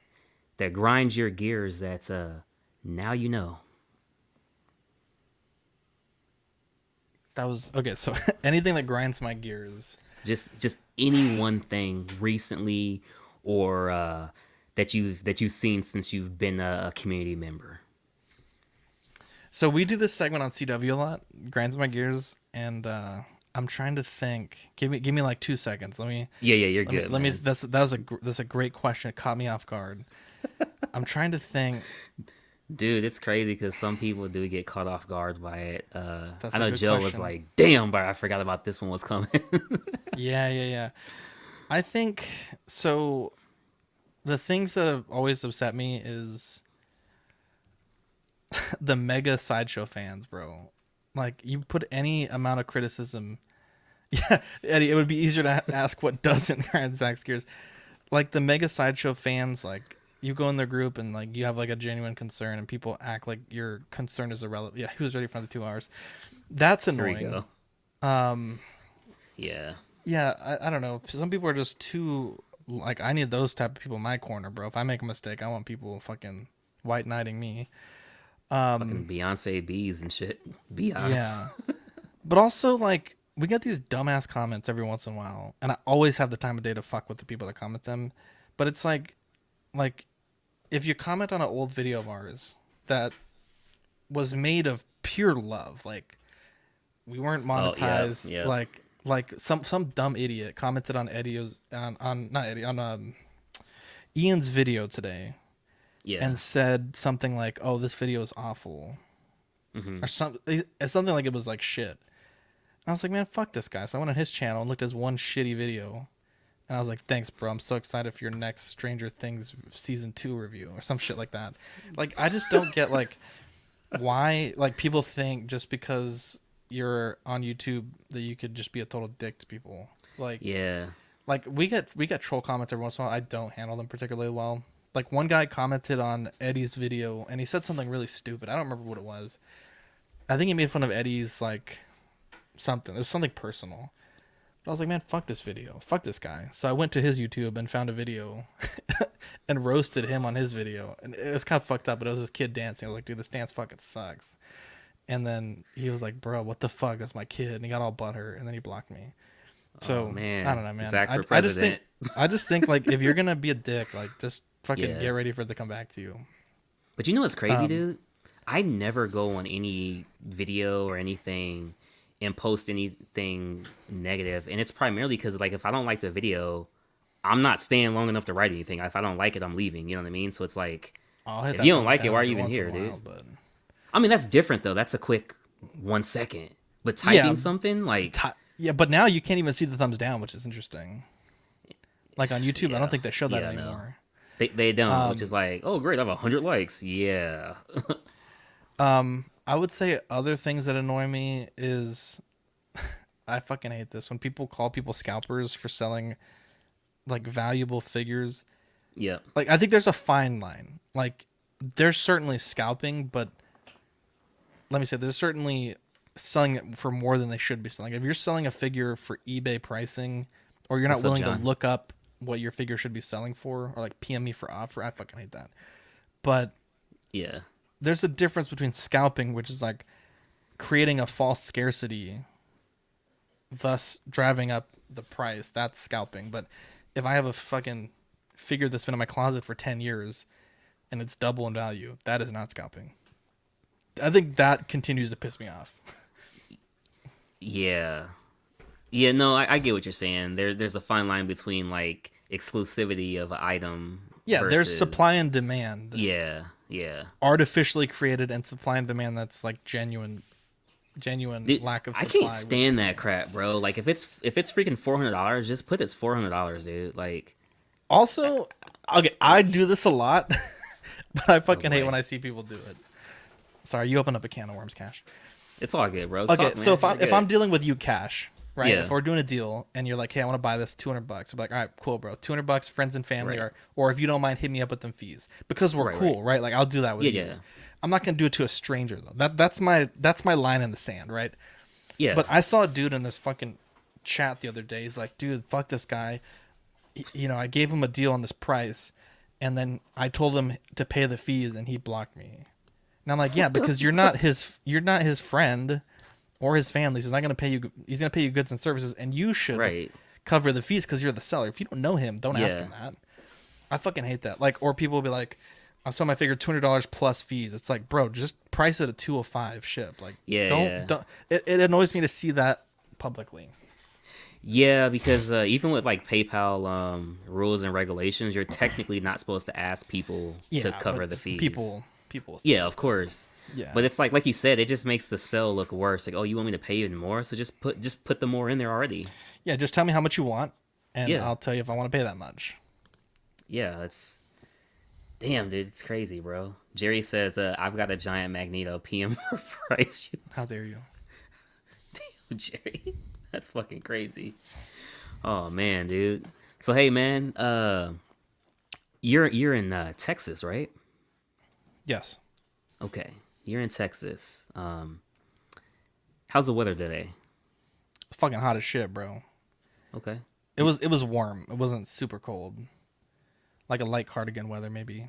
that grinds your gears? That's Now You Know. That was okay. So anything that grinds my gears. Just any one thing recently, or that you've seen since you've been a community member. So we do this segment on CW a lot. Grinds my gears, and I'm trying to think. Give me like 2 seconds. Yeah, you're good. Let me. man. That's a great question. It caught me off guard. I'm trying to think. Dude, it's crazy because some people do get caught off guard by it. That's I a know good Joe was question. like, "Damn, bro, I forgot about this one was coming." Yeah. I think so. The things that have always upset me is the mega sideshow fans, bro. Like you put any amount of criticism. Yeah, Eddie, it would be easier to ask what doesn't grind Zach's gears. Like the mega sideshow fans, like you go in their group and like you have like a genuine concern, and people act like your concern is irrelevant. Yeah, who's ready for the 2 hours? That's Here we annoying. go. Yeah. Yeah, I don't know. Some people are just too like I need those type of people in my corner, bro. If I make a mistake, I want people fucking white knighting me. Fucking Beyonce bees and shit. Beyonce. Yeah. But also like we get these dumbass comments every once in a while, and I always have the time of day to fuck with the people that comment them. But it's like if you comment on an old video of ours that was made of pure love, like we weren't Oh, yeah, monetized, yeah. like some dumb idiot commented on Ian's video today Yeah. and said something like, "Oh, this video is awful," or something like it was like shit. I was like, man, fuck this guy. So I went on his channel and looked at his one shitty video, and I was like, thanks, bro. I'm so excited for your next Stranger Things season 2 review or some shit like that. Like, I just don't get like why like people think just because you're on YouTube that you could just be a total dick to people. Like, Yeah. like we get troll comments every once in a while. I don't handle them particularly well. Like one guy commented on Eddie's video and he said something really stupid. I don't remember what it was. I think he made fun of Eddie's like something. It was something personal. But I was like, man, fuck this video. Fuck this guy. So I went to his YouTube and found a video and roasted him on his video. And it was kind of fucked up, but it was this kid dancing. I was like, dude, this dance fucking sucks. And then he was like, bro, what the fuck? That's my kid. And he got all butthurt and then he blocked me. So man. I don't know, man. Zach for I just think president. like if you're gonna be a dick, like just fucking Yeah. get ready for it to come back to you. But you know what's crazy, dude? I never go on any video or anything and post anything negative, and it's primarily because like if I don't like the video, I'm not staying long enough to write anything. If I don't like it, I'm leaving. You know what I mean? So it's like, I'll hit if that you don't thumbs like it, down why are you every even once in here, a while, dude? but I mean, that's different though. That's a quick 1 second. But typing something like, yeah, but now you can't even see the thumbs down, which is interesting. Like on YouTube, I Yeah. don't think they show that Yeah, no. anymore. they don't, which is like, oh great, I have 100 likes. Yeah. I would say other things that annoy me is I fucking hate this when people call people scalpers for selling like valuable figures. Yeah. Like I think there's a fine line. Like there's certainly scalping, but let me say there's certainly selling it for more than they should be selling. If you're selling a figure for eBay pricing, or you're not What's up, willing to John? look up what your figure should be selling for, or like PM me for offer, I fucking hate that. But Yeah. there's a difference between scalping, which is like creating a false scarcity, thus driving up the price. That's scalping. But if I have a fucking figure that's been in my closet for 10 years and it's double in value, that is not scalping. I think that continues to piss me off. Yeah. Yeah, no, I get what you're saying. There's a fine line between like exclusivity of an item. Yeah, there's versus- supply and demand. Yeah, yeah. Artificially created and supply and demand that's like genuine Dude, lack of I supply. can't stand that crap, bro. Like if it's freaking $400, just put it's $400, dude. Like Also, okay, I do this a lot, but I fucking hate boy. when I see people do it. Sorry, you opened up a can of worms, Cash. it's all good, bro. Okay, Talk, so man. if I'm dealing with you, Cash, right? Yeah. If we're doing a deal and you're like, hey, I want to buy this $200, I'm like, all right, cool, bro. $200, friends and family, Right. or if you don't mind, hit me up with them fees because we're cool, right? Like I'll do that with you. Yeah. I'm not gonna do it to a stranger though. That's my line in the sand, right? Yeah. But I saw a dude in this fucking chat the other day. He's like, dude, fuck this guy. You know, I gave him a deal on this price, and then I told him to pay the fees, and he blocked me. And I'm like, yeah, because you're not his friend or his family. So he's not gonna pay you. He's gonna pay you goods and services, and you should Right. cover the fees because you're the seller. If you don't know him, don't ask Yeah. him that. I fucking hate that. Like, or people will be like, I saw my figure $200 plus fees. It's like, bro, just price it at $205 ship. Like, Yeah. don't. It annoys me to see that publicly. Yeah, because even with like PayPal rules and regulations, you're technically not supposed to ask people to cover but the fees. People. Yeah, of course. Yeah. But it's like you said, it just makes the sell look worse. Like, oh, you want me to pay even more? So just put the more in there already. Yeah, just tell me how much you want, and Yeah. I'll tell you if I want to pay that much. Yeah, that's damn, dude, it's crazy, bro. Jerry says, I've got a giant Magneto PM for price. How dare you? Damn, Jerry. That's fucking crazy. Oh man, dude. So hey man, you're in Texas, right? Yes. Okay. You're in Texas. How's the weather today? It's fucking hot as shit, bro. Okay. It was warm. It wasn't super cold. Like a light cardigan weather, maybe.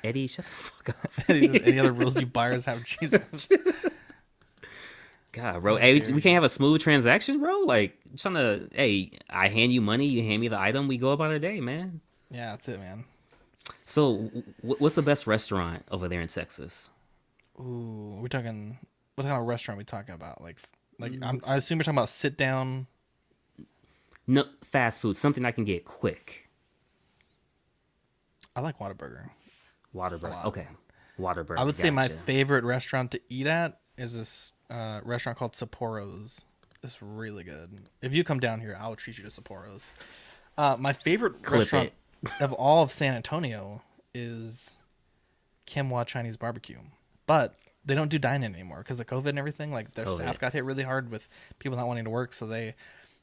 Eddie, shut the fuck up. Any other rules you buyers have? Jesus. God, bro. Hey, we can't have a smooth transaction, bro. Like, trying to, hey, I hand you money, you hand me the item, we go about our day, man. Yeah, that's it, man. So, what's the best restaurant over there in Texas? Ooh, we're talking. What kind of restaurant are we talking about? Like I assume you're talking about sit down. No, fast food, something I can get quick. I like Whataburger. Whataburger. Okay. Whataburger. I would say my gotcha. favorite restaurant to eat at is this restaurant called Sapporo's. It's really good. If you come down here, I'll treat you to Sapporo's. My favorite Clip restaurant of all of San Antonio is Kimwa Chinese Barbecue. But they don't do dine-in anymore because of COVID and everything. Like their staff got hit really hard with people not wanting to work, so they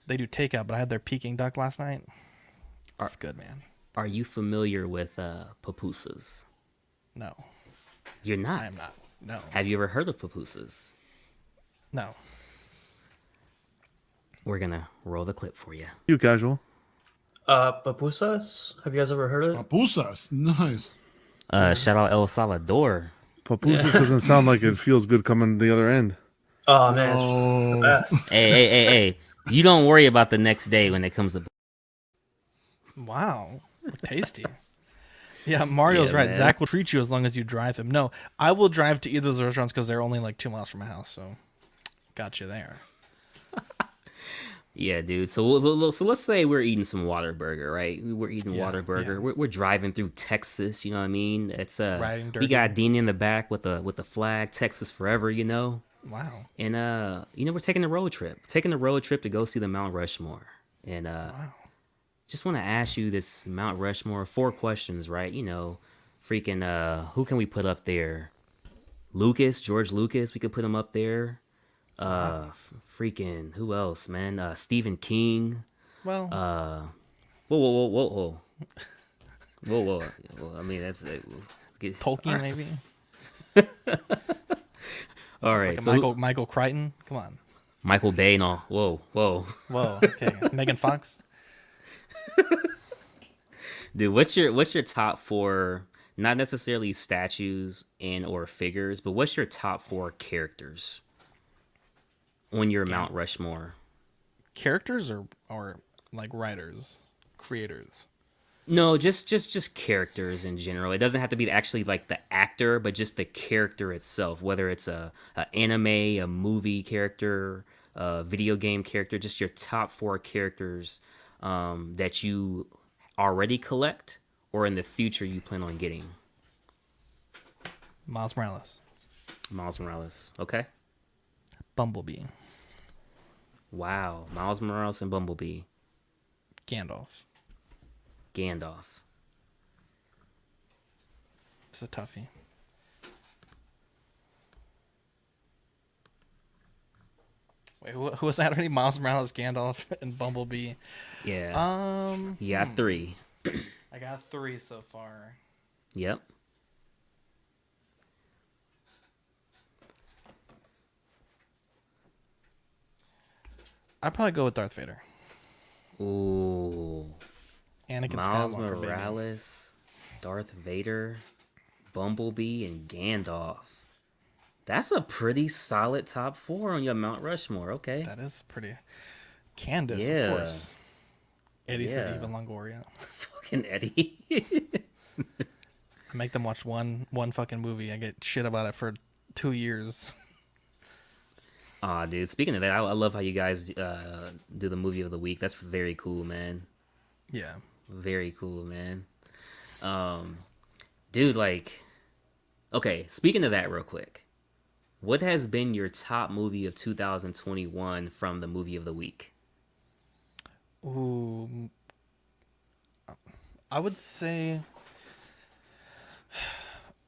do takeout. But I had their Peking duck last night. That's good, man. Are you familiar with pupusas? No, You're not. I am not. No, Have you ever heard of pupusas? no. We're gonna roll the clip for you. You casual. Pupusas? Have you guys ever heard of it? Papusas, nice. Shout out El Salvador. Papusas doesn't sound like it feels good coming the other end. Oh man, it's the Oh, best. Hey. You don't worry about the next day when it comes to. wow, tasty. Yeah, Mario's Yeah, right. man. Zach will treat you as long as you drive him. No, I will drive to either of those restaurants because they're only like 2 miles from my house. So, got you there. Yeah, dude. So let's say we're eating some Whataburger, right? We're eating Whataburger. yeah. We're driving through Texas. You know what I mean? It's Riding we dirty. got Dean in the back with the flag, Texas forever. You know. Wow. And we're taking a road trip. Taking a road trip to go see the Mount Rushmore. And Wow. just want to ask you this Mount Rushmore 4 questions, right? You know, freaking who can we put up there? George Lucas, we could put him up there. Freaking who else, man? Stephen King. Well, Whoa. Whoa. Well, I mean, that's Tolkien maybe. all right. Like a So Michael Crichton. Come on. Michael Bay and all. Whoa. Whoa. Okay. Megan Fox. Dude, what's your top 4, not necessarily statues and or figures, but what's your top 4 characters on your Mount Rushmore? Characters or like writers, creators. No, just characters in general. It doesn't have to be actually like the actor, but just the character itself, whether it's a anime, a movie character, a video game character, just your top 4 characters that you already collect or in the future you plan on getting. Miles Morales. Miles Morales, okay? Bumblebee. Wow, Miles Morales and Bumblebee. Gandalf. Gandalf. It's a toughie. Wait, who was that already? Miles Morales, Gandalf, and Bumblebee. Yeah. You got 3. I got 3 so far. Yep. I'd probably go with Darth Vader. Ooh. Anakin Miles Skywalker, baby. Morales, Darth Vader, Bumblebee, and Gandalf. That's a pretty solid top 4 on your Mount Rushmore. Okay. That is pretty. Candace, Yeah. of course. Eddie says Yeah. Eva Longoria. Fucking Eddie. I make them watch one fucking movie. I get shit about it for 2 years. Aw, dude. Speaking of that, I love how you guys do the movie of the week. That's very cool, man. Yeah. Very cool, man. Dude, like, okay, speaking of that real quick, what has been your top movie of 2021 from the movie of the week? Ooh. I would say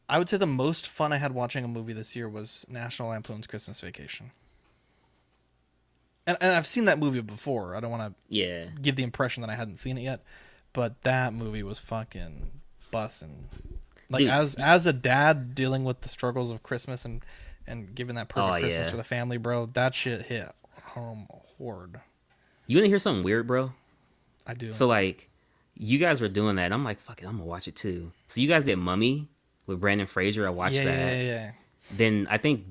the most fun I had watching a movie this year was National Lampoon's Christmas Vacation. And I've seen that movie before. I don't want to Yeah. give the impression that I hadn't seen it yet, but that movie was fucking bussin'. Like Dude. as a dad dealing with the struggles of Christmas and giving that perfect Oh, Christmas yeah. for the family, bro, that shit hit home hard. You want to hear something weird, bro? I do. So, like, you guys were doing that, and I'm like, fuck it, I'm going to watch it too. So, you guys did Mummy with Brandon Fraser. I watched yeah, that. yeah. Then I think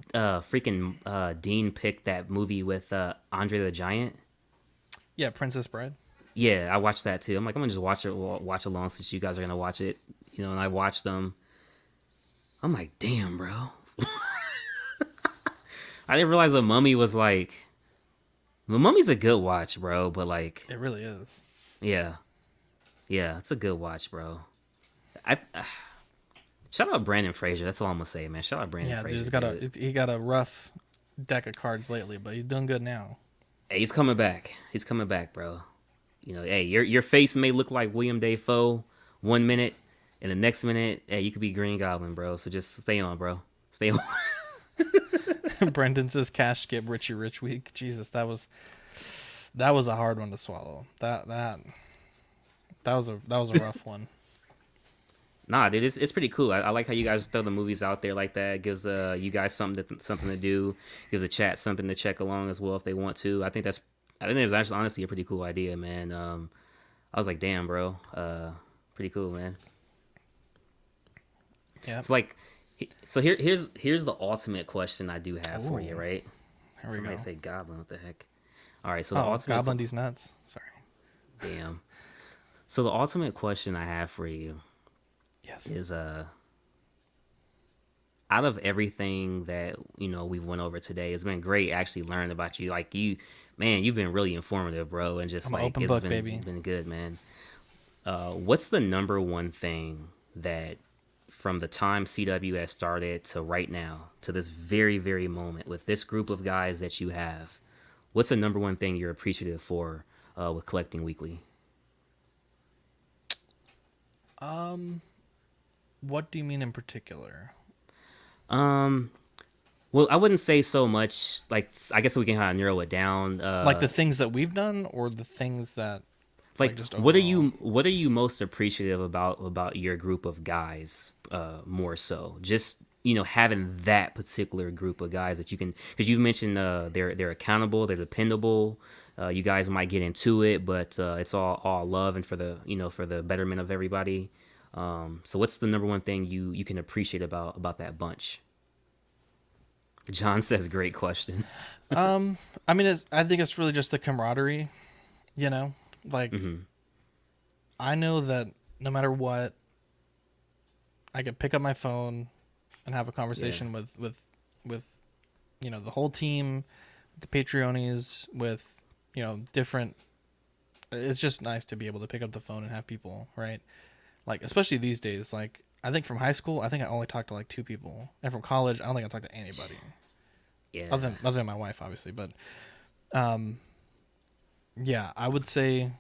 Dean picked that movie with Andre the Giant. Yeah, Princess Bride. Yeah, I watched that too. I'm like, I'm gonna just watch along since you guys are gonna watch it, you know. And I watched them. I'm like, damn, bro. I didn't realize the Mummy was like. The Mummy's a good watch, bro. But like, It really is. yeah, it's a good watch, bro. Shout out Brandon Fraser. That's all I'm gonna say, man. Shout out Brandon Yeah, Fraser. dude, he got a rough deck of cards lately, but he's doing good now. Hey, he's coming back. He's coming back, bro. You know, hey, your face may look like William Dafoe 1 minute, and the next minute, hey, you could be Green Goblin, bro. So just stay on, bro. Stay on. Brendan says cash skip Richie Rich week. Jesus, that was a hard one to swallow. That was a rough one. Nah, dude, it's pretty cool. I like how you guys throw the movies out there like that. It gives you guys something to do. Gives the chat something to check along as well if they want to. I think it's actually honestly a pretty cool idea, man. I was like, damn, bro, pretty cool, man. Yeah. It's like, so here's the ultimate question I do have for you, Ooh. right? Here we Somebody go. say Goblin. What the heck? All right. So the Oh, ultimate. Goblin, these nuts. Sorry. Damn. So the ultimate question I have for you Yes. is out of everything that we went over today, it's been great actually learning about you. Like man, you've been really informative, bro, and just I'm an like open it's book, been baby. been good, man. What's the number one thing that from the time CW has started to right now to this very very moment with this group of guys that you have? What's the number one thing you're appreciative for with collecting weekly? What do you mean in particular? Well, I wouldn't say so much. Like, I guess we can kind of narrow it down. Like the things that we've done, or the things that Like, just what are overall? you most appreciative about your group of guys? More so, just having that particular group of guys that you can, because you mentioned they're accountable, they're dependable. You guys might get into it, but it's all love and for the for the betterment of everybody. So what's the number one thing you can appreciate about that bunch? John says, "Great question." I mean, I think it's really just the camaraderie. Like I know that no matter what, I could pick up my phone and have a conversation with the whole team, the Patreonies, with different. It's just nice to be able to pick up the phone and have people, right? Like, especially these days. Like, I think from high school, I think I only talked to like 2 people, and from college, I don't think I talked to anybody. Yeah. Other than my wife, obviously, but yeah, I would say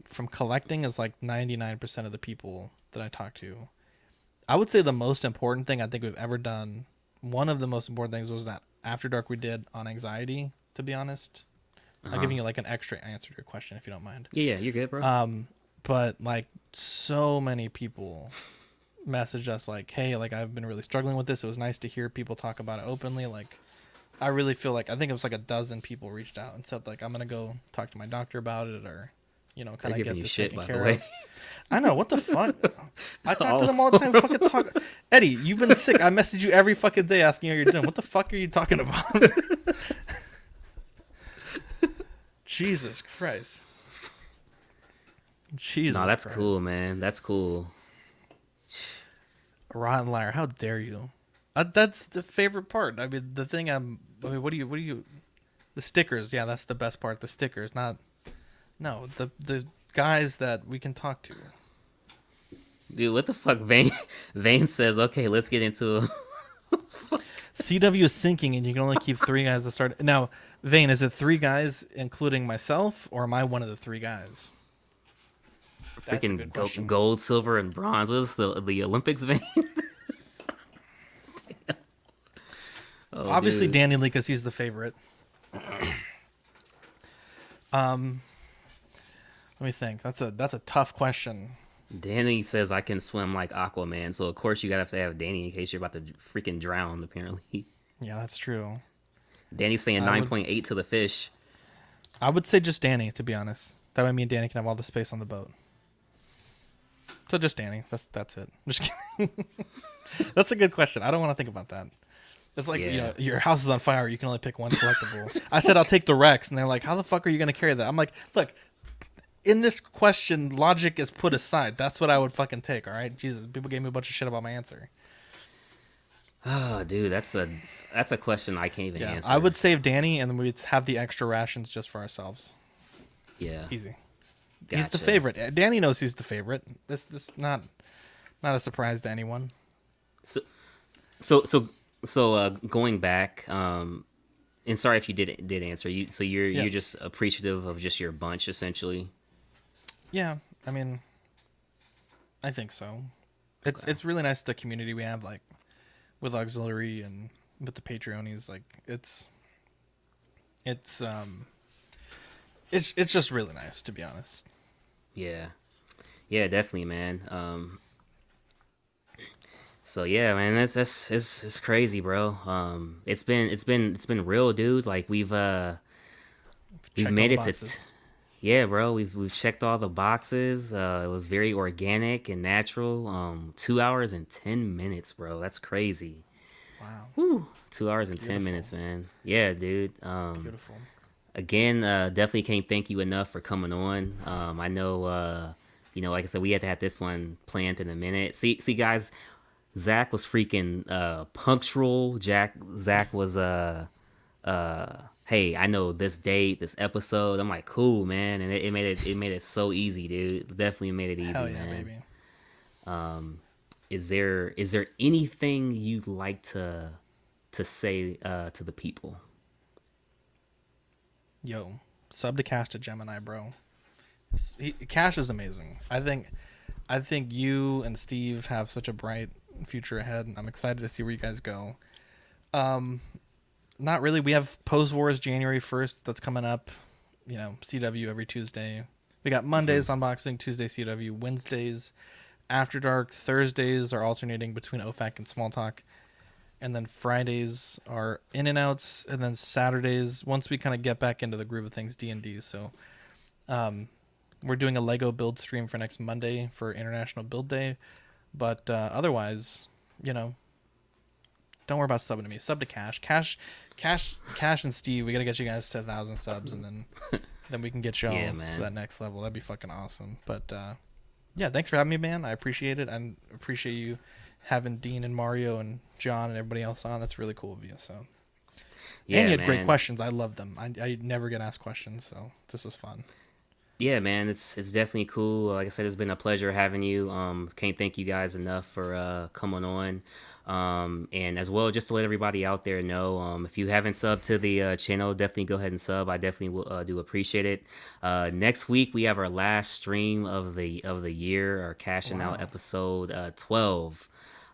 from collecting is like 99% of the people that I talk to. I would say the most important thing I think we've ever done, one of the most important things, was that After Dark we did on anxiety, to be honest. I'm giving you like an extra answer to your question if you don't mind. Yeah, you're good, bro. But like so many people messaged us like, hey, like I've been really struggling with this. It was nice to hear people talk about it openly. Like, I really feel like, I think it was like a dozen people reached out and said like, I'm gonna go talk to my doctor about it, or kind of They're get giving you this shit, taken by the care way. of. I know, what the fuck. I talk to them all the time. Fucking talk, Eddie. You've been sick. I message you every fucking day asking how you're doing. What the fuck are you talking about? Jesus Christ. Jesus. No, that's Christ. cool, man. That's cool. Rotten liar. How dare you? That's the favorite part. I mean, the thing what do you, the stickers. Yeah, that's the best part. The stickers, the guys that we can talk to. Dude, what the fuck? Vane says, okay, let's get into it. CW is sinking, and you can only keep 3 guys to start. Now, Vane, is it 3 guys, including myself, or am I one of the 3 guys? That's a good Freaking question. gold, silver, and bronze. What is the Olympics, Vane? Oh, Obviously, dude. Danny Lee, because he's the favorite. Let me think. That's a tough question. Danny says I can swim like Aquaman, so of course you gotta have to have Danny in case you're about to freaking drown, apparently. Yeah, that's true. Danny's saying 9.8 to the fish. I would say just Danny, to be honest. That way me and Danny can have all the space on the boat. So just Danny. That's it. I'm just kidding. That's a good question. I don't want to think about that. It's like, Yeah. your house is on fire. You can only pick one collectible. I said I'll take the Rex, and they're like, how the fuck are you going to carry that? I'm like, look, in this question, logic is put aside. That's what I would fucking take, all right? Jesus, people gave me a bunch of shit about my answer. Oh, dude, that's a question I can't even Yeah, answer. I would save Danny, and then we'd have the extra rations just for ourselves. Yeah. Easy. He's the Gotcha. favorite. Danny knows he's the favorite. This not a surprise to anyone. So going back, and sorry if you did answer you. So you're just appreciative of just your bunch, essentially. Yeah, I mean, I think so. It's really nice, the community we have, like with auxiliary and with the Patreonies. Like it's just really nice, to be honest. Yeah, definitely, man. So yeah, man, it's crazy, bro. It's been real, dude. Like we've Check made all it the to. boxes. Yeah, bro, we've checked all the boxes. It was very organic and natural. 2 hours and 10 minutes, bro. That's crazy. Wow. Whew, 2 hours and 10 minutes, man. Yeah, dude. Beautiful. Again, definitely can't thank you enough for coming on. I know, like I said, we had to have this one planned in a minute. See, guys, Zach was freaking punctual. Zach was hey, I know this date, this episode. I'm like, cool, man, and it made it so easy, dude. Definitely made it easy, Hell yeah, man. baby. Is there anything you'd like to say to the people? Yo, sub to KashDaGemini, bro. Cash is amazing. I think you and Steve have such a bright future ahead. I'm excited to see where you guys go. Not really. We have Post Wars January 1st that's coming up. CW every Tuesday. We got Mondays unboxing, Tuesday CW, Wednesdays After Dark, Thursdays are alternating between OFAC and Small Talk. And then Fridays are in and outs, and then Saturdays, once we kind of get back into the groove of things, D&D. So we're doing a Lego build stream for next Monday for International Build Day. But otherwise, don't worry about subbing to me. Sub to Cash and Steve. We got to get you guys to 1,000 subs, and then we can get y'all to that next level. That'd be fucking awesome. But yeah, thanks for having me, man. I appreciate it. I appreciate you having Dean and Mario and John and everybody else on. That's really cool of you. So yeah, and you had great questions. I love them. I never get asked questions, so this was fun. Yeah, man, it's definitely cool. Like I said, it's been a pleasure having you. Can't thank you guys enough for coming on. And as well, just to let everybody out there know, if you haven't subbed to the channel, definitely go ahead and sub. I definitely will, do appreciate it. Next week we have our last stream of the year, our Cashing Out episode 12.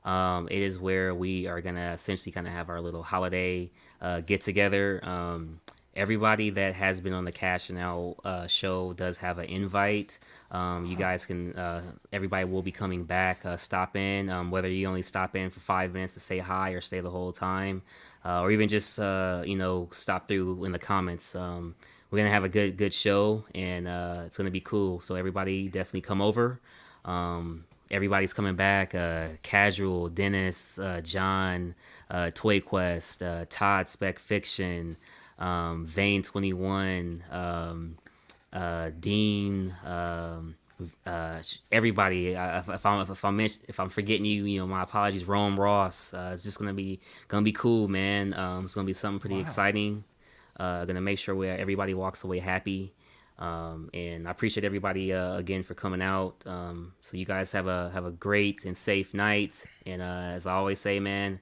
It is where we are gonna essentially kind of have our little holiday get together. Everybody that has been on the Cashing Out show does have an invite. You guys can, everybody will be coming back. Stop in, whether you only stop in for 5 minutes to say hi or stay the whole time, or even just stop through in the comments. We're gonna have a good show, and it's gonna be cool. So everybody definitely come over. Everybody's coming back. Casual, Dennis, John, Toy Quest, Todd, Spec Fiction, Vane 21, Dean, everybody. If I'm forgetting you, my apologies. Rome Ross. It's just gonna be cool, man. It's gonna be something pretty exciting. Gonna make sure everybody walks away happy. And I appreciate everybody again for coming out. So you guys have a great and safe night. And as I always say, man,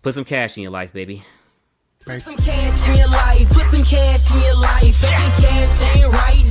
put some cash in your life, baby. Put some cash in your life. Put some cash in your life. Put some cash ain't right.